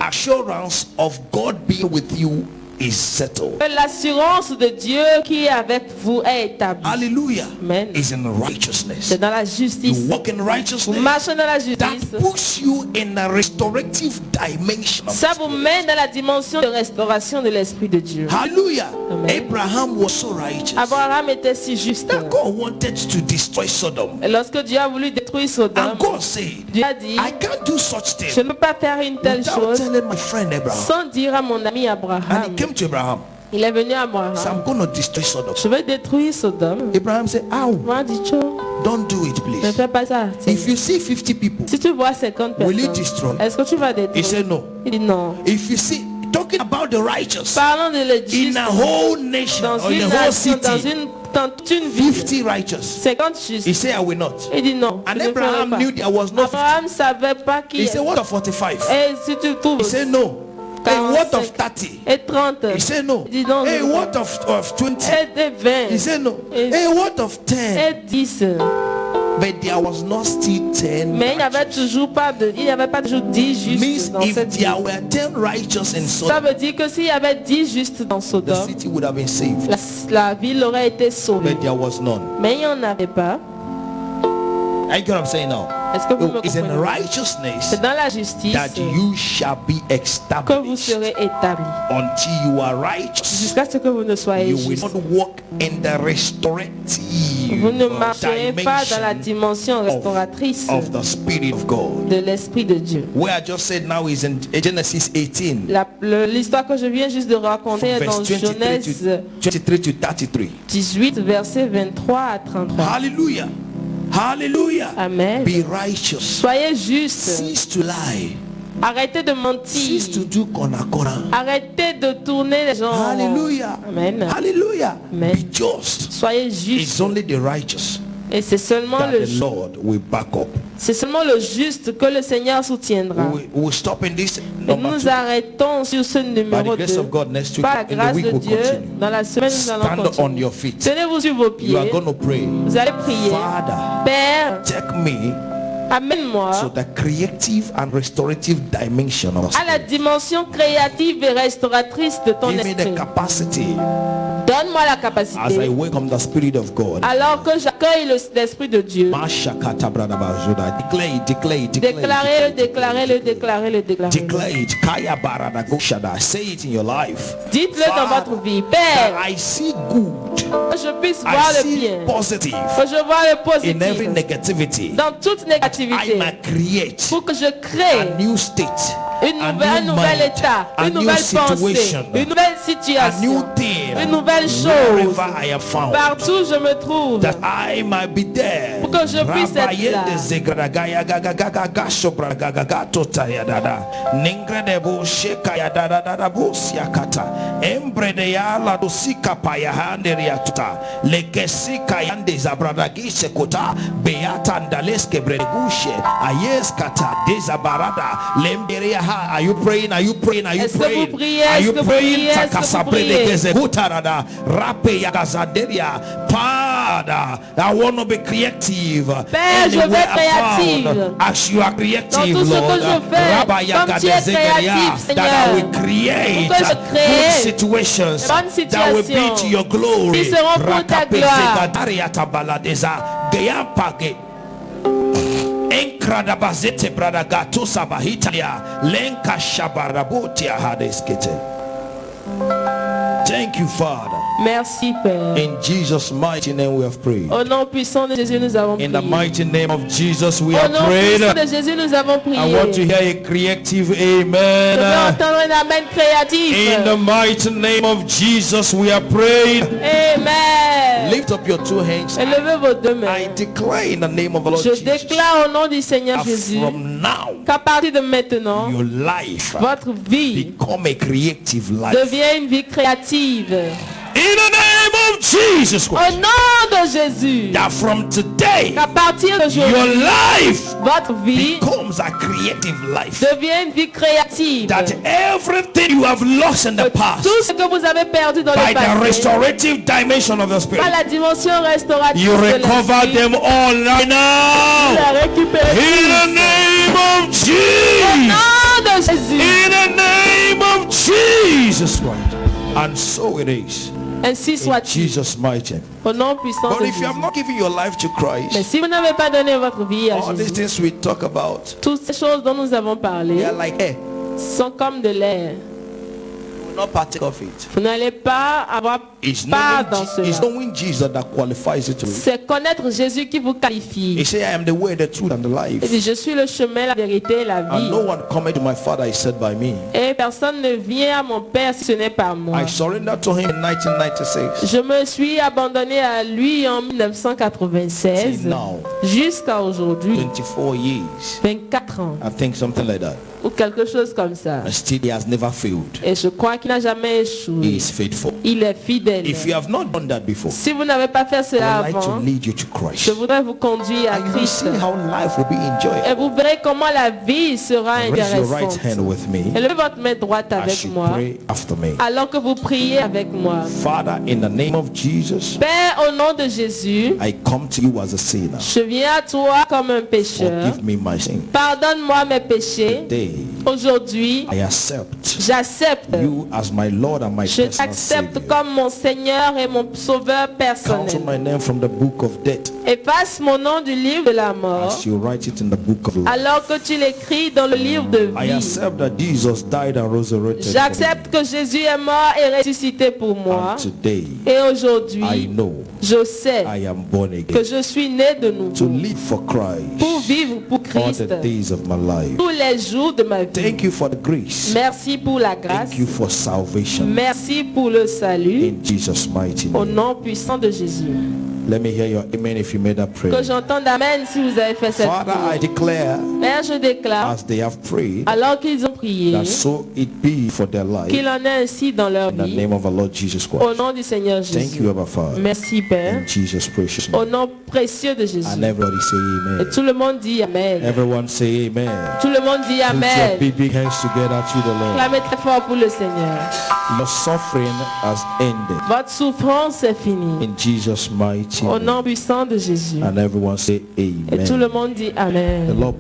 assurance of God being with you is settled. que l'assurance de Dieu qui est avec vous est établie. Hallelujah. Amen. Is in righteousness. C'est dans la justice. You walk in Vous righteousness. marchez dans la That justice. puts you in a restorative dimension of Ça the vous Spirit. met dans la dimension de restauration de l'Esprit de Dieu. Hallelujah. Amen. Abraham was so righteous Abraham était si juste. that God wanted to destroy Sodom. Et lorsque Dieu a voulu détruire Sodome, And God said, Dieu a dit, I can't do such je thing ne peux pas faire une telle without chose telling my friend Abraham. sans dire à mon ami And Abraham. he came to Abraham. Il est venu à So Abraham. I'm going to destroy Sodom. Je vais détruire Sodome. Abraham said, Ow, Moi, dit Cho, don't do it, ne please. fais pas ça. If you see 50 people, Si tu vois 50 will you personnes, destroy? est-ce que tu vas He détruire? said, No. Il dit non. If you see, talking about the righteous Parlons de in l'église a whole nation dans or in une a whole nation, city, dans toute une ville. 50 righteous. 50 justes. He said, I will not. Il dit non. And je ne ferai Abraham pas. knew there was no 50. Abraham savait pas qui He said, est. What of 45? Et si tu trouves He said, No. Hey, what of 30? et 30. He said, No. Il dit non. Hey, non. what of 20? Et des 20. He said, No. Et- Hey, what of 10? Et 10. But there was not still 10 Mais il n'y avait righteous. toujours pas de, il n'y avait pas toujours 10 justes Means dans if cette ville. there were 10 righteous in Ça Sodom, veut dire que s'il y avait 10 justes dans the Sodome, city would have been saved. la ville aurait été sauvée. But there was none. Mais il n'y en avait pas. I get what I'm saying now. Est-ce que vous me It's in comprenez? righteousness C'est dans la justice that you shall be que vous established. serez établis. Until you are righteous, Jusqu'à ce que vous ne soyez you will juste. not walk in the restorative Vous ne marcherez pas dans la dimension dimension restauratrice of the Spirit of God. de l'Esprit de Dieu. Where I just said now is in Genesis 18, L'histoire que je viens juste de raconter est verse dans 23 Genèse to 33. 18, versets 23 à 33. Hallelujah. Hallelujah. Amen. Be righteous. Soyez justes. Cease to lie. Arrêtez de Cease to mentir. do kona. Arrêtez de tourner les gens. Hallelujah. Amen. Hallelujah. Amen. Be just. Soyez It's justes. only the righteous Et c'est seulement that le the Lord will back up. c'est seulement le juste que le Seigneur soutiendra. We'll stop in this Et number nous 2. arrêtons sur ce By numéro the grace 2. of God, next week Par la in the grâce week de we'll Dieu, continue. dans la semaine nous allons Stand on continuer. your feet. Tenez-vous sur vos You pieds. are going to pray. Vous allez prier. Father, Père, take me amène-moi to the creative and restorative dimension of the à la Spirit. dimension créative et restauratrice de ton Give me the esprit. capacity Donne-moi la as I capacité. welcome the Spirit of God. Alors que j'accueille l'Esprit de Dieu. Mashakata bradabazuda. Declare it, declare it, declare it. Déclarez-le, déclarez-le, déclarez-le, Declare déclarez-le. it. Kaya barada goshada. Say it in your life. Dites-le dans votre vie. That Père, I see good. que je puisse voir I le see bien. positive Que je vois le in every positif. negativity. Dans toute I négativité. might create Pour que je crée a new state, un nouvel mind, état, a une new nouvelle pensée, situation, une nouvelle a situation, new thing, une nouvelle chose. wherever I am found, Partout où je me trouve. that I might be there. Pour que je puisse être là. Rabayende zegradagaya gagagaga sobragagaga totaya dada. Ningredebo shekaya dada dada busiakata. Embredeya la dosika paya handeria tuta. Lekesika yande zabradagise kota. Beata ndaleske bregushe. Ayeskata dezabarada. Lemberia ha. Are you praying? Are you praying? Are you Est-ce que vous praying? priez? Are Est-ce you que vous praying? priez? Est-ce que vous Takasabrede priez? gezegutarada. Rape yagazaderia. Father, I want to be creative. Père, je vais Anywhere être I found, créative. as you are Dans creative, tout ce que Lord. je fais, Rabba comme tu es Yagadezegeria, créatif, that I Seigneur. will create Pour que je crée good situations bonnes that will be situations to your glory. qui seront pour ta gloire. Rakapezegaderia tabaladeza, Geyampage. Enkradabazete bradagato sabahitalia, lenka shabarabotia hadeskete. Thank you, Father. Merci, Père. In Jesus' mighty name we have prayed. Au nom puissant de Jésus, nous avons In prié. the mighty name of Jesus we Au have nom puissant prayed. de Jésus, nous avons prié. I want to hear a creative Je veux amen. entendre un amen créatif. In the mighty name of Jesus we have prayed. Amen. Lift up your two hands. Et levez vos deux mains. I declare in the name of the Lord Je Jesus déclare au nom du Seigneur that Jésus from now qu'à partir de maintenant, your life votre vie become a creative life. devient une vie créative. In the name of Jesus Au Christ. nom de Jésus, That from today qu'à partir your d'aujourd'hui, life votre vie becomes a creative life. devient une vie créative. That everything you have lost in the past Tout ce que vous avez perdu dans by le the passé, restorative dimension of the par Spirit, la dimension restaurative you de recover l'esprit, them all right now. la récupérer In the name of au Jesus. nom de Jésus. In the name of Jesus Christ. And so it is. Ainsi In soit-il, Jesus' mighty name. au nom puissant But de if you have Jésus. not given your life to Mais Christ, si vous n'avez pas donné votre vie à all these Jésus, things we talk about, toutes ces choses dont nous avons they parlé are like air. sont comme de l'air. You will not partake of it. Vous n'allez pas avoir It's part dans it's cela. knowing Jesus that qualifies you to it. C'est connaître Jésus qui vous qualifie. He said, I am the way, the truth, and the Il life. dit, je suis le chemin, la vérité et la And vie. no one cometh to my Father is said by me. Et personne ne vient à mon Père si ce n'est par moi. I surrendered to him in 1996. Je me suis abandonné à lui en 1996 Till now, jusqu'à aujourd'hui, 24 years. 24 ans I think something like that. ou quelque chose comme ça. And still he has never failed. Et je crois qu'il n'a jamais He échoué. is faithful. Il est fidèle. If you have not done that before, Si vous n'avez pas fait cela I would like to avant, lead you to je Christ. voudrais vous conduire à And you Christ. see how life will be enjoyed. Et vous verrez comment la vie sera Raise your right intéressante. hand with me Et levez votre main droite as avec you moi, pray after me. alors que vous priez avec moi. Father, in the name of Jesus, Père, au nom de Jésus, I come to you as a sinner. je viens à toi comme un pécheur. Forgive me my sin. Pardonne-moi mes péchés. Today, Aujourd'hui, I accept j'accepte. you as my Lord and my Je personal t'accepte Savior. comme mon Seigneur et mon Sauveur Cancel personnel. my name from the book of death Efface mon nom du livre de la mort, as you write it in the book of life. alors que tu l'écris dans le livre de I vie. accept that Jesus died and resurrected for me. J'accepte que Jésus est mort et ressuscité pour moi. And today, Et I aujourd'hui, know je sais I am born que again je suis né de to nouveau live for pour Christ vivre pour all Christ the days of my life. tous les jours de ma vie. Thank you for the grace. Merci pour la grâce. Thank you for salvation. Merci pour le salut. In Jesus' mighty Au name. nom puissant de Jésus. Let me hear your amen if you made that prayer. Que j'entende amen si vous avez fait cette Father, I prière. declare, Père, je déclare, as they have prayed, alors qu'ils ont prié, that so it be for their life. qu'il en est ainsi dans leur In the vie. name of our Lord Jesus Au Christ. nom du Seigneur Thank Jésus. you, Abba Father. Merci Père. In Jesus' precious Au name. nom précieux de Jésus. And everybody say Et amen. tout le monde dit amen. Everyone say amen. Tout le monde dit Put your amen. big hands together to the Lord. Clamez très fort pour le Seigneur. Your suffering has ended. Votre souffrance est finie. In Jesus' mighty Au name. nom puissant de Jésus. And everyone say Et tout amen. le monde dit The amen. Lord